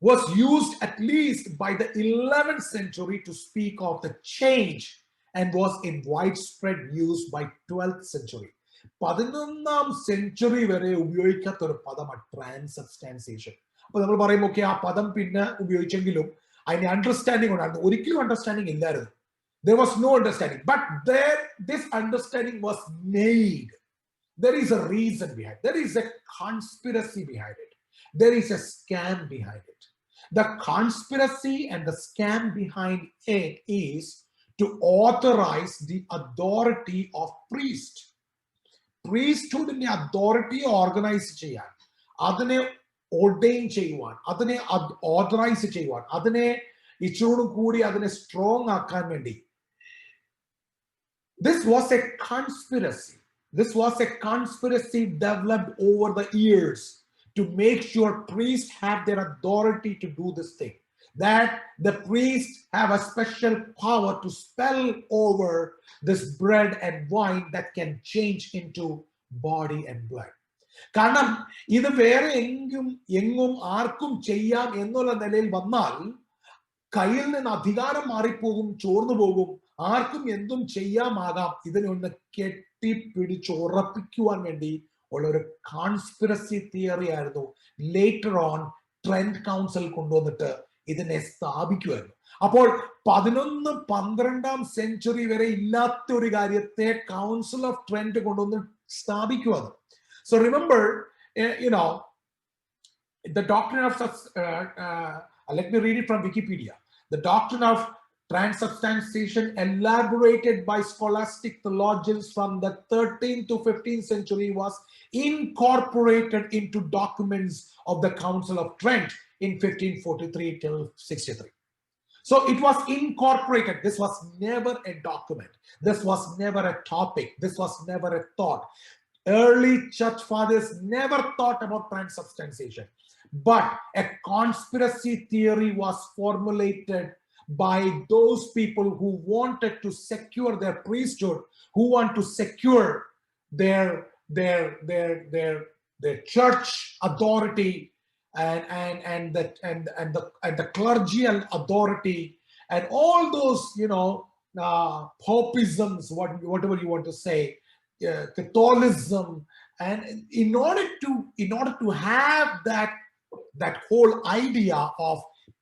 was used at least by the 11th century to speak of the change and was in widespread use by 12th century. 11th century വരെ ഉപയോഗിക്കാത്ത ഒരു പദമാണ് ട്രാൻസ്സബ്സ്റ്റാൻസിയേഷൻ. അപ്പൊ നമ്മൾ പറയും okay ആ പദം പിന്നെ ഉപയോഗിച്ചെങ്കിലും അതിന് അണ്ടർസ്റ്റാൻഡിംഗ് ഉണ്ടായിരുന്നു. ഒരിക്കലും അണ്ടർസ്റ്റാൻഡിംഗ് ഇല്ലായിരുന്നു. There was no understanding, but this understanding was made. There is a reason behind it. There is a conspiracy behind it. There is a scam behind it. The conspiracy and the scam behind it is to authorize the authority of priest. Priesthood in the authority organize cheyan, adine ordain cheyan, adine authorize cheyan, adine ichodu koodi adine strong akkan vendi. This was a conspiracy. This was a conspiracy developed over the years to make sure priests have their authority to do this thing. That the priests have a special power to spell over this bread and wine that can change into body and blood. കാരണം ഇത് വേറെ എങ്ങും ആർക്കും ചെയ്യാം എന്നുള്ള നിലയിൽ വന്നാൽ കയ്യിൽ നിന്ന് അധികാരം മാറിപ്പോകും, ചോർന്നു പോകും. ആർക്കും എന്തും ചെയ്യാമാകാം. ഇതിനെ ഒന്ന് കെട്ടിപ്പിടിച്ചുറപ്പിക്കുവാൻ വേണ്ടി ഉള്ള ഒരു കോൺസ്പിറസി തിയറി ആയിരുന്നു ലേറ്റർ ഓൺ ട്രെൻഡ് കൗൺസിൽ കൊണ്ടുവന്നിട്ട് ഇതിനെ സ്ഥാപിക്കുമായിരുന്നു. അപ്പോൾ 11-12 സെഞ്ചുറി വരെ ഇല്ലാത്ത ഒരു കാര്യത്തെ കൗൺസിൽ ഓഫ് ട്രെൻഡ് കൊണ്ടുവന്ന് സ്ഥാപിക്കുവാണ്. So remember the doctrine of let me read it from Wikipedia. The doctrine of transubstantiation, elaborated by scholastic theologians from the 13th to 15th century, was incorporated into documents of the Council of Trent in 1543 till 63. So it was incorporated. This was never a document. This was never a topic. This was never a thought. Early church fathers never thought about transubstantiation. But a conspiracy theory was formulated by those people who wanted to secure their priesthood, who want to secure their church authority and the clergial authority and all those popisms, whatever you want to say, Catholicism, and in order to have that whole idea of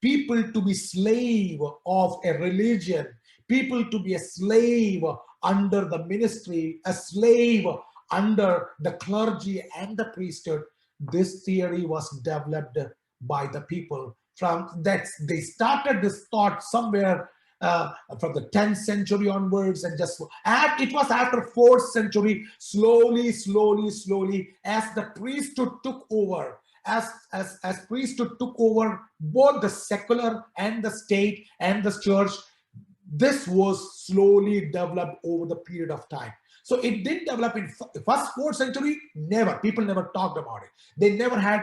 people to be slave of a religion, people to be a slave under the ministry, a slave under the clergy and the priesthood, this theory was developed by the people. From that, they started this thought somewhere from the 10th century onwards, and it was after 4th century, slowly, as the priesthood took over, as priesthood took over both the secular and the state and the church, this was slowly developed over the period of time. So it didn't develop in first 4th century. People never talked about it. They never had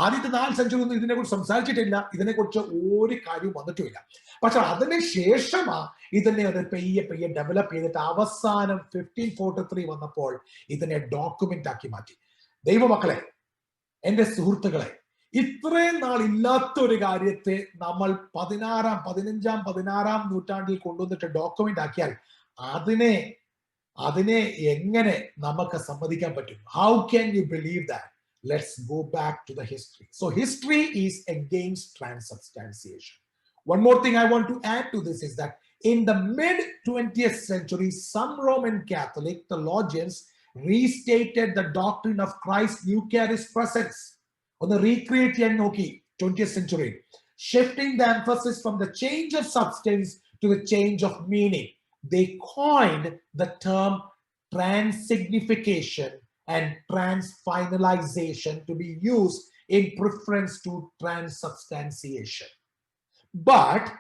ആദ്യത്തെ 4 century ഒന്നും ഇതിനെക്കുറിച്ച് സംസാരിച്ചിട്ടില്ല, ഇതിനെക്കുറിച്ച് ഒരു കാര്യവും വന്നിട്ടുമില്ല. പക്ഷെ അതിനുശേഷമാ ഇതിനെ ഒരു പെയ്യെ ഡെവലപ്പ് ചെയ്തിട്ട് അവസാനം 1543 വന്നപ്പോൾ ഇതിനെ ഡോക്യുമെന്റ് ആക്കി മാറ്റി. ദൈവമക്കളെ, എന്റെ സുഹൃത്തുക്കളെ, ഇത്രയും നാൾ ഇല്ലാത്ത ഒരു കാര്യത്തെ നമ്മൾ 15-16 നൂറ്റാണ്ടിൽ കൊണ്ടുവന്നിട്ട് ഡോക്യുമെന്റ് ആക്കിയാൽ അതിനെ എങ്ങനെ നമുക്ക് സമ്മതിക്കാൻ പറ്റും? How can you believe that? Let's go back to the history. So history is against transubstantiation. One more thing I want to add to this is that in the mid-20th century, some Roman Catholic theologians restated the doctrine of Christ's Eucharist presence. On the recreate 20th century, shifting the emphasis from the change of substance to the change of meaning. They coined the term transsignification and transfinalization to be used in preference to transubstantiation. But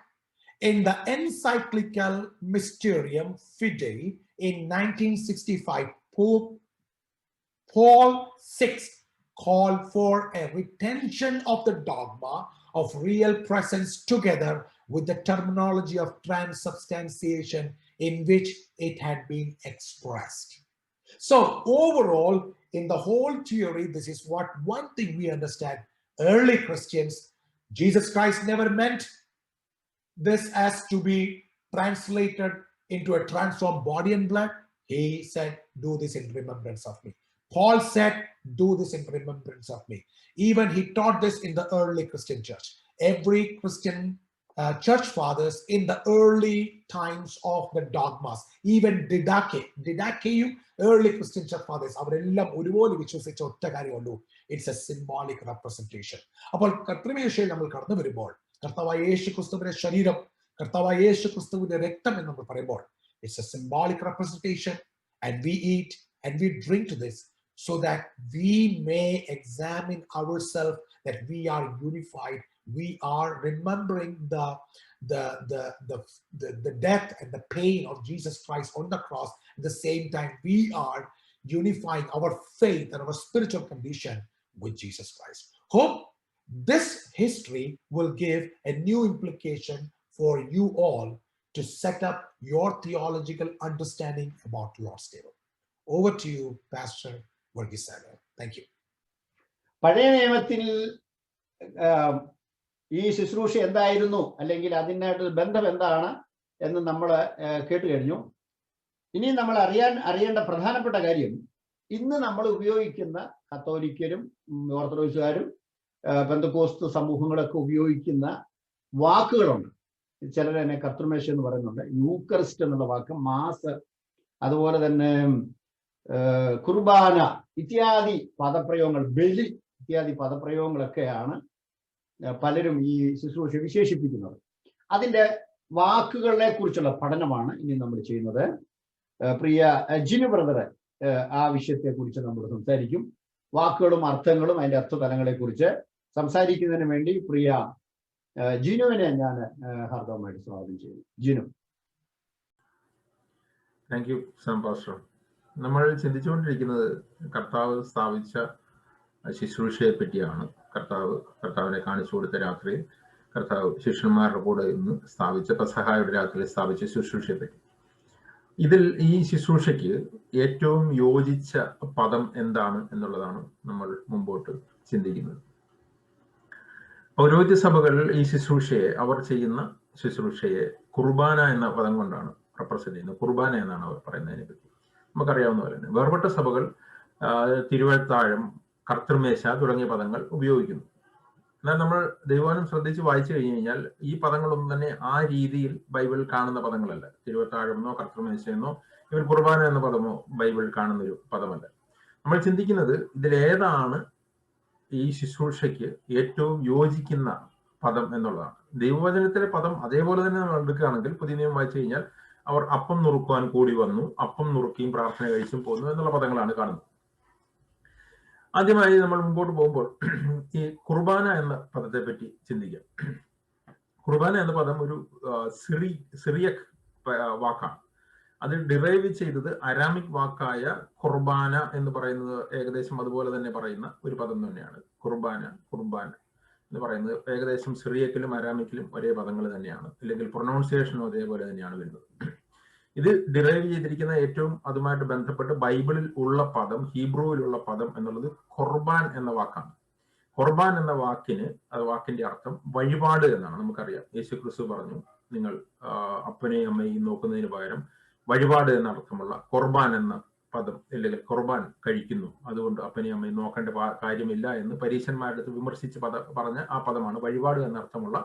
in the encyclical Mysterium Fidei in 1965, Pope Paul VI called for a retention of the dogma of real presence together with the terminology of transubstantiation in which it had been expressed. So overall, in the whole theory, this is what one thing we understand. Early Christians, Jesus Christ never meant this as to be translated into a transformed body and blood. He said, do this in remembrance of me. Paul said, do this in remembrance of me. Even he taught this in the early Christian church. Every Christian church fathers in the early times of the dogmas, even Didache, early Christian church fathers, it's a symbolic representation. അപ്പോൾ കർത്തൃമേശയിൽ നമ്മൾ കടന്നു വരുമ്പോൾ കർത്താവായ യേശു ക്രിസ്തുവിന്റെ ശരീരം, കർത്താവായ യേശു ക്രിസ്തുവിന്റെ രക്തം എന്ന് നമ്മൾ പറയുമ്പോൾ, it's a symbolic representation, and we eat and we drink to this so that we may examine ourselves that we are unified. We are remembering the death and the pain of Jesus Christ on the cross. At the same time, we are unifying our faith and our spiritual condition with Jesus Christ. Hope this history will give a new implication for you all to set up your theological understanding about Lord's table. Over to you, Pastor Varghese Sagar. Thank you. പഴയ നിയമത്തിൽ ഈ ശുശ്രൂഷ എന്തായിരുന്നു, അല്ലെങ്കിൽ അതിനായിട്ടുള്ള ബന്ധം എന്താണ് എന്ന് നമ്മൾ കേട്ടു കഴിഞ്ഞു. ഇനി നമ്മൾ അറിയേണ്ട പ്രധാനപ്പെട്ട കാര്യം, ഇന്ന് നമ്മൾ ഉപയോഗിക്കുന്ന കത്തോലിക്കരും ഓർത്തഡോക്സുകാരും പെന്തക്കോസ്ത് സമൂഹങ്ങളൊക്കെ ഉപയോഗിക്കുന്ന വാക്കുകളുണ്ട്. ചിലർ തന്നെ കർത്തൃമേശ എന്ന് പറയുന്നുണ്ട്, യൂക്കറിസ്റ്റ് എന്നുള്ള വാക്ക്, മാസ്, അതുപോലെ തന്നെ കുർബാന ഇത്യാദി പദപ്രയോഗങ്ങൾ, ബലി ഇത്യാദി പദപ്രയോഗങ്ങളൊക്കെയാണ് പലരും ഈ ശുശ്രൂഷ വിശേഷിപ്പിക്കുന്നത്. അതിൻ്റെ വാക്കുകളെ കുറിച്ചുള്ള പഠനമാണ് ഇനി നമ്മൾ ചെയ്യുന്നത്. പ്രിയ ജിനു ബ്രദർ ആ വിഷയത്തെ കുറിച്ച് നമ്മൾ സംസാരിക്കും. വാക്കുകളും അർത്ഥങ്ങളും അതിൻ്റെ അർത്ഥതലങ്ങളെ കുറിച്ച് സംസാരിക്കുന്നതിന് വേണ്ടി പ്രിയ ജിനുവിനെ ഞാൻ ഹാർദവമായിട്ട് സ്വാഗതം ചെയ്യുന്നു. Jinu. Thank you Sam pastor. നമ്മൾ ചിന്തിച്ചുകൊണ്ടിരിക്കുന്നത് കർത്താവ് സ്ഥാപിച്ച ശുശ്രൂഷയെ പറ്റിയാണ്. കർത്താവിനെ കാണിച്ചു കൊടുത്ത രാത്രിയിൽ കർത്താവ് ശിഷ്യന്മാരുടെ കൂടെ ഇന്ന് സ്ഥാപിച്ച പെസഹായുടെ രാത്രിയിൽ സ്ഥാപിച്ച ശുശ്രൂഷയെ പറ്റി. ഇതിൽ ഈ ശുശ്രൂഷയ്ക്ക് ഏറ്റവും യോജിച്ച പദം എന്താണ് എന്നുള്ളതാണ് നമ്മൾ മുമ്പോട്ട് ചിന്തിക്കുന്നത്. പൗരോഹിത്യ സഭകൾ ഈ ശുശ്രൂഷയെ, അവർ ചെയ്യുന്ന ശുശ്രൂഷയെ കുർബാന എന്ന പദം കൊണ്ടാണ് റെപ്രസെന്റ് ചെയ്യുന്നത്. കുർബാന എന്നാണ് അവർ പറയുന്നതിനെ പറ്റി. നമുക്കറിയാവുന്ന പോലെ തന്നെ വേർപെട്ട സഭകൾ തിരുവഴുത്താഴം, കർത്തൃമേശ തുടങ്ങിയ പദങ്ങൾ ഉപയോഗിക്കുന്നു. എന്നാൽ നമ്മൾ ദൈവവചനം ശ്രദ്ധിച്ച് വായിച്ചു കഴിഞ്ഞു കഴിഞ്ഞാൽ ഈ പദങ്ങളൊന്നും തന്നെ ആ രീതിയിൽ ബൈബിളിൽ കാണുന്ന പദങ്ങളല്ല. തിരുവഴുത്താഴമെന്നോ കർത്തൃമേശയെന്നോ ഇവർ കുർബാന എന്ന പദമോ ബൈബിളിൽ കാണുന്നൊരു പദമല്ല. നമ്മൾ ചിന്തിക്കുന്നത് ഇതിലേതാണ് ഈ ശുശ്രൂഷയ്ക്ക് ഏറ്റവും യോജിക്കുന്ന പദം എന്നുള്ളതാണ്. ദൈവവചനത്തിലെ പദം അതേപോലെ തന്നെ നമ്മൾ എടുക്കുകയാണെങ്കിൽ പുതിയ നിയമം വായിച്ചു കഴിഞ്ഞാൽ അവർ അപ്പം നുറുക്കുവാൻ കൂടി വന്നു, അപ്പം നുറുക്കിയും പ്രാർത്ഥന കഴിച്ചും പോന്നു എന്നുള്ള പദങ്ങളാണ് കാണുന്നത്. ആദ്യമായി നമ്മൾ മുമ്പോട്ട് പോകുമ്പോൾ ഈ കുർബാന എന്ന പദത്തെ പറ്റി ചിന്തിക്കാം. കുർബാന എന്ന പദം ഒരു സിറിയക് വാക്കാണ്. അത് ഡിറൈവ് ചെയ്തത് അരാമിക് വാക്കായ കുർബാന എന്ന് പറയുന്നത് ഏകദേശം അതുപോലെ തന്നെ പറയുന്ന ഒരു പദം തന്നെയാണ്. കുർബാന എന്ന് പറയുന്നത് ഏകദേശം സിറിയക്കിലും അരാമിക്കിലും ഒരേ പദങ്ങൾ തന്നെയാണ്, അല്ലെങ്കിൽ പ്രൊനൗൺസിയേഷനും അതേപോലെ തന്നെയാണ് വരുന്നത്. ഇത് ഡിറൈവ് ചെയ്തിരിക്കുന്ന ഏറ്റവും അതുമായിട്ട് ബന്ധപ്പെട്ട് ബൈബിളിൽ ഉള്ള പദം, ഹീബ്രുവിലുള്ള പദം എന്നുള്ളത് ഖുർബാൻ എന്ന വാക്കാണ്. ഖുർബാൻ എന്ന വാക്കിന്റെ അർത്ഥം വഴിപാട് എന്നാണ്. നമുക്കറിയാം, യേശു ക്രിസ്തു പറഞ്ഞു, നിങ്ങൾ അപ്പനെയും അമ്മയും നോക്കുന്നതിന് പകരം വഴിപാട് എന്ന അർത്ഥമുള്ള ഖുർബാൻ എന്ന പദം, അല്ലെങ്കിൽ ഖുർബാൻ കഴിക്കുന്നു, അതുകൊണ്ട് അപ്പനെയും അമ്മയും നോക്കേണ്ട കാര്യമില്ല എന്ന് പരീശന്മാരുടെ അടുത്ത് വിമർശിച്ച് പറഞ്ഞ ആ പദമാണ് വഴിപാട് എന്നർത്ഥമുള്ള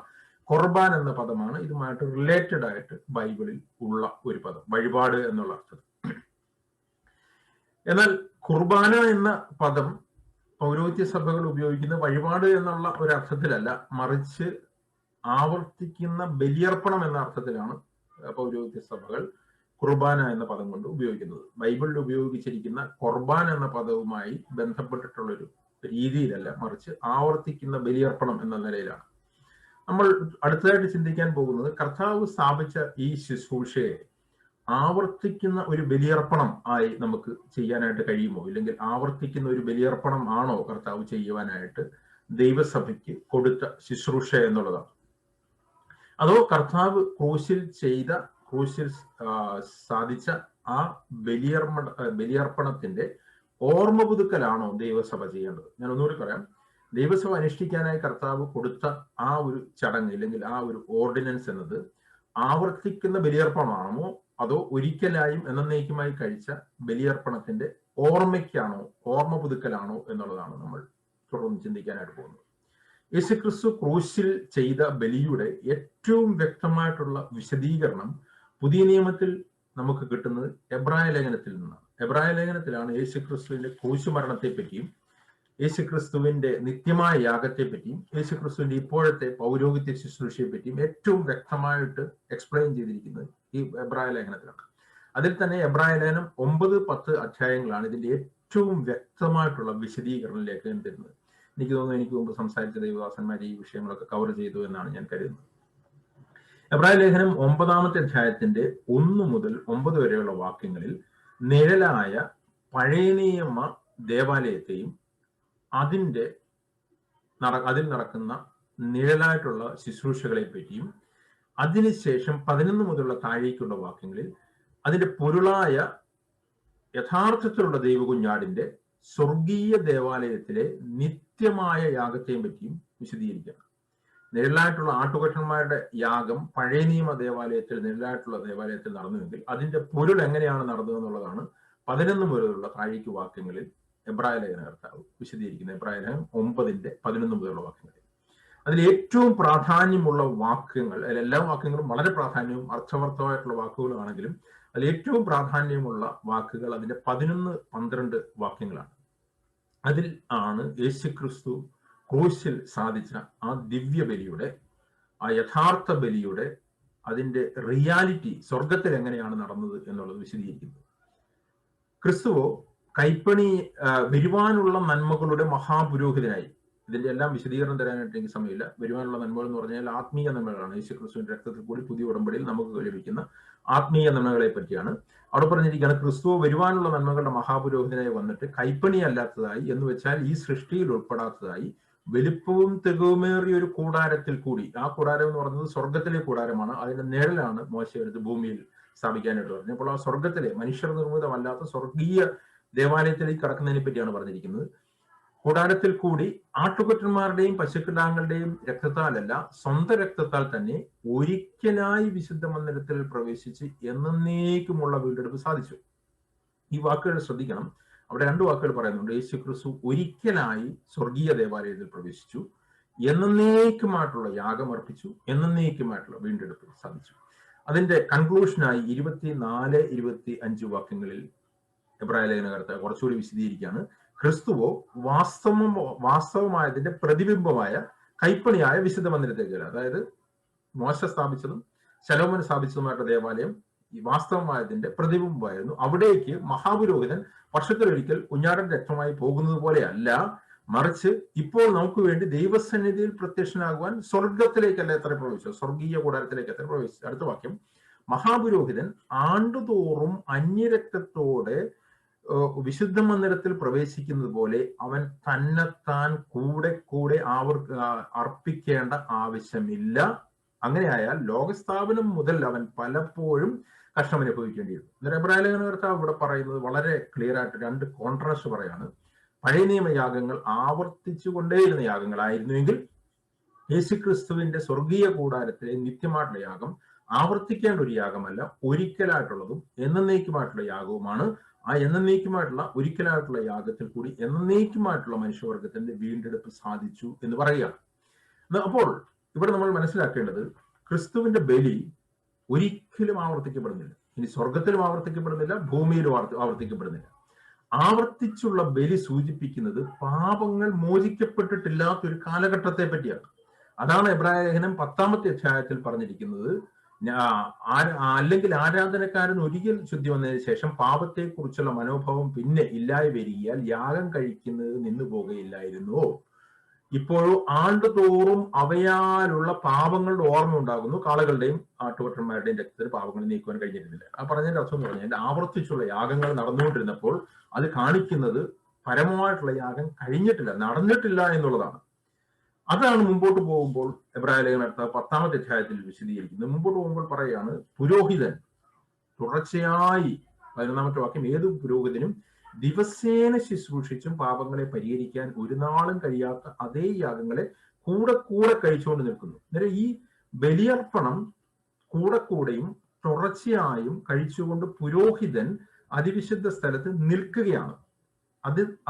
ഖുർബാൻ എന്ന പദമാണ് ഇതുമായിട്ട് റിലേറ്റഡ് ആയിട്ട് ബൈബിളിൽ ഉള്ള ഒരു പദം, വഴിപാട് എന്നുള്ള അർത്ഥത്തിൽ. എന്നാൽ കുർബാന എന്ന പദം പൗരോഹിത്യ സഭകൾ ഉപയോഗിക്കുന്ന വഴിപാട് എന്നുള്ള ഒരു അർത്ഥത്തിലല്ല, മറിച്ച് ആവർത്തിക്കുന്ന ബലിയർപ്പണം എന്ന അർത്ഥത്തിലാണ് പൗരോഹിത്യ സഭകൾ കുർബാന എന്ന പദം കൊണ്ട് ഉപയോഗിക്കുന്നത്. ബൈബിളിൽ ഉപയോഗിച്ചിരിക്കുന്ന കുർബാന എന്ന പദവുമായി ബന്ധപ്പെട്ടിട്ടുള്ളൊരു രീതിയിലല്ല, മറിച്ച് ആവർത്തിക്കുന്ന ബലിയർപ്പണം എന്ന നിലയിലാണ്. നമ്മൾ അടുത്തതായിട്ട് ചിന്തിക്കാൻ പോകുന്നത് കർത്താവ് സ്ഥാപിച്ച ഈ ശുശ്രൂഷയെ ആവർത്തിക്കുന്ന ഒരു ബലിയർപ്പണം ആയി നമുക്ക് ചെയ്യാനായിട്ട് കഴിയുമോ, ഇല്ലെങ്കിൽ ആവർത്തിക്കുന്ന ഒരു ബലിയർപ്പണം ആണോ കർത്താവ് ചെയ്യുവാനായിട്ട് ദൈവസഭയ്ക്ക് കൊടുത്ത ശുശ്രൂഷ എന്നുള്ളതാണ്? അതോ കർത്താവ് ക്രൂശിൽ സാധിച്ച ആ ബലിയർപ്പണത്തിന്റെ ഓർമ്മ പുതുക്കലാണോ ദൈവസഭ ചെയ്യേണ്ടത്? ഞാൻ ഒന്നുകൂടി പറയാം. ദൈവസഭ അനുഷ്ഠിക്കാനായി കർത്താവ് കൊടുത്ത ആ ഒരു ചടങ്ങ് ഇല്ലെങ്കിൽ ആ ഒരു ഓർഡിനൻസ് എന്നത് ആവർത്തിക്കുന്ന ബലിയർപ്പണമാണോ അതോ ഒരിക്കലായും എന്നേക്കുമായി കഴിച്ച ബലിയർപ്പണത്തിന്റെ ഓർമ്മയ്ക്കാണോ, ഓർമ്മ പുതുക്കലാണോ എന്നുള്ളതാണ് നമ്മൾ തുടർന്ന് ചിന്തിക്കാനായിട്ട് പോകുന്നത്. യേശുക്രിസ്തു ക്രൂശിൽ ചെയ്ത ബലിയുടെ ഏറ്റവും വ്യക്തമായിട്ടുള്ള വിശദീകരണം പുതിയ നിയമത്തിൽ നമുക്ക് കിട്ടുന്നത് എബ്രായ ലേഖനത്തിൽ നിന്നാണ്. എബ്രായ ലേഖനത്തിലാണ് യേശുക്രിസ്തുവിന്റെ ക്രൂശുമരണത്തെ പറ്റിയും യേശുക്രിസ്തുവിന്റെ നിത്യമായ യാഗത്തെ പറ്റിയും യേശുക്രിസ്തുവിന്റെ ഇപ്പോഴത്തെ പൗരോഹിത്യ ശുശ്രൂഷയെ പറ്റിയും ഏറ്റവും വ്യക്തമായിട്ട് എക്സ്പ്ലെയിൻ ചെയ്തിരിക്കുന്നത് ഈ എബ്രായ ലേഖനത്തിലാണ്. അതിൽ തന്നെ എബ്രായ ലേഖനം 9-10 അധ്യായങ്ങളാണ് ഇതിന്റെ ഏറ്റവും വ്യക്തമായിട്ടുള്ള വിശദീകരണം ലേഖനം തരുന്നത്. എനിക്ക് തോന്നുന്നു എനിക്ക് മുമ്പ് സംസാരിച്ച ദൈവദാസന്മാർ ഈ വിഷയങ്ങളൊക്കെ കവർ ചെയ്തു എന്നാണ് ഞാൻ കരുതുന്നത്. എബ്രായ ലേഖനം 9-ാമത്തെ അധ്യായത്തിന്റെ 1 മുതൽ 9 വരെയുള്ള വാക്യങ്ങളിൽ നിഴലായ പഴയ നിയമ ദേവാലയത്തെയും അതിൽ നടക്കുന്ന നിഴലായിട്ടുള്ള ശുശ്രൂഷകളെ പറ്റിയും അതിനുശേഷം 11 മുതലുള്ള താഴേക്കുള്ള വാക്യങ്ങളിൽ അതിന്റെ പൊരുളായ യഥാർത്ഥത്തിലുള്ള ദൈവകുഞ്ഞാടിന്റെ സ്വർഗീയ ദേവാലയത്തിലെ നിത്യമായ യാഗത്തെയും പറ്റിയും വിശദീകരിക്കണം. നിഴലായിട്ടുള്ള ആട്ടുകൊറ്റന്മാരുടെ യാഗം പഴയ നിയമ ദേവാലയത്തിൽ നിഴലായിട്ടുള്ള ദേവാലയത്തിൽ നടന്നുവെങ്കിൽ അതിന്റെ പൊരുൾ എങ്ങനെയാണ് നടന്നതെന്നുള്ളതാണ് 11 മുതലുള്ള താഴേക്ക് വാക്യങ്ങളിൽ എബ്രായ ലേഖന കർത്താവ് വിശദീകരിക്കുന്നത്. എബ്രായ ലേഖനം 9-11 മുതലുള്ള വാക്യങ്ങളിൽ അതിൽ ഏറ്റവും പ്രാധാന്യമുള്ള വാക്യങ്ങൾ, എല്ലാ വാക്യങ്ങളും വളരെ പ്രാധാന്യവും അർത്ഥവർത്ഥമായിട്ടുള്ള വാക്കുകളാണെങ്കിലും അതിൽ ഏറ്റവും പ്രാധാന്യമുള്ള വാക്കുകൾ അതിന്റെ 11-12 വാക്യങ്ങളാണ്. അതിൽ ആണ് യേശുക്രിസ്തു ക്രൂശിൽ സാധിച്ച ആ ദിവ്യ ബലിയുടെ, ആ യഥാർത്ഥ ബലിയുടെ അതിന്റെ റിയാലിറ്റി സ്വർഗത്തിൽ എങ്ങനെയാണ് നടന്നത് എന്നുള്ളത് വിശദീകരിക്കുന്നത്. ക്രിസ്തുവോ കൈപ്പണി വരുവാനുള്ള നന്മകളുടെ മഹാപുരോഹിതനായി. ഇതിന്റെ എല്ലാം വിശദീകരണം തരാനായിട്ട് എനിക്ക് സമയമില്ല. വരുവാനുള്ള നന്മകൾ എന്ന് പറഞ്ഞാൽ ആത്മീയ നന്മകളാണ്. യേശുക്രിസ്തുവിന്റെ രക്തത്തിൽ കൂടി പുതിയ ഉടമ്പടിയിൽ നമുക്ക് ലഭിക്കുന്ന ആത്മീയ നന്മകളെ പറ്റിയാണ് അവിടെ പറഞ്ഞിരിക്കുകയാണ്. ക്രിസ്തു വരുവാനുള്ള നന്മകളുടെ മഹാപുരോഹിതനായി വന്നിട്ട് കൈപ്പണി അല്ലാത്തതായി എന്ന് വെച്ചാൽ ഈ സൃഷ്ടിയിൽ ഉൾപ്പെടാത്തതായി വലിപ്പവും തികവുമേറിയ ഒരു കൂടാരത്തിൽ കൂടി, ആ കൂടാരം എന്ന് പറയുന്നത് സ്വർഗത്തിലെ കൂടാരമാണ്, അതിന്റെ നിഴലാണ് മോശെ എടുത്ത് ഭൂമിയിൽ സ്ഥാപിക്കാനായിട്ട് പറഞ്ഞത്. അപ്പോൾ ആ സ്വർഗത്തിലെ മനുഷ്യർ നിർമ്മിതമല്ലാത്ത സ്വർഗീയ ദേവാലയത്തിലേക്ക് കടക്കുന്നതിനെ പറ്റിയാണ് പറഞ്ഞിരിക്കുന്നത്. കൂടാരത്തിൽ കൂടി ആട്ടുകൊറ്റന്മാരുടെയും പശുക്കിടാങ്ങളുടെയും രക്തത്താലല്ല, സ്വന്തം രക്തത്താൽ തന്നെ ഒരിക്കലായി വിശുദ്ധ മന്ദിരത്തിൽ പ്രവേശിച്ച് എന്നേക്കുമുള്ള വീണ്ടെടുപ്പ് സാധിച്ചു. ഈ വാക്കുകൾ ശ്രദ്ധിക്കണം. അവിടെ 2 വാക്കുകൾ പറയുന്നുണ്ട്. യേശുക്രിസ്തു ഒരിക്കലായി സ്വർഗീയ ദേവാലയത്തിൽ പ്രവേശിച്ചു, എന്നേക്കുമായിട്ടുള്ള യാഗം അർപ്പിച്ചു, എന്നേക്കുമായിട്ടുള്ള വീണ്ടെടുപ്പ് സാധിച്ചു. അതിന്റെ കൺക്ലൂഷനായി 24-25 വാക്യങ്ങളിൽ എബ്രായ ലേഖനകർത്താവ് കുറച്ചുകൂടി വിശദീകരിക്കുകയാണ്. ക്രിസ്തുവോ വാസ്തവമായതിന്റെ പ്രതിബിംബമായ കൈപ്പണിയായ വിശുദ്ധ മന്ദിരത്തേക്ക്, അതായത് മോശ സ്ഥാപിച്ചതും ശലോമോൻ സ്ഥാപിച്ചതുമായിട്ടുള്ള ദേവാലയം ഈ വാസ്തവമായതിന്റെ പ്രതിബിംബമായിരുന്നു. അവിടേക്ക് മഹാപുരോഹിതൻ വർഷത്തിലൊരിക്കൽ കുഞ്ഞാടന്റെ രക്തമായി പോകുന്നത് പോലെയല്ല, മറിച്ച് ഇപ്പോൾ നമുക്ക് വേണ്ടി ദൈവസന്നിധിയിൽ പ്രത്യക്ഷനാകുവാൻ സ്വർഗത്തിലേക്കല്ല എത്ര പ്രവേശിച്ചു, സ്വർഗീയ കൂടാരത്തിലേക്ക് എത്ര പ്രവേശിച്ചു. അടുത്ത വാക്യം, മഹാപുരോഹിതൻ ആണ്ടുതോറും അന്യരക്തത്തോടെ വിശുദ്ധ മന്ദിരത്തിൽ പ്രവേശിക്കുന്നത് പോലെ അവൻ തന്നെത്താൻ കൂടെ അർപ്പിക്കേണ്ട ആവശ്യമില്ല. അങ്ങനെയായാൽ ലോകസ്ഥാപനം മുതൽ അവൻ പലപ്പോഴും കഷ്ടം അനുഭവിക്കേണ്ടിയിരുന്നു. അന്നേരം എബ്രായ ലേഖനകർത്താവ് ഇവിടെ പറയുന്നത് വളരെ ക്ലിയർ ആയിട്ട് 2 കോൺട്രാസ്റ്റ് പറയാണ്. പഴയ നിയമയാഗങ്ങൾ ആവർത്തിച്ചുകൊണ്ടേയിരുന്ന യാഗങ്ങളായിരുന്നുവെങ്കിൽ യേശുക്രിസ്തുവിന്റെ സ്വർഗീയ കൂടാരത്തിലെ നിത്യമായിട്ടുള്ള യാഗം ആവർത്തിക്കേണ്ട ഒരു യാഗമല്ല, ഒരിക്കലായിട്ടുള്ളതും എന്നേക്കുമായിട്ടുള്ള യാഗവുമാണ്. ആ എന്നേക്കുമായിട്ടുള്ള ഒരിക്കലായിട്ടുള്ള യാഗത്തിൽ കൂടി എന്നേക്കുമായിട്ടുള്ള മനുഷ്യവർഗത്തിന്റെ വീണ്ടെടുപ്പ് സാധിച്ചു എന്ന് പറയുകയാണ്. അപ്പോൾ ഇവിടെ നമ്മൾ മനസ്സിലാക്കേണ്ടത് ക്രിസ്തുവിന്റെ ബലി ഒരിക്കലും ആവർത്തിക്കപ്പെടുന്നില്ല. ഇനി സ്വർഗത്തിലും ആവർത്തിക്കപ്പെടുന്നില്ല, ഭൂമിയിലും ആവർത്തിക്കപ്പെടുന്നില്ല. ആവർത്തിച്ചുള്ള ബലി സൂചിപ്പിക്കുന്നത് പാപങ്ങൾ മോചിക്കപ്പെട്ടിട്ടില്ലാത്ത ഒരു കാലഘട്ടത്തെ പറ്റിയാണ്. അതാണ് എബ്രായ ലേഖനം 10-ാമത്തെ അധ്യായത്തിൽ പറഞ്ഞിരിക്കുന്നത്. അല്ലെങ്കിൽ ആരാധനക്കാരൻ ഒരിക്കൽ ശുദ്ധി വന്നതിന് ശേഷം പാപത്തെക്കുറിച്ചുള്ള മനോഭാവം പിന്നെ ഇല്ലായി വരികയാൽ യാഗം കഴിക്കുന്നത് നിന്നു പോകുകയില്ലായിരുന്നുവോ? ഇപ്പോഴും ആണ്ടുതോറും അവയാലുള്ള പാപങ്ങളുടെ ഓർമ്മ ഉണ്ടാകുന്നു, കാളകളുടെയും ആട്ടുകൊറ്റന്മാരുടെയും രക്തത്തിന് പാപങ്ങൾ നീക്കുവാൻ കഴിഞ്ഞിരുന്നില്ല. ആ പറഞ്ഞതിന്റെ അർത്ഥം എന്ന് പറഞ്ഞാൽ ആവർത്തിച്ചുള്ള യാഗങ്ങൾ നടന്നുകൊണ്ടിരുന്നപ്പോൾ അത് കാണിക്കുന്നത് പരമമായിട്ടുള്ള യാഗം കഴിഞ്ഞിട്ടില്ല, നടന്നിട്ടില്ല എന്നുള്ളതാണ്. അതാണ് മുമ്പോട്ട് പോകുമ്പോൾ എബ്രായ ലേഖനത്തെ 10-ാമത്തെ അധ്യായത്തിൽ വിശദീകരിക്കുന്നത്. മുമ്പോട്ട് പോകുമ്പോൾ പറയുകയാണ്, പുരോഹിതൻ തുടർച്ചയായി 11-ാമത്തെ വാക്യം, ഏത് പുരോഹിതനും ദിവസേന ശുശ്രൂഷിച്ചും പാപങ്ങളെ പരിഹരിക്കാൻ ഒരു നാളും കഴിയാത്ത അതേ യാഗങ്ങളെ കൂടെ കൂടെ കഴിച്ചുകൊണ്ട് നിൽക്കുന്നു. അന്നേരം ഈ ബലിയർപ്പണം കൂടെയും തുടർച്ചയായും കഴിച്ചുകൊണ്ട് പുരോഹിതൻ അതിവിശുദ്ധ സ്ഥലത്ത് നിൽക്കുകയാണ്.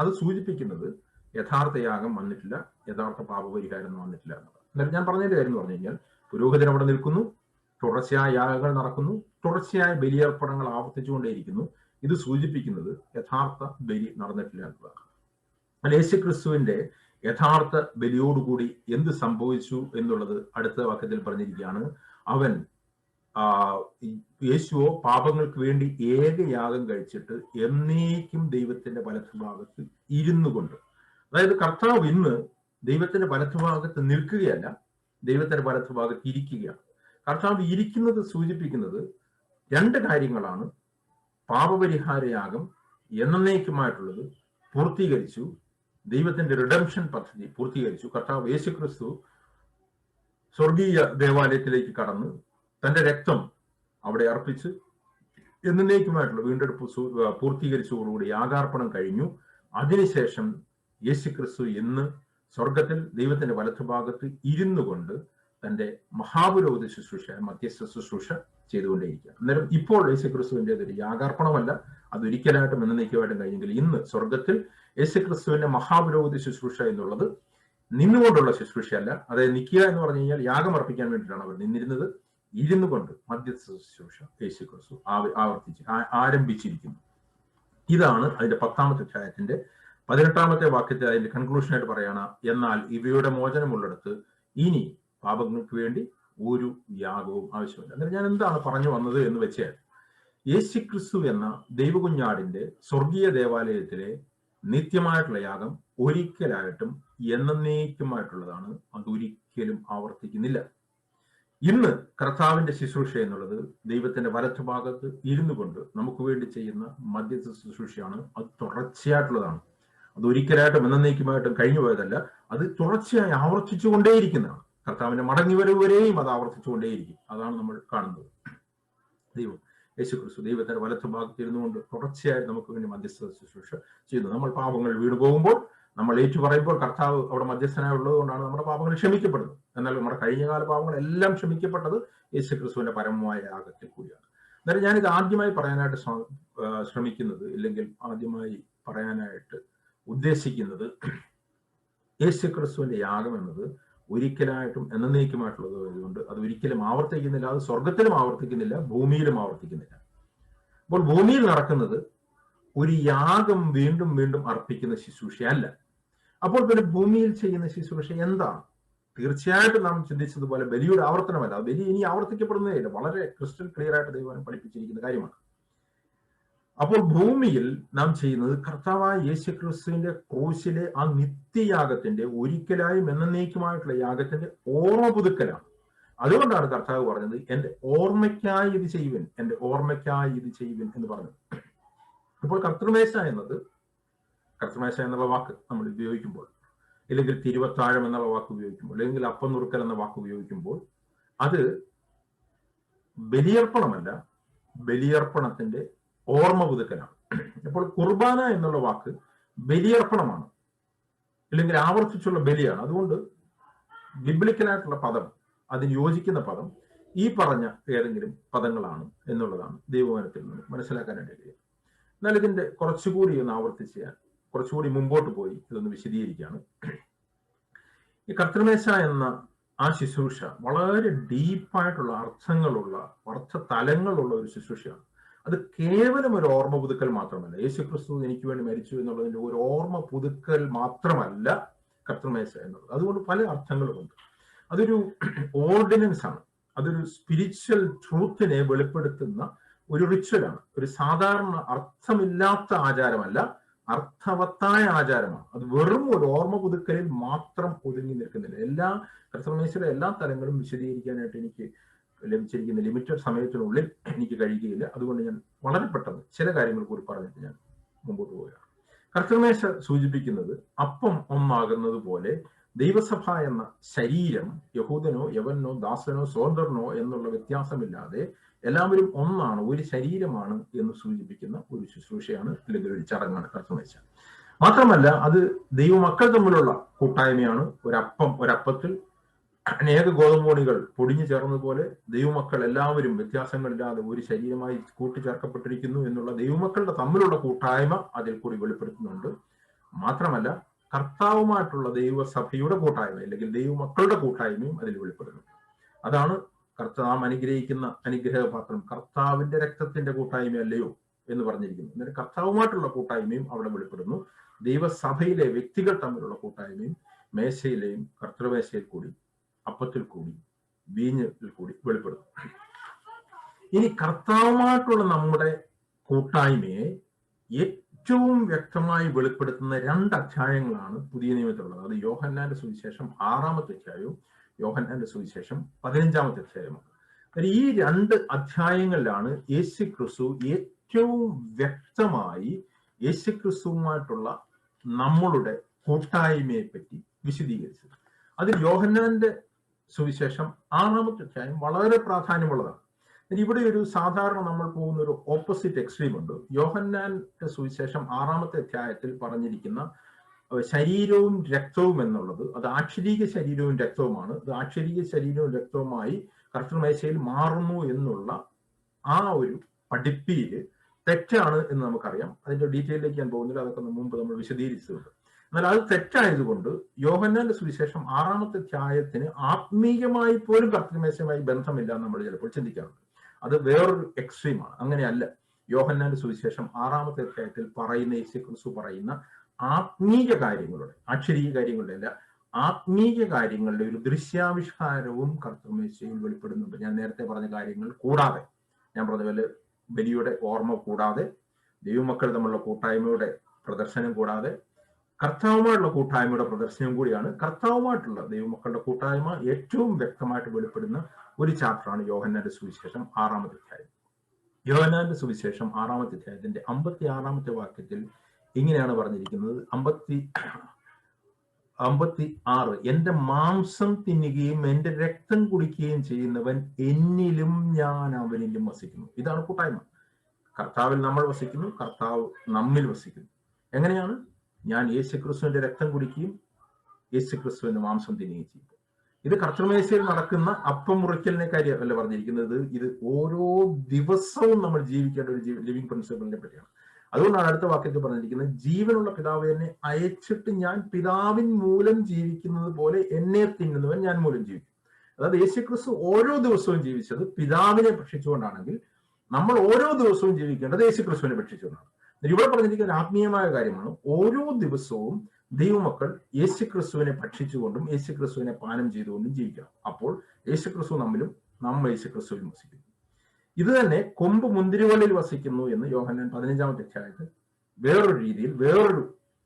അത് സൂചിപ്പിക്കുന്നത് യഥാർത്ഥ യാഗം വന്നിട്ടില്ല, യഥാർത്ഥ പാപപരിഹാരം വന്നിട്ടില്ല എന്നത്. എന്നാലും ഞാൻ പറഞ്ഞതിന്റെ കാര്യം എന്ന് പറഞ്ഞു കഴിഞ്ഞാൽ, പുരോഹിതൻ അവിടെ നിൽക്കുന്നു, തുടർച്ചയായ യാഗങ്ങൾ നടക്കുന്നു, തുടർച്ചയായ ബലിയർപ്പണങ്ങൾ ആവർത്തിച്ചുകൊണ്ടേയിരിക്കുന്നു. ഇത് സൂചിപ്പിക്കുന്നത് യഥാർത്ഥ ബലി നടന്നിട്ടില്ല എന്നതാണ്. എന്നാൽ യേശുക്രിസ്തുവിന്റെ യാഥാർത്ഥ ബലിയോടുകൂടി എന്ത് സംഭവിച്ചു എന്നുള്ളത് അടുത്ത വാക്യത്തിൽ പറഞ്ഞിരിക്കുകയാണ്. യേശുവോ പാപങ്ങൾക്ക് വേണ്ടി ഏകയാഗം കഴിച്ചിട്ട് എന്നേക്കും ദൈവത്തിന്റെ വലത്തുഭാഗത്ത് ഇരുന്നു കൊണ്ട്. അതായത് കർത്താവ് ഇന്ന് ദൈവത്തിന്റെ വലത്തുഭാഗത്ത് നിൽക്കുകയല്ല, ദൈവത്തിന്റെ വലത്തുഭാഗത്ത് ഇരിക്കുകയാണ്. കർത്താവ് ഇരിക്കുന്നത് സൂചിപ്പിക്കുന്നത് രണ്ട് കാര്യങ്ങളാണ്. പാപപരിഹാരയാഗം എന്നേക്കുമായിട്ടുള്ളത് പൂർത്തീകരിച്ചു, ദൈവത്തിന്റെ റിഡംഷൻ പദ്ധതി പൂർത്തീകരിച്ചു. കർത്താവ് യേശുക്രിസ്തു സ്വർഗീയ ദേവാലയത്തിലേക്ക് കടന്ന് തന്റെ രക്തം അവിടെ അർപ്പിച്ച് എന്നേക്കുമായിട്ടുള്ള വീണ്ടെടുപ്പ് പൂർത്തീകരിച്ചതോടുകൂടി യാഗാർപ്പണം കഴിഞ്ഞു. അതിനുശേഷം യേശുക്രിസ്തു ഇന്ന് സ്വർഗത്തിൽ ദൈവത്തിന്റെ വലത്തുഭാഗത്ത് ഇരുന്നു കൊണ്ട് തന്റെ മഹാപുരോഹിത ശുശ്രൂഷ, മധ്യസ്ഥ ശുശ്രൂഷ ചെയ്തുകൊണ്ടേയിരിക്കുക. അന്നേരം ഇപ്പോൾ യേശുക്രിസ്തുവിന്റെ ഒരു യാഗാർപ്പണമല്ല, അതൊരിക്കലായിട്ടും എന്നേക്കുമായിട്ടും കഴിഞ്ഞെങ്കിൽ ഇന്ന് സ്വർഗത്തിൽ യേശുക്രിസ്തുവിന്റെ മഹാപുരോഹിത ശുശ്രൂഷ എന്നുള്ളത് നിന്നുകൊണ്ടുള്ള ശുശ്രൂഷയല്ല. അതായത് നിൽക്കുക എന്ന് പറഞ്ഞു കഴിഞ്ഞാൽ യാഗം അർപ്പിക്കാൻ വേണ്ടിയിട്ടാണ് അവർ നിന്നിരുന്നത്. ഇരുന്നു കൊണ്ട് മധ്യസ്ഥ ശുശ്രൂഷ യേശുക്രിസ്തു ആരംഭിച്ചിരിക്കുന്നു. ഇതാണ് അതിന്റെ 10-ാമത്തെ അധ്യായത്തിന്റെ 18-ാമത്തെ വാക്യത്തിൽ അതിന്റെ കൺക്ലൂഷനായിട്ട് പറയാണ്, എന്നാൽ ഇവയുടെ മോചനമുള്ളിടത്ത് ഇനി പാപങ്ങൾക്ക് വേണ്ടി ഒരു യാഗവും ആവശ്യമില്ല. അന്നേരം ഞാൻ എന്താണ് പറഞ്ഞു വന്നത് എന്ന് വെച്ചാൽ, യേശുക്രിസ്തു എന്ന ദൈവകുഞ്ഞാടിന്റെ സ്വർഗീയ ദേവാലയത്തിലെ നിത്യമായിട്ടുള്ള യാഗം ഒരിക്കലായിട്ടും എന്നേക്കുമായിട്ടുള്ളതാണ്. അതൊരിക്കലും ആവർത്തിക്കുന്നില്ല. ഇന്ന് കർത്താവിന്റെ ശുശ്രൂഷ എന്നുള്ളത് ദൈവത്തിന്റെ വലത്തുഭാഗത്ത് ഇരുന്നു കൊണ്ട് നമുക്ക് വേണ്ടി ചെയ്യുന്ന മധ്യസ്ഥ ശുശ്രൂഷയാണ്. അത് തുടർച്ചയായിട്ടുള്ളതാണ്. അത് ഒരിക്കലായിട്ടും എന്നേക്കുമായിട്ടും കഴിഞ്ഞു പോയതല്ല, അത് തുടർച്ചയായി ആവർത്തിച്ചുകൊണ്ടേയിരിക്കുന്നതാണ്. കർത്താവിന്റെ മടങ്ങിവരവ് വരെയും അത് ആവർത്തിച്ചുകൊണ്ടേയിരിക്കും. അതാണ് നമ്മൾ കാണുന്നത്. ദൈവം യേശുക്രിസ്തു ദൈവത്തിന്റെ വലത്തുഭാഗത്ത് ഇരുന്നുകൊണ്ട് തുടർച്ചയായി നമുക്ക് വേണ്ടി മധ്യസ്ഥ ശുശ്രൂഷ ചെയ്യുന്നു. നമ്മൾ പാപങ്ങൾ വീണു പോകുമ്പോൾ, നമ്മൾ ഏറ്റു പറയുമ്പോൾ കർത്താവ് അവിടെ മധ്യസ്ഥനായി ഉള്ളത് കൊണ്ടാണ് നമ്മുടെ പാപങ്ങൾ ക്ഷമിക്കപ്പെടുന്നത്. എന്നാൽ നമ്മുടെ കഴിഞ്ഞകാല പാപങ്ങളെല്ലാം ക്ഷമിക്കപ്പെട്ടത് യേശുക്രിസ്തുവിന്റെ പരമമായ യാഗത്തിൽ കൂടിയാണ്. അന്നേരം ഞാനിത് ആദ്യമായി പറയാനായിട്ട് ശ്രമിക്കുന്നത്, ഇല്ലെങ്കിൽ ആദ്യമായി പറയാനായിട്ട് ഉദ്ദേശിക്കുന്നത്, യേശുക്രിസ്തുവിന്റെ യാഗം എന്നത് ഒരിക്കലായിട്ടും എന്നേക്കുമായിട്ടുള്ളത് ആയതുകൊണ്ട് അത് ഒരിക്കലും ആവർത്തിക്കുന്നില്ല. അത് സ്വർഗത്തിലും ആവർത്തിക്കുന്നില്ല, ഭൂമിയിലും ആവർത്തിക്കുന്നില്ല. അപ്പോൾ ഭൂമിയിൽ നടക്കുന്നത് ഒരു യാഗം വീണ്ടും വീണ്ടും അർപ്പിക്കുന്ന ശുശ്രൂഷയല്ല. അപ്പോൾ പിന്നെ ഭൂമിയിൽ ചെയ്യുന്ന ശുശ്രൂഷ എന്താണ്? തീർച്ചയായിട്ടും നാം ചിന്തിച്ചതുപോലെ ബലിയുടെ ആവർത്തനമല്ല. ബലി ഇനി ആവർത്തിക്കപ്പെടുന്നതേ ഇല്ല. വളരെ ക്രിസ്റ്റൽ ക്ലിയർ ആയിട്ട് ദൈവം പഠിപ്പിച്ചിരിക്കുന്ന കാര്യമാണ്. അപ്പോൾ ഭൂമിയിൽ നാം ചെയ്യുന്നത് കർത്താവായ യേശുക്രിസ്തുവിന്റെ ക്രൂശിലെ ആ നിത്യയാഗത്തിന്റെ, ഒരിക്കലായും എന്നേക്കുമായിട്ടുള്ള യാഗത്തിന്റെ ഓർമ്മ പുതുക്കലാണ്. അതുകൊണ്ടാണ് കർത്താവ് പറഞ്ഞത്, എന്റെ ഓർമ്മയ്ക്കായി ഇത് ചെയ്യുവൻ, എന്റെ ഓർമ്മയ്ക്കായി ഇത് ചെയ്യുവൻ എന്ന് പറഞ്ഞത്. ഇപ്പോൾ കർത്തൃമേശ എന്നുള്ള വാക്ക് നമ്മൾ ഉപയോഗിക്കുമ്പോൾ, അല്ലെങ്കിൽ തിരുവത്താഴം എന്നുള്ള വാക്ക് ഉപയോഗിക്കുമ്പോൾ, അല്ലെങ്കിൽ അപ്പം നുറുക്കൽ എന്ന വാക്ക് ഉപയോഗിക്കുമ്പോൾ, അത് ബലിയർപ്പണമല്ല, ബലിയർപ്പണത്തിന്റെ ഓർമ്മ പുതുക്കലാണ്. അപ്പോൾ കുർബാന എന്നുള്ള വാക്ക് ബലിയർപ്പണമാണ്, അല്ലെങ്കിൽ ആവർത്തിച്ചുള്ള ബലിയാണ്. അതുകൊണ്ട് ബിബ്ലിക്കലായിട്ടുള്ള പദം, അതിന് യോജിക്കുന്ന പദം ഈ പറഞ്ഞ ഏതെങ്കിലും പദങ്ങളാണ് എന്നുള്ളതാണ് ദൈവവചനത്തിൽ നിന്ന് മനസ്സിലാക്കാനായിട്ട് കഴിയും. എന്നാൽ ഇതിന്റെ കുറച്ചുകൂടി ഒന്ന് ആവർത്തിച്ച് ഞാൻ കുറച്ചുകൂടി മുമ്പോട്ട് പോയി ഇതൊന്ന് വിശദീകരിക്കുകയാണ്. ഈ കർത്തൃമേശ എന്ന ആ ശുശ്രൂഷ വളരെ ഡീപ്പായിട്ടുള്ള അർത്ഥങ്ങളുള്ള, അർത്ഥതലങ്ങളുള്ള ഒരു ശുശ്രൂഷയാണ്. അത് കേവലം ഒരു ഓർമ്മ പുതുക്കൽ മാത്രമല്ല. യേശുക്രിസ്തു എനിക്ക് വേണ്ടി മരിച്ചു എന്നുള്ളതിന്റെ ഒരു ഓർമ്മ പുതുക്കൽ മാത്രമല്ല കർത്തൃമേശ എന്നുള്ളത്. അതുകൊണ്ട് പല അർത്ഥങ്ങളുമുണ്ട്. അതൊരു ഓർഡിനൻസ് ആണ്. അതൊരു സ്പിരിച്വൽ ട്രൂത്തിനെ വെളിപ്പെടുത്തുന്ന ഒരു റിച്വലാണ്. ഒരു സാധാരണ അർത്ഥമില്ലാത്ത ആചാരമല്ല, അർത്ഥവത്തായ ആചാരമാണ്. അത് വെറും ഒരു ഓർമ്മ പുതുക്കലിൽ മാത്രം ഒതുങ്ങി നിൽക്കുന്നില്ല. എല്ലാ കർത്തൃമേശയുടെ എല്ലാ തലങ്ങളും വിശദീകരിക്കാനായിട്ട് എനിക്ക് ലഭിച്ചിരിക്കുന്ന ലിമിറ്റഡ് സമയത്തിനുള്ളിൽ എനിക്ക് കഴിയുകയില്ല. അതുകൊണ്ട് ഞാൻ വളരെ പെട്ടെന്ന് ചില കാര്യങ്ങൾ കൂടി പറഞ്ഞിട്ട് ഞാൻ മുമ്പോട്ട് പോവുകയാണ്. കർത്തൃമേശ സൂചിപ്പിക്കുന്നത് അപ്പം ഒന്നാകുന്നത് പോലെ ദൈവസഭ എന്ന ശരീരം യഹൂദനോ യവനോ ദാസനോ സ്വതന്ത്രനോ എന്നുള്ള വ്യത്യാസമില്ലാതെ എല്ലാവരും ഒന്നാണ്, ഒരു ശരീരമാണ് എന്ന് സൂചിപ്പിക്കുന്ന ഒരു ശുശ്രൂഷയാണ്, അല്ലെങ്കിൽ ഒരു ചടങ്ങാണ് കർത്തൃമേശ. മാത്രമല്ല അത് ദൈവമക്കൾ തമ്മിലുള്ള കൂട്ടായ്മയാണ്. ഒരപ്പത്തിൽ അനേക ഗോതമ്പോണികൾ പൊടിഞ്ഞു ചേർന്നതുപോലെ ദൈവമക്കൾ എല്ലാവരും വ്യത്യാസങ്ങളില്ലാതെ ഒരു ശരീരമായി കൂട്ടിച്ചേർക്കപ്പെട്ടിരിക്കുന്നു എന്നുള്ള ദൈവമക്കളുടെ തമ്മിലുള്ള കൂട്ടായ്മ അതിൽ കൂടി വെളിപ്പെടുത്തുന്നുണ്ട്. മാത്രമല്ല കർത്താവുമായിട്ടുള്ള ദൈവസഭയുടെ കൂട്ടായ്മ അല്ലെങ്കിൽ ദൈവമക്കളുടെ കൂട്ടായ്മയും അതിൽ വെളിപ്പെടുന്നു. അതാണ് നാം അനുഗ്രഹിക്കുന്ന അനുഗ്രഹപാത്രം കർത്താവിന്റെ രക്തത്തിന്റെ കൂട്ടായ്മയല്ലയോ എന്ന് പറഞ്ഞിരിക്കുന്നു. എന്നിട്ട് കർത്താവുമായിട്ടുള്ള കൂട്ടായ്മയും അവിടെ വെളിപ്പെടുന്നു. ദൈവസഭയിലെ വ്യക്തികൾ തമ്മിലുള്ള കൂട്ടായ്മയും മേശയിലെയും കർത്തൃമേശയിൽ കൂടി അപ്പത്തിൽ കൂടി വീഞ്ഞിൽ കൂടി വെളിപ്പെടുന്നു. ഇനി കർത്താവുമായിട്ടുള്ള നമ്മുടെ കൂട്ടായ്മയെ ഏറ്റവും വ്യക്തമായി വെളിപ്പെടുത്തുന്ന 2 അധ്യായങ്ങളാണ് പുതിയ നിയമത്തിലുള്ളത്. അത് യോഹന്നാന്റെ സുവിശേഷം 6-ാമത്തെ അധ്യായവും യോഹന്നാന്റെ സുവിശേഷം 15-ാമത്തെ അധ്യായമാണ്. ഈ 2 അധ്യായങ്ങളിലാണ് യേശുക്രിസ്തു ഏറ്റവും വ്യക്തമായി യേശുക്രിസ്തുവുമായിട്ടുള്ള നമ്മളുടെ കൂട്ടായ്മയെ പറ്റി വിശദീകരിച്ചത്. അതിൽ യോഹന്നാന്റെ സുവിശേഷം 6-ാമത്തെ അധ്യായം വളരെ പ്രാധാന്യമുള്ളതാണ്. ഇവിടെ ഒരു സാധാരണ നമ്മൾ പോകുന്ന ഒരു ഓപ്പോസിറ്റ് എക്സ്ട്രീം ഉണ്ട്. യോഹന്നാന്റെ സുവിശേഷം 6-ാമത്തെ അധ്യായത്തിൽ പറഞ്ഞിരിക്കുന്ന ശരീരവും രക്തവും എന്നുള്ളത് അത് ആക്ഷരീക ശരീരവും രക്തവുമാണ്. അത് ആക്ഷരീക ശരീരവും രക്തവുമായി കർത്തൃമേശയിൽ മാറുന്നു എന്നുള്ള ആ ഒരു പഠിപ്പിയില് തെറ്റാണ് എന്ന് നമുക്കറിയാം. അതിന്റെ ഡീറ്റെയിലേക്ക് ഞാൻ പോകുന്നില്ല, അതൊക്കെ മുമ്പ് നമ്മൾ വിശദീകരിച്ചതുണ്ട്. എന്നാൽ അത് തെറ്റായതുകൊണ്ട് യോഹന്നാന്റെ സുവിശേഷം 6-ാമത്തെ അധ്യായത്തിന് ആത്മീയമായി പോലും കർത്തൃമേശയുമായി ബന്ധമില്ല എന്ന് നമ്മൾ ചിലപ്പോൾ ചിന്തിക്കാറുണ്ട്. അത് വേറൊരു എക്സ്ട്രീമാണ്. അങ്ങനെയല്ല. യോഹന്നാന്റെ സുവിശേഷം 6-ാമത്തെ അധ്യായത്തിൽ പറയുന്ന യേശുക്രിസ്തു പറയുന്ന ആത്മീയ കാര്യങ്ങളുടെ, അക്ഷരീയ കാര്യങ്ങളുടെ അല്ല, ആത്മീയ കാര്യങ്ങളുടെ ഒരു ദൃശ്യാവിഷ്കാരവും കർത്തൃമേശയിൽ വെളിപ്പെടുന്നുണ്ട്. ഞാൻ നേരത്തെ പറഞ്ഞ കാര്യങ്ങൾ കൂടാതെ, ഞാൻ പറഞ്ഞ പോലെ ബലിയുടെ ഓർമ്മ കൂടാതെ, ദൈവമക്കൾ തമ്മിലുള്ള കൂട്ടായ്മയുടെ പ്രദർശനം കൂടാതെ, കർത്താവുമായിട്ടുള്ള കൂട്ടായ്മയുടെ പ്രദർശനം കൂടിയാണ്. കർത്താവുമായിട്ടുള്ള ദൈവമക്കളുടെ കൂട്ടായ്മ ഏറ്റവും വ്യക്തമായിട്ട് വെളിപ്പെടുന്ന ഒരു ചാപ്റ്ററാണ് യോഹന്നാന്റെ സുവിശേഷം 6-ാമത്തെ അധ്യായം. യോഹന്നാന്റെ സുവിശേഷം 6-ാമത്തെ അധ്യായത്തിന്റെ 56-ാമത്തെ വാക്യത്തിൽ ഇങ്ങനെയാണ് പറഞ്ഞിരിക്കുന്നത്. 56 എന്റെ മാംസം തിന്നുകയും എന്റെ രക്തം കുടിക്കുകയും ചെയ്യുന്നവൻ എന്നിലും ഞാൻ അവനിലും വസിക്കുന്നു. ഇതാണ് കൂട്ടായ്മ. കർത്താവിൽ നമ്മൾ വസിക്കുന്നു, കർത്താവ് നമ്മിൽ വസിക്കുന്നു. എങ്ങനെയാണ്? ഞാൻ യേശുക്രിസ്തുവിന്റെ രക്തം കുടിക്കുകയും യേശുക്രിസ്തുവിന്റെ മാംസം തിന്നുകയും ചെയ്യും. ഇത് കർത്തൃമേശയിൽ നടക്കുന്ന അപ്പം മുറിക്കലിനെ കാര്യമല്ല പറഞ്ഞിരിക്കുന്നത്. ഇത് ഓരോ ദിവസവും നമ്മൾ ജീവിക്കേണ്ട ഒരു ലിവിങ് പ്രിൻസിപ്പിളിനെ പറ്റിയാണ്. അതുകൊണ്ടാണ് അടുത്ത വാക്യത്തിൽ പറഞ്ഞിരിക്കുന്നത്, ജീവനുള്ള പിതാവ് എന്നെ അയച്ചിട്ട് ഞാൻ പിതാവിൻ മൂലം ജീവിക്കുന്നത് പോലെ എന്നെ തിന്നുന്നവൻ ഞാൻ മൂലം ജീവിക്കും. അതായത് യേശുക്രിസ്തു ഓരോ ദിവസവും ജീവിച്ചത് പിതാവിനെ ഭക്ഷിച്ചുകൊണ്ടാണെങ്കിൽ നമ്മൾ ഓരോ ദിവസവും ജീവിക്കേണ്ടത് യേശുക്രിസ്തുവിനെ ഭക്ഷിച്ചുകൊണ്ടാണ്. ഇവിടെ പറഞ്ഞിരിക്കുന്ന ആത്മീയമായ കാര്യമാണ്. ഓരോ ദിവസവും ദൈവമക്കൾ യേശുക്രിസ്തുവിനെ ഭക്ഷിച്ചുകൊണ്ടും യേശുക്രിസ്തുവിനെ പാനം ചെയ്തുകൊണ്ടും ജീവിക്കണം. അപ്പോൾ യേശുക്രിസ്തു നമ്മിലും നമ്മൾ യേശുക്രിസ്തുവിലും വസിക്കുന്നു. ഇത് തന്നെ കൊമ്പ് മുന്തിരിവള്ളിയിൽ വസിക്കുന്നു എന്ന് യോഹന്നാൻ 15-ാമത്തെ അധ്യായത്തിൽ വേറൊരു രീതിയിൽ, വേറൊരു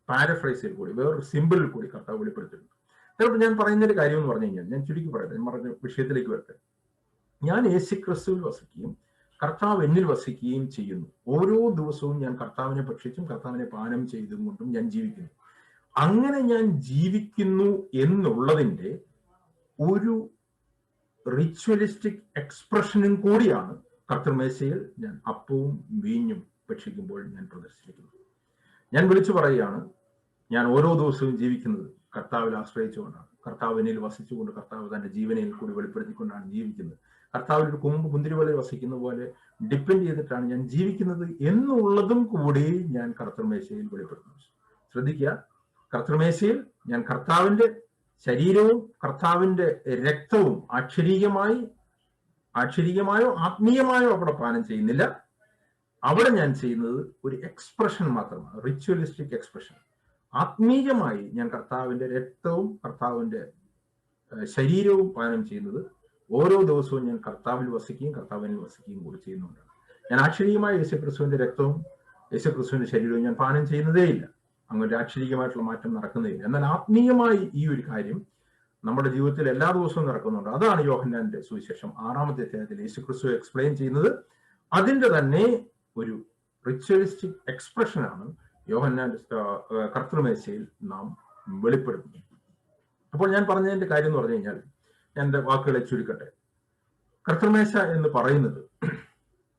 പാരഫ്രൈസിൽ കൂടി, വേറൊരു സിമ്പിളിൽ കൂടി കർത്താവ് വെളിപ്പെടുത്തിയിട്ടുണ്ട്. ചിലപ്പോൾ ഞാൻ പറയുന്നൊരു കാര്യം എന്ന് പറഞ്ഞു കഴിഞ്ഞാൽ, ഞാൻ ചുരുക്കി പറയുന്നത്, ഞാൻ പറഞ്ഞ വിഷയത്തിലേക്ക് വരട്ടെ. ഞാൻ യേശുക്രിസ്തുവിൽ വസിക്കുകയും കർത്താവ് എന്നിൽ വസിക്കുകയും ചെയ്യുന്നു. ഓരോ ദിവസവും ഞാൻ കർത്താവിനെ ഭക്ഷിച്ചും കർത്താവിനെ പാനം ചെയ്തും കൊണ്ടും ഞാൻ ജീവിക്കുന്നു. അങ്ങനെ ഞാൻ ജീവിക്കുന്നു എന്നുള്ളതിൻ്റെ ഒരു റിച്വലിസ്റ്റിക് എക്സ്പ്രഷനും കൂടിയാണ് കർത്തൃമേശയിൽ ഞാൻ അപ്പവും വീഞ്ഞും ഭക്ഷിക്കുമ്പോൾ ഞാൻ പ്രദർശിപ്പിക്കുന്നത്. ഞാൻ വിളിച്ചു പറയുകയാണ്, ഞാൻ ഓരോ ദിവസവും ജീവിക്കുന്നത് കർത്താവിൽ ആശ്രയിച്ചുകൊണ്ടാണ്. കർത്താവ് എന്നിൽ വസിച്ചുകൊണ്ട് കർത്താവ് തന്റെ ജീവനിൽ കൂടി വെളിപ്പെടുത്തിക്കൊണ്ടാണ് ജീവിക്കുന്നത്. കർത്താവിൽ ഒരു കൊമ്പ് മുന്തിരിവള്ളിയിൽ വസിക്കുന്ന പോലെ ഡിപ്പെൻഡ് ചെയ്തിട്ടാണ് ഞാൻ ജീവിക്കുന്നത് എന്നുള്ളതും കൂടി ഞാൻ കർത്തൃമേശയിൽ വെളിപ്പെടുത്തുന്നു. ശ്രദ്ധിക്കുക, കർത്തൃമേശയിൽ ഞാൻ കർത്താവിന്റെ ശരീരവും കർത്താവിന്റെ രക്തവും ആക്ഷരീയമായോ ആത്മീയമായോ അവിടെ പാനം ചെയ്യുന്നില്ല. അവിടെ ഞാൻ ചെയ്യുന്നത് ഒരു എക്സ്പ്രഷൻ മാത്രമാണ്, റിച്വലിസ്റ്റിക് എക്സ്പ്രഷൻ. ആത്മീയമായി ഞാൻ കർത്താവിന്റെ രക്തവും കർത്താവിന്റെ ശരീരവും പാനം ചെയ്യുന്നത് ഓരോ ദിവസവും ഞാൻ കർത്താവിൽ വസിക്കുകയും കർത്താവിനിൽ വസിക്കുകയും കൂടി ചെയ്യുന്നുണ്ട്. ഞാൻ ആക്ഷരികമായ യേശുക്രിസ്തുവിന്റെ രക്തവും യേശുക്രിസ്തുവിന്റെ ശരീരവും ഞാൻ പാനം ചെയ്യുന്നതേയില്ല. അങ്ങനെ ആക്ഷരികമായിട്ടുള്ള മാറ്റം നടക്കുന്നതില്ല. എന്നാൽ ആത്മീയമായി ഈ ഒരു കാര്യം നമ്മുടെ ജീവിതത്തിൽ എല്ലാ ദിവസവും നടക്കുന്നുണ്ട്. അതാണ് യോഹന്നാന്റെ സുവിശേഷം 6-ാമത്തെ അധ്യായത്തിൽ യേശുക്രിസ്തു എക്സ്പ്ലെയിൻ ചെയ്യുന്നത്. അതിന്റെ തന്നെ ഒരു റിച്വലിസ്റ്റിക് എക്സ്പ്രഷനാണ് യോഹന്നാന്റെ കർത്തൃമേശയിൽ നാം വെളിപ്പെടുത്തുന്നത്. അപ്പോൾ ഞാൻ പറഞ്ഞതിന്റെ കാര്യം എന്ന് പറഞ്ഞു കഴിഞ്ഞാൽ, ഞാൻ എന്റെ വാക്കുകളെ ചുരുക്കട്ടെ. കർത്തൃമേശ എന്ന് പറയുന്നത്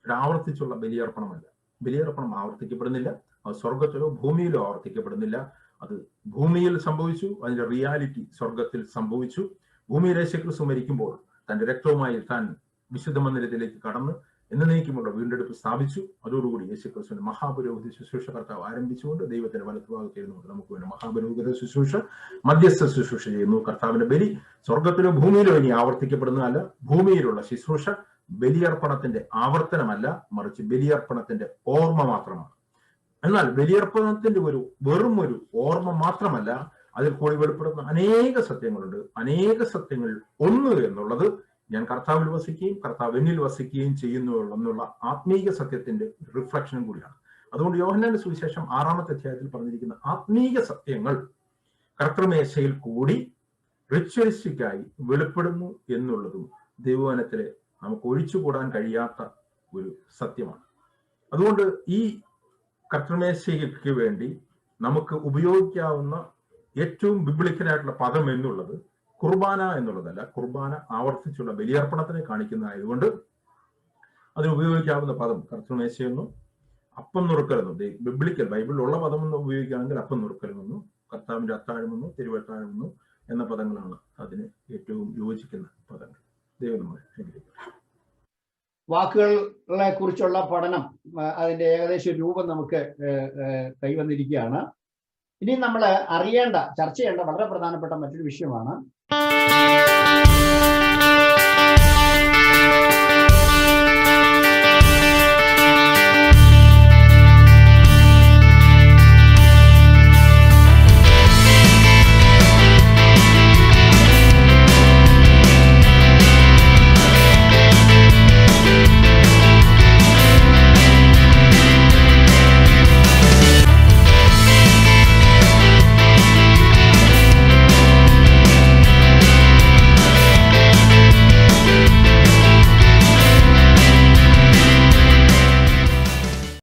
ഒരു ആവർത്തിച്ചുള്ള ബലിയർപ്പണമല്ല. ബലിയർപ്പണം ആവർത്തിക്കപ്പെടുന്നില്ല. അത് സ്വർഗത്തിലോ ഭൂമിയിലോ ആവർത്തിക്കപ്പെടുന്നില്ല. അത് ഭൂമിയിൽ സംഭവിച്ചു, അതിന്റെ റിയാലിറ്റി സ്വർഗത്തിൽ സംഭവിച്ചു. ഭൂമിയിൽ യേശുക്രിസ്തു മരിക്കുമ്പോൾ തന്റെ രക്തവുമായി താൻ വിശുദ്ധ മന്ദിരത്തിലേക്ക് കടന്ന് എന്നേക്കുമുള്ള വീണ്ടെടുപ്പ് സ്ഥാപിച്ചു. അതോടുകൂടി യേശുക്രിസ്തുവിന്റെ മഹാപുരോഹിത ശുശ്രൂഷ കർത്താവ് ആരംഭിച്ചുകൊണ്ട് ദൈവത്തിന്റെ വലത്തുഭാഗത്തിരുന്നുകൊണ്ട് നമുക്ക് വേണ്ടി മഹാപുരോഹിത ശുശ്രൂഷ, മധ്യസ്ഥ ശുശ്രൂഷ ചെയ്യുന്നു. കർത്താവിന്റെ ബലി സ്വർഗത്തിലോ ഭൂമിയിലോ ഇനി ആവർത്തിക്കപ്പെടുന്നതല്ല. ഭൂമിയിലുള്ള ശുശ്രൂഷ ബലിയർപ്പണത്തിന്റെ ആവർത്തനമല്ല, മറിച്ച് ബലിയർപ്പണത്തിന്റെ ഓർമ്മ മാത്രമാണ്. എന്നാൽ ബലിയർപ്പണത്തിന്റെ വെറും ഒരു ഓർമ്മ മാത്രമല്ല, അതിൽ കൂടി വെളിപ്പെടുന്ന അനേക സത്യങ്ങളുണ്ട്. അനേക സത്യങ്ങൾ ഒന്ന് എന്നുള്ളത് ഞാൻ കർത്താവിൽ വസിക്കുകയും കർത്താവ് എന്നിൽ വസിക്കുകയും ചെയ്യുന്നു എന്നുള്ള ആത്മീക സത്യത്തിന്റെ റിഫ്ലക്ഷനും കൂടിയാണ്. അതുകൊണ്ട് യോഹന്നാന്റെ സുവിശേഷം 6-ാമത്തെ അധ്യായത്തിൽ പറഞ്ഞിരിക്കുന്ന ആത്മീക സത്യങ്ങൾ കർത്തൃമേശയിൽ കൂടി റിച്വലിസ്റ്റിക്കായി വെളിപ്പെടുന്നു എന്നുള്ളതും ദൈവവചനത്തിലെ നമുക്ക് ഒഴിച്ചുകൂടാൻ കഴിയാത്ത ഒരു സത്യമാണ്. അതുകൊണ്ട് ഈ കർത്തൃമേശയ്ക്ക് വേണ്ടി നമുക്ക് ഉപയോഗിക്കാവുന്ന ഏറ്റവും ബിബ്ലിക്കലായിട്ടുള്ള പദം എന്നുള്ളത് കുർബാന എന്നുള്ളതല്ല. കുർബാന ആവർത്തിച്ചുള്ള ബലിയർപ്പണത്തിനെ കാണിക്കുന്നതായതുകൊണ്ട് അതിന് ഉപയോഗിക്കാവുന്ന പദം കർത്തൃമേശയെന്നും അപ്പം നുറുക്കലെന്നും, ബിബ്ലിക്കൽ ബൈബിളിലുള്ള പദം എന്ന് ഉപയോഗിക്കുകയാണെങ്കിൽ അപ്പം നുറുക്കലെന്നും കർത്താവിന്റെ അത്താഴമെന്നും തിരുവത്താഴമെന്നും എന്ന പദങ്ങളാണ് അതിന് ഏറ്റവും യോജിക്കുന്ന പദങ്ങൾ. ദൈവം നമ്മളെ അനുഗ്രഹിക്കട്ടെ. വാക്കുകളെ കുറിച്ചുള്ള പഠനം, അതിന്റെ ഏകദേശ രൂപം നമുക്ക് കൈവന്നിരിക്കുകയാണ്. ഇനി നമ്മൾ അറിയേണ്ട, ചർച്ച ചെയ്യേണ്ട വളരെ പ്രധാനപ്പെട്ട മറ്റൊരു വിഷയമാണ്